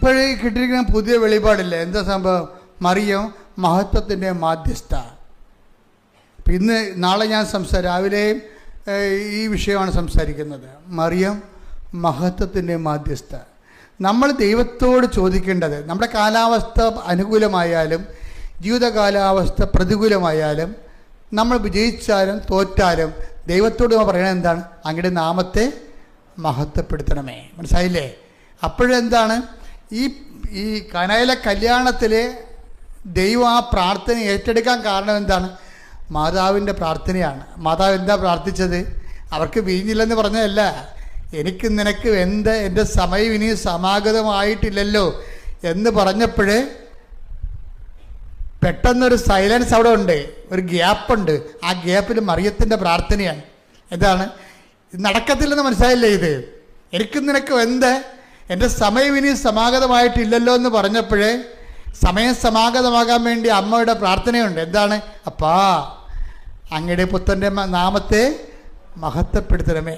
ഇപ്പോഴേ കിട്ടിയിരിക്കുന്ന പുതിയ വെളിപാടില്ലേ, എന്താ സംഭവം? മറിയം മഹത്വത്തിൻ്റെ മാധ്യസ്ഥ. ഇന്ന് നാളെ ഞാൻ രാവിലെയും ഈ വിഷയമാണ് സംസാരിക്കുന്നത്. മറിയം മഹത്വത്തിൻ്റെ മാധ്യസ്ഥ. നമ്മൾ ദൈവത്തോട് ചോദിക്കേണ്ടത്, നമ്മുടെ കാലാവസ്ഥ അനുകൂലമായാലും ജീവിത കാലാവസ്ഥ പ്രതികൂലമായാലും നമ്മൾ വിജയിച്ചാലും തോറ്റാലും ദൈവത്തോട് നമ്മൾ പറയണത് എന്താണ്? അങ്ങയുടെ നാമത്തെ മഹത്വപ്പെടുത്തണമേ. മനസ്സിലായില്ലേ? അപ്പോഴെന്താണ് ഈ കനായിലെ കല്യാണത്തിൽ ദൈവം ആ പ്രാർത്ഥന ഏറ്റെടുക്കാൻ കാരണം എന്താണ്? മാതാവിൻ്റെ പ്രാർത്ഥനയാണ്. മാതാവ് എന്താ പ്രാർത്ഥിച്ചത്? അവർക്ക് വീഞ്ഞില്ലെന്ന് പറഞ്ഞതല്ല, എനിക്ക് നിനക്ക് എൻ്റെ സമയം ഇനി സമാഗതമായിട്ടില്ലല്ലോ എന്ന് പറഞ്ഞപ്പോഴേ പെട്ടെന്നൊരു സൈലൻസ് അവിടെ ഉണ്ട്, ഒരു ഗ്യാപ്പുണ്ട്. ആ ഗ്യാപ്പിൽ മറിയത്തിൻ്റെ പ്രാർത്ഥനയാണ്. എന്താണ്? ഇത് നടക്കത്തില്ലെന്ന് മനസ്സിലായില്ലേ? ഇത് എനിക്ക് നിനക്ക് എൻ്റെ സമയം ഇനി സമാഗതമായിട്ടില്ലല്ലോ എന്ന് പറഞ്ഞപ്പോഴേ സമയം സമാഗതമാകാൻ വേണ്ടി അമ്മയുടെ പ്രാർത്ഥനയുണ്ട്. എന്താണ്? അപ്പാ അങ്ങയുടെ പുത്രൻ്റെ നാമത്തെ മഹത്വപ്പെടുത്തണമേ.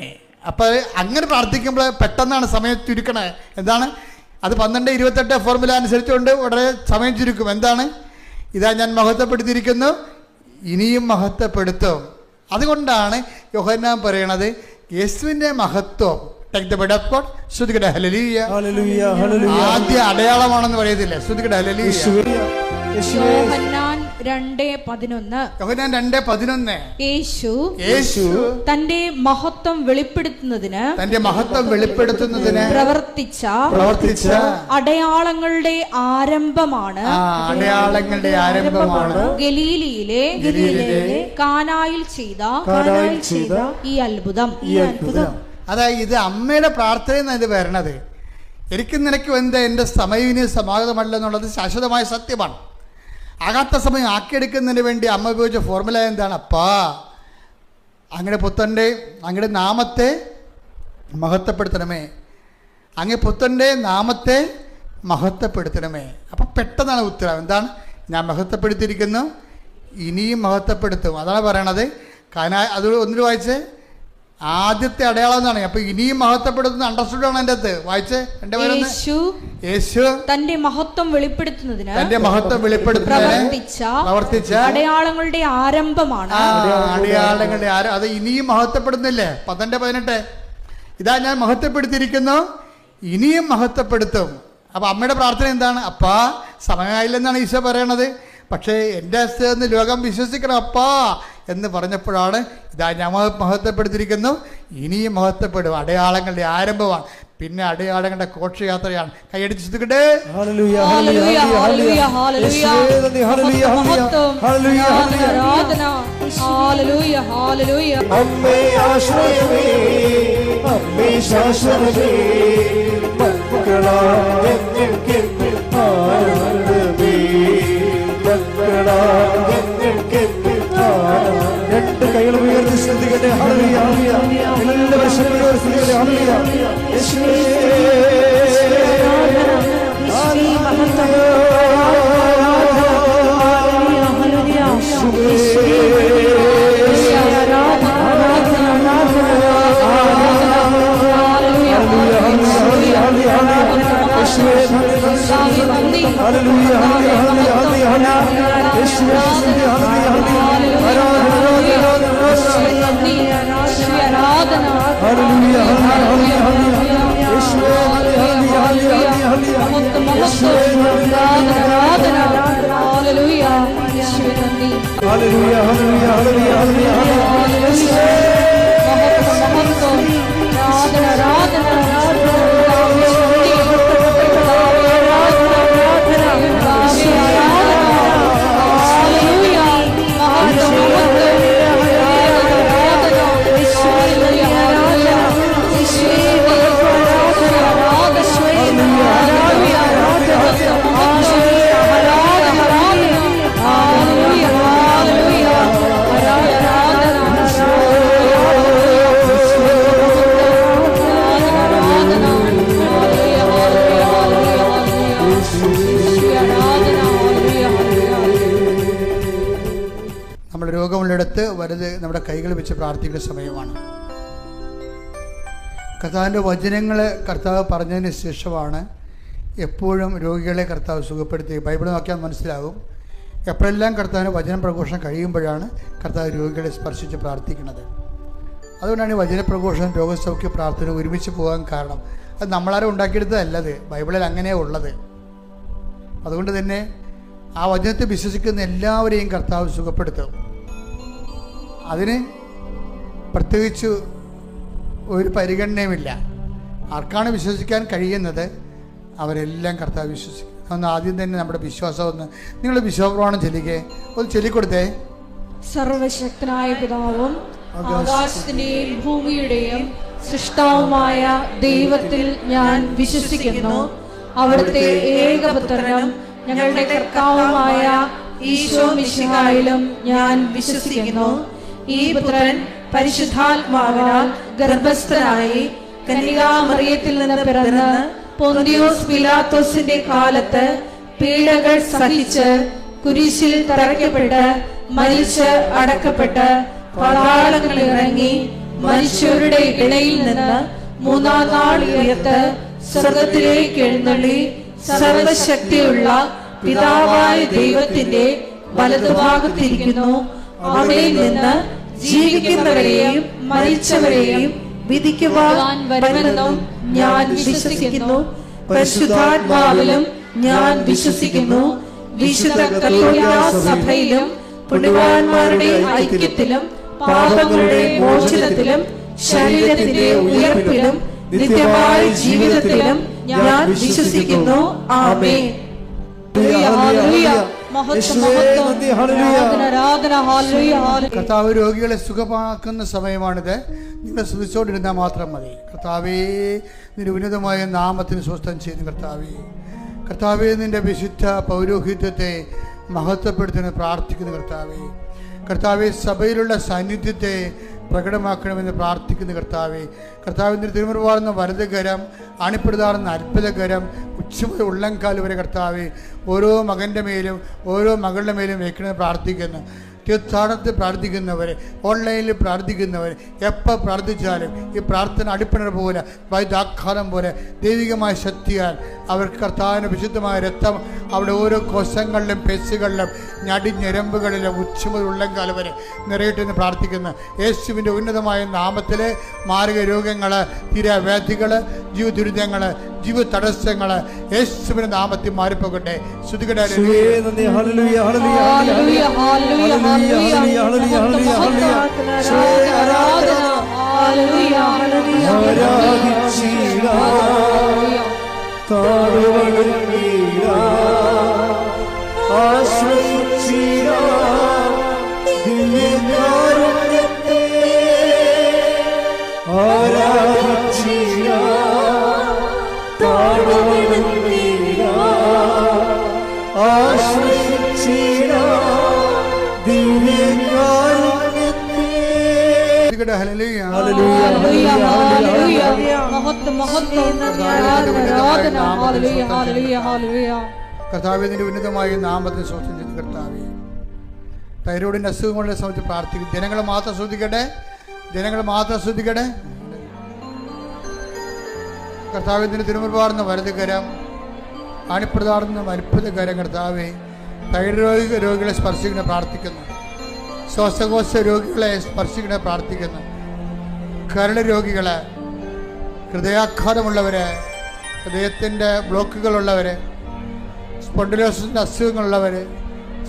അപ്പോൾ അങ്ങനെ പ്രാർത്ഥിക്കുമ്പോൾ പെട്ടെന്നാണ് സമയം ചുരുക്കണത്. എന്താണ്? അത് 12:28 ഫോർമുല അനുസരിച്ചുകൊണ്ട് ഉടനെ സമയം ചുരുക്കും. എന്താണ്? ഇതാ ഞാൻ മഹത്വപ്പെടുത്തിയിരിക്കുന്നു, ഇനിയും മഹത്വപ്പെടുത്തും. അതുകൊണ്ടാണ് യോഹന്നാൻ പറയണത് യേശുവിൻ്റെ മഹത്വം ശ്രുതികട ഹല്ലേലൂയ, ആദ്യ അടയാളമാണെന്ന് പറയത്തില്ല. ശ്രുതികട ഹല്ലേലൂയ. യോഹന്നാൻ 2:11 യേശു തന്റെ മഹത്വം വെളിപ്പെടുത്തുന്നതിന് പ്രവർത്തിച്ച അടയാളങ്ങളുടെ ആരംഭമാണ് ഗലീലയിലെ കാനായിൽ ചെയ്ത ഈ അത്ഭുതം. അതായത് ഇത് അമ്മയുടെ പ്രാർത്ഥനയെന്നാണ് ഇത് വരണത്. എനിക്ക് നിനക്ക് എൻ്റെ സമയം ഇനി സമാഗതമല്ലെന്നുള്ളത് ശാശ്വതമായ സത്യമാണ്. ആകാത്ത സമയം ആക്കിയെടുക്കുന്നതിന് വേണ്ടി അമ്മ ഉപയോഗിച്ച ഫോർമുല എന്താണ്? അപ്പാ അങ്ങയുടെ നാമത്തെ മഹത്വപ്പെടുത്തണമേ, അങ്ങേ പുത്രൻ്റെ നാമത്തെ മഹത്വപ്പെടുത്തണമേ. അപ്പം പെട്ടെന്നാണ് ഉത്തരം. എന്താണ്? ഞാൻ മഹത്വപ്പെടുത്തിയിരിക്കുന്നു, ഇനിയും മഹത്വപ്പെടുത്തും. അതാണ് പറയണത്. അത് ഒന്നിന് വായിച്ച് ആദ്യത്തെ അടയാളം എന്നാണ്. അപ്പൊ ഇനിയും മഹത്വപ്പെടുത്തുന്ന അണ്ടർസ്റ്റുഡാണ് എൻ്റെ അകത്ത്. വായിച്ച് യേശു തന്റെ മഹത്വം വെളിപ്പെടുത്തുന്നതിന് പ്രവർത്തിച്ച അടയാളങ്ങളുടെ ആരംഭമാണ്. അടയാളങ്ങളുടെ അത് ഇനിയും മഹത്വപ്പെടുന്നില്ലേ? 10:18 ഇതാ ഞാൻ മഹത്വപ്പെടുത്തിയിരിക്കുന്നു, ഇനിയും മഹത്വപ്പെടുത്തും. അപ്പൊ അമ്മയുടെ പ്രാർത്ഥന എന്താണ്? അപ്പാ സമയമായില്ലെന്നാണ് ഈശോ പറയണത്. പക്ഷേ എൻ്റെ എന്ന് ലോകം വിശ്വസിക്കണം അപ്പാ എന്ന് പറഞ്ഞപ്പോഴാണ് ഇതാ ഞാൻ മഹത്വപ്പെടുത്തിയിരിക്കുന്നു, ഇനിയും മഹത്വപ്പെടും. അടയാളങ്ങളുടെ ആരംഭമാണ്. പിന്നെ അടയാളങ്ങളുടെ ഘോഷയാത്രയാണ്. കൈയടിച്ച് ശ്രദ്ധിക്കട്ടെ. രണ്ട് കൈകൾ ഉയർത്തി ശ്രദ്ധിക്കട്ടെ. Hallelujah, hallelujah. എല്ലാവരും ശബ്ദത്തോടെ ശ്രദ്ധിക്കട്ടെ. ഹല്ലേലൂയ. യേശുവേ രോഗമുള്ളിടത്ത് വലുത് നമ്മുടെ കൈകൾ വെച്ച് പ്രാർത്ഥിക്കുന്ന സമയമാണ്. കർത്താവിൻ്റെ വചനങ്ങൾ കർത്താവ് പറഞ്ഞതിന് ശേഷമാണ് എപ്പോഴും രോഗികളെ കർത്താവ് സുഖപ്പെടുത്തി. ബൈബിൾ നോക്കിയാൽ മനസ്സിലാകും, എപ്പോഴെല്ലാം കർത്താവിന് വചനപ്രഘോഷണം കഴിയുമ്പോഴാണ് കർത്താവ് രോഗികളെ സ്പർശിച്ച് പ്രാർത്ഥിക്കുന്നത്. അതുകൊണ്ടാണ് ഈ വചനപ്രഘോഷണം രോഗസൗഖ്യ പ്രാർത്ഥന ഒരുമിച്ച് പോകാൻ കാരണം. അത് നമ്മളാരും ഉണ്ടാക്കിയെടുത്തതല്ലത്, ബൈബിളിൽ അങ്ങനെയാണ് ഉള്ളത്. അതുകൊണ്ട് തന്നെ ആ വചനത്തെ വിശ്വസിക്കുന്ന എല്ലാവരെയും കർത്താവ് സുഖപ്പെടുത്തും. അതിന് പ്രത്യേകിച്ച് ഒരു പരിഗണനയുമില്ല. ആർക്കാണ് വിശ്വസിക്കാൻ കഴിയുന്നത് അവരെല്ലാം കർത്താവ് വിശ്വസിക്കും. ഒന്ന് ആദ്യം തന്നെ നമ്മുടെ വിശ്വാസം ഒന്ന് നിങ്ങൾ വിശ്വാസപ്രമാണം ചൊല്ലിക്കേ, ഒന്ന് ചൊല്ലിക്കൊടുത്തേ. സർവശക്തനായ പിതാവും ആകാശത്തിന്റെയും ഭൂമിയുടെയും സൃഷ്ടാവുമായ ദൈവത്തിൽ ഞാൻ വിശ്വസിക്കുന്നു. അവിടുത്തെ ഏകപുത്രനും ഞങ്ങളുടെ കർത്താവുമായ ഈശോ മിശിഹായിലും ഞാൻ വിശ്വസിക്കുന്നു. ഈ പുത്രൻ പരിശുദ്ധാത്മാവിനാൽ ഗർഭസ്ഥനായി കന്യകാമറിയത്തിൽ നിന്ന് പിറന്ന് പൊന്തിയോസ് പിലാത്തോസിന്റെ കാലത്ത് പീഡകൾ സഹിച്ച് കുരിശിൽ തറയ്ക്കപ്പെട്ട് മരിച്ച് അടക്കപ്പെട്ട് പാതാളങ്ങളിൽ ഇറങ്ങി മനുഷ്യരുടെ ഇടയിൽ നിന്ന് മൂന്നാം നാൾ ഉയർത്ത് സ്വർഗത്തിലേക്ക് എഴുന്നള്ളി സർവശക്തിയുള്ള പിതാവായ ദൈവത്തിന്റെ വലതുഭാഗത്തിരിക്കുന്നു. അവിടെ നിന്ന് ജീവിക്കുന്നവരെയും മരിച്ചവരെയും വിധിക്കുവാൻ വരുമെന്നും ഞാൻ വിശ്വസിക്കുന്നു. പരിശുദ്ധാത്മാവിലും ഞാൻ വിശ്വസിക്കുന്നു. വിശുദ്ധ കത്തോലിക്കാ സഭയിലും പുണ്യവാന്മാരുടെ ഐക്യത്തിലും പാപങ്ങളുടെ മോചനത്തിലും ശരീരത്തിന്റെ ഉയർപ്പിലും നിത്യമായ ജീവിതത്തിലും ഞാൻ വിശ്വസിക്കുന്നു. ആമേൻ. കർത്താവ് രോഗികളെ സുഖമാക്കുന്ന സമയമാണിത്. നിങ്ങൾ ശ്രദ്ധിച്ചുകൊണ്ടിരുന്നാൽ മാത്രം മതി. കർത്താവേ, നിന്റെ ഉന്നതമായ നാമത്തിന് സ്വസ്ഥം ചെയ്യുന്നു. കർത്താവേ, നിന്റെ വിശുദ്ധ പൗരോഹിത്യത്തെ മഹത്വപ്പെടുത്തുന്ന പ്രാർത്ഥിക്കുന്നു. കർത്താവേ, സഭയിലുള്ള സാന്നിധ്യത്തെ പ്രകടമാക്കണമെന്ന് പ്രാർത്ഥിക്കുന്ന കർത്താവിൻ്റെ തിരുമുറുവാർന്ന വലതുകരം, അണിപ്പെടുതാറുന്ന അത്ഭുതകരം, ഉച്ചമുതൽ ഉള്ളംകാൽ വരെ കർത്താവെ ഓരോ മകൻ്റെ മേലും ഓരോ മകളുടെ മേലും വയ്ക്കണമെന്ന് പ്രാർത്ഥിക്കുന്നു. തീർത്ഥാടനത്തിൽ പ്രാർത്ഥിക്കുന്നവർ, ഓൺലൈനിൽ പ്രാർത്ഥിക്കുന്നവർ, എപ്പോൾ പ്രാർത്ഥിച്ചാലും ഈ പ്രാർത്ഥന അടിപ്പിണർ പോലെ വൈദ്യാഘാതം പോലെ ദൈവികമായ ശക്തിയാൽ അവർക്ക് കർത്താവിൻ്റെ വിശുദ്ധമായ രക്തം അവിടെ ഓരോ കോശങ്ങളിലും പെസുകളിലും ഞരമ്പുകളിലും ഉച്ചമുതൽ ഉള്ളംകാലം വരെ നിറയട്ടെന്ന് പ്രാർത്ഥിക്കുന്നു. യേശുവിൻ്റെ ഉന്നതമായ നാമത്തിൽ മാരക രോഗങ്ങൾ, തീരാവ്യാധികൾ, ജീവ ദുരിതങ്ങൾ, ജീവ തടസ്സങ്ങൾ യേശുവിൻ്റെ നാമത്തിൽ മാറിപ്പോകട്ടെ. ശ്രുതികട കർത്താവിന്റെ ഉന്നതമായ നാമത്തിന് സ്വസ്ഥം ചെയ്ത് കർത്താവേ, തൈറോയിഡിന്റെ അസുഖങ്ങളുടെ സമയത്ത് പ്രാർത്ഥിക്കും. ജനങ്ങളെ മാത്രം ശ്രദ്ധിക്കട്ടെ. കർത്താവിന്റെ തിരുമുറുവാർന്ന വലതുകരം, അണിപ്രതാർന്ന അത്ഭുതകരം കർത്താവെ തൈറോയിഡ് രോഗികളെ സ്പർശിക്കണ പ്രാർത്ഥിക്കുന്നു. ശ്വാസകോശ രോഗികളെ സ്പർശിക്കണ പ്രാർത്ഥിക്കുന്നു. കരൾ രോഗികളെ, ഹൃദയാഘാതമുള്ളവര്, ഹൃദയത്തിൻ്റെ ബ്ലോക്കുകളുള്ളവർ, സ്പോണ്ടിലോസിൻ്റെ അസുഖങ്ങളുള്ളവർ,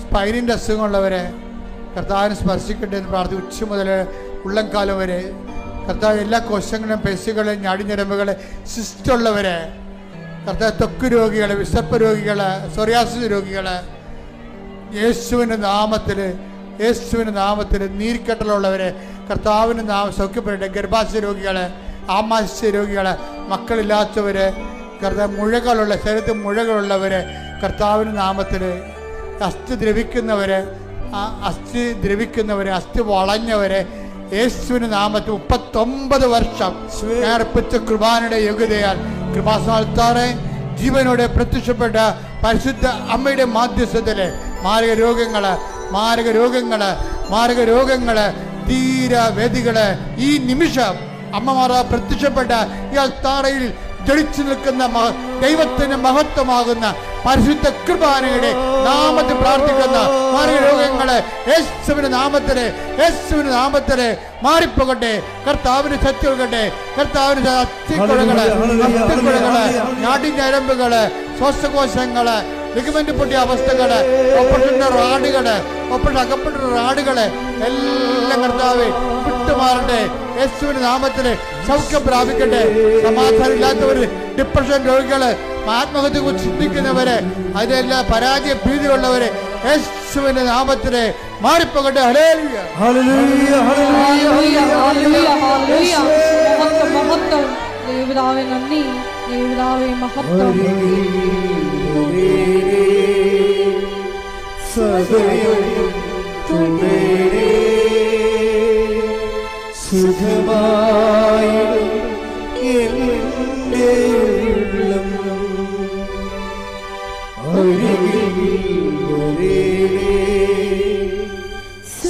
സ്പൈനിൻ്റെ അസുഖമുള്ളവർ കർത്താവിനെ സ്പർശിക്കട്ടെ എന്ന് പ്രാർത്ഥിക്കും. ഉച്ച മുതൽ ഉള്ളംകാലം വരെ കർത്താവ് എല്ലാ കോശങ്ങളും, പെസുകൾ, ഞരമ്പുകൾ, സിസ്റ്റുള്ളവർ കർത്താവ്, ത്വക്ക് രോഗികൾ, വിശപ്പ് രോഗികൾ, സോറിയാസിസ് രോഗികൾ യേശുവിൻ്റെ നാമത്തിൽ നീർക്കെട്ടലുള്ളവർ കർത്താവിൻ്റെ നാമം സൗഖ്യപ്പെടട്ടെ. ഗർഭാശയ രോഗികൾ, ആമാശയ രോഗികൾ, മക്കളില്ലാത്തവർ, കർത്താവ് മുഴകളുള്ള ശരീരത്തിൽ മുഴകളുള്ളവർ കർത്താവിൻ്റെ നാമത്തിൽ, അസ്ഥി ദ്രവിക്കുന്നവർ, അസ്ഥി വളഞ്ഞവർ യേശുവിൻ്റെ നാമത്തിൽ 39 വർഷം അർപ്പിച്ച കൃപാനയുടെ യോഗ്യതയാൽ കൃപാസ്ഥാനത്താറെ ജീവനോടെ പ്രത്യക്ഷപ്പെട്ട പരിശുദ്ധ അമ്മയുടെ മാധ്യസ്ഥത്തിൽ മാരക രോഗങ്ങള് തീരവേദികള് ഈ നിമിഷം അമ്മമാർ പ്രത്യക്ഷപ്പെട്ട ഈ അൾത്താരയിൽ ജടിച്ചു നിൽക്കുന്ന ദൈവത്തിന് മഹത്വമാകുന്ന പരിശുദ്ധ കുർബാനയുടെ നാമത്തിൽ പ്രാർത്ഥിക്കുന്ന രോഗങ്ങളെ യേശുവിന്റെ നാമത്തില് മാറിപ്പോകട്ടെ. കർത്താവിന് ശക്തി കൊടുക്കട്ടെ. കർത്താവിന് അസ്ഥിക്കുഴകള്, നാടിഞ്ഞരമ്പുകള്, ശ്വാസകോശങ്ങള്, ലിഗമെന്റ് പൊട്ടിയ അവസ്ഥകള്, അകപ്പെട്ട റാടുകള് എല്ലാം കർത്താവേ വിട്ടുമാറട്ടെ. യേശുവിന്റെ നാമത്തില് സൗഖ്യം പ്രാപിക്കട്ടെ. സമാധാനം ഇല്ലാത്തവര്, ഡിപ്രഷൻ രോഗികള്, ആത്മഹത്യ കുറിച്ച് ചിന്തിക്കുന്നവര്, അതിലെല്ലാം പരാജയ ഭീതിയുള്ളവര് യേശുവിന്റെ നാമത്തില് മാറിപ്പോകട്ടെ. ഹല്ലേലൂയ, ഹല്ലേലൂയ, ഹല്ലേലൂയ, ഹല്ലേലൂയ. മഹത്വം, മഹത്വം. ദൈവപിതാവേ നന്ദി, ദൈവപിതാവേ മഹത്വം. സുഖമായി എൻ്റെ ഉള്ളം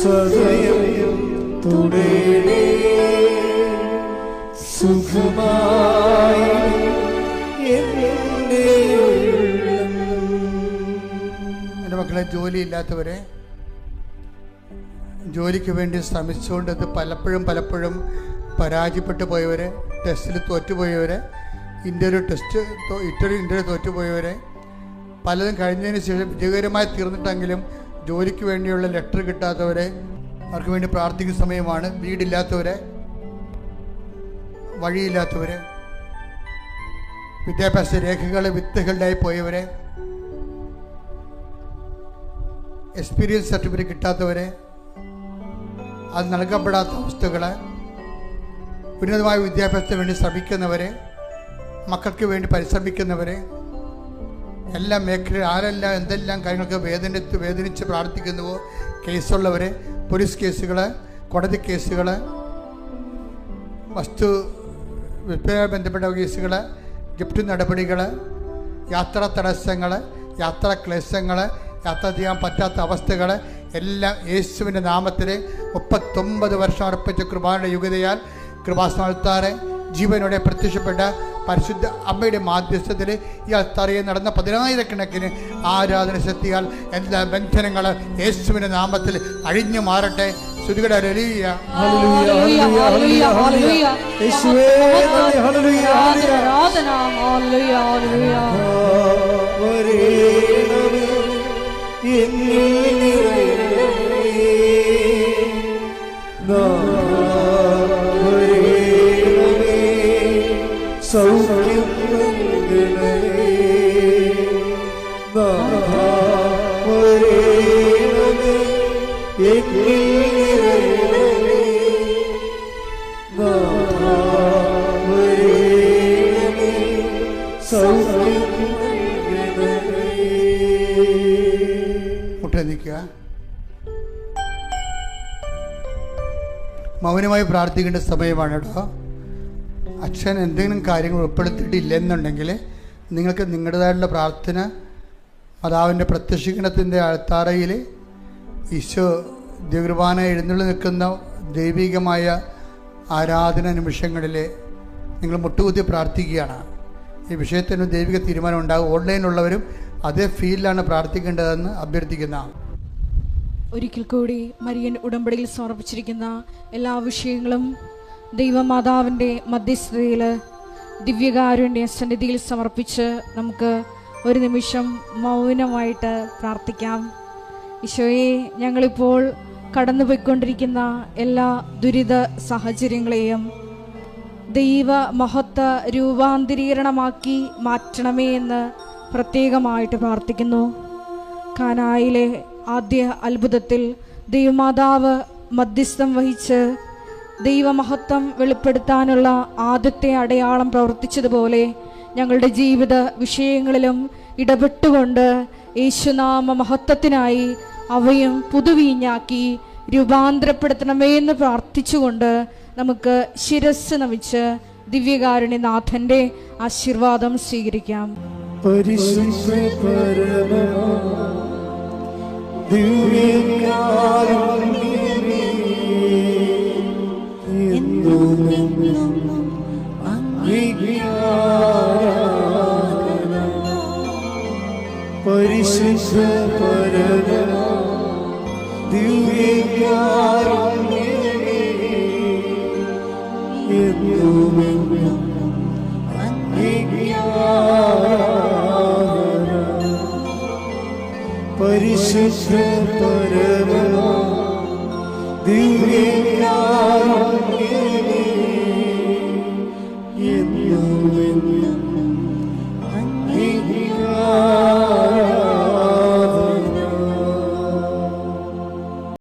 സദയം തുടരേ സുഖമായി എൻ്റെ ഉള്ളം. എൻ്റെ മക്കളെ, ജോലിയില്ലാത്തവരെ, ജോലിക്ക് വേണ്ടി ശ്രമിച്ചുകൊണ്ട് അത് പലപ്പോഴും പരാജയപ്പെട്ടു പോയവർ, ടെസ്റ്റിൽ തോറ്റുപോയവർ, ഇൻ്റർവ്യൂ തോറ്റുപോയവർ, പലതും കഴിഞ്ഞതിന് ശേഷം വിജയകരമായി തീർന്നിട്ടെങ്കിലും ജോലിക്ക് വേണ്ടിയുള്ള ലെറ്റർ കിട്ടാത്തവരെ, അവർക്ക് വേണ്ടി പ്രാർത്ഥിക്കുന്ന സമയമാണ്. വീടില്ലാത്തവരെ, വഴിയില്ലാത്തവർ, വിദ്യാഭ്യാസ രേഖകൾ വിത്തുകളുടെ പോയവരെ, എക്സ്പീരിയൻസ് സർട്ടിഫിക്കറ്റ് കിട്ടാത്തവരെ, അത് നൽകപ്പെടാത്ത അവസ്ഥകള്, ഉന്നതമായ വിദ്യാഭ്യാസത്തിന് വേണ്ടി ശ്രമിക്കുന്നവരെ, മക്കൾക്ക് വേണ്ടി പരിശ്രമിക്കുന്നവരെ, എല്ലാ മേഖലയിൽ ആരെല്ലാം എന്തെല്ലാം കാര്യങ്ങൾക്ക് വേദനിച്ച് പ്രാർത്ഥിക്കുന്നുവോ, കേസുള്ളവരെ, പോലീസ് കേസുകൾ, കോടതി കേസുകൾ, വസ്തു വിൽപ്പനയുമായി ബന്ധപ്പെട്ട കേസുകൾ, ജപ്തി നടപടികൾ, യാത്രാ തടസ്സങ്ങൾ, യാത്രാ ക്ലേശങ്ങൾ, യാത്ര ചെയ്യാൻ പറ്റാത്ത അവസ്ഥകൾ എല്ലാം യേശുവിൻ്റെ നാമത്തിൽ 39 വർഷം അർപ്പിച്ച കൃപായുടെ യുഗതയാൽ കൃപാസ്ഥാനത്താറെ ജീവനോടെ പ്രത്യക്ഷപ്പെട്ട പരിശുദ്ധ അമ്മയുടെ മാധ്യസ്ഥത്തിൽ ഈ അൽത്താരയിൽ നടന്ന 10,000 ആരാധന ശക്തിയാൽ എല്ലാ ബന്ധനങ്ങൾ യേശുവിൻ്റെ നാമത്തിൽ അഴിഞ്ഞു മാറട്ടെ. ശ്രുതികട ഹല്ലേലൂയ, ഹല്ലേലൂയ, ഹല്ലേലൂയ, ഹല്ലേലൂയ. യേശുവേ നന്ദി, ഹല്ലേലൂയ, ആരാധന, ഹല്ലേലൂയ, ഹല്ലേലൂയ. സൗഖ്യം മുട്ടനിക്കുക. മൗനമായി പ്രാർത്ഥിക്കേണ്ട സമയമാണ് കേട്ടോ. അച്ഛൻ എന്തെങ്കിലും കാര്യങ്ങൾ ഉൾപ്പെടുത്തിയിട്ടില്ലെന്നുണ്ടെങ്കിൽ നിങ്ങൾക്ക് നിങ്ങളുടേതായിട്ടുള്ള പ്രാർത്ഥന മാതാവിൻ്റെ പ്രത്യക്ഷീകരണത്തിൻ്റെ അൾത്താരയിൽ ഈശോ ദിവ്യകുർബാന എഴുന്നള്ളി നിൽക്കുന്ന ദൈവികമായ ആരാധന നിമിഷങ്ങളിൽ നിങ്ങൾ മുട്ടുകുത്തി പ്രാർത്ഥിക്കുകയാണ്. ഈ വിഷയത്തിന് ദൈവിക തീരുമാനം ഉണ്ടാകും. ഓൺലൈനുള്ളവരും അതേ ഫീൽഡിലാണ് പ്രാർത്ഥിക്കേണ്ടതെന്ന് അഭ്യർത്ഥിക്കുന്ന. ഒരിക്കൽ കൂടി മരിയൻ ഉടമ്പടിയിൽ സമർപ്പിച്ചിരിക്കുന്ന എല്ലാ വിഷയങ്ങളും ദൈവമാതാവിൻ്റെ മധ്യസ്ഥതയിൽ ദിവ്യകാരുണ്യ സന്നിധിയിൽ സമർപ്പിച്ച് നമുക്ക് ഒരു നിമിഷം മൗനമായിട്ട് പ്രാർത്ഥിക്കാം. ഈശോയെ, ഞങ്ങളിപ്പോൾ കടന്നുപോയിക്കൊണ്ടിരിക്കുന്ന എല്ലാ ദുരിത സാഹചര്യങ്ങളെയും ദൈവ മഹത്വ രൂപാന്തരീകരണമാക്കി മാറ്റണമേ എന്ന് പ്രത്യേകമായിട്ട് പ്രാർത്ഥിക്കുന്നു. കാനായിലെ ആദ്യ അത്ഭുതത്തിൽ ദൈവമാതാവ് മധ്യസ്ഥം വഹിച്ച് ദൈവമഹത്വം വെളിപ്പെടുത്താനുള്ള ആദ്യത്തെ അടയാളം പ്രവർത്തിച്ചതുപോലെ ഞങ്ങളുടെ ജീവിത വിഷയങ്ങളിലും ഇടപെട്ടുകൊണ്ട് യേശുനാമ മഹത്വത്തിനായി അവയും പുതുവീഞ്ഞാക്കി രൂപാന്തരപ്പെടുത്തണമേ എന്ന് പ്രാർത്ഥിച്ചുകൊണ്ട് നമുക്ക് ശിരസ് നമിച്ച് ദിവ്യകാരുണ്യനാഥന്റെ ആശീർവാദം സ്വീകരിക്കാം. പരിശുദ്ധ പരിശുദ്ധ പരമ ദിവ്യകാരുണ്യമേ, എന്നുമെന്നും പരിശുദ്ധ പരമ ദിവ്യ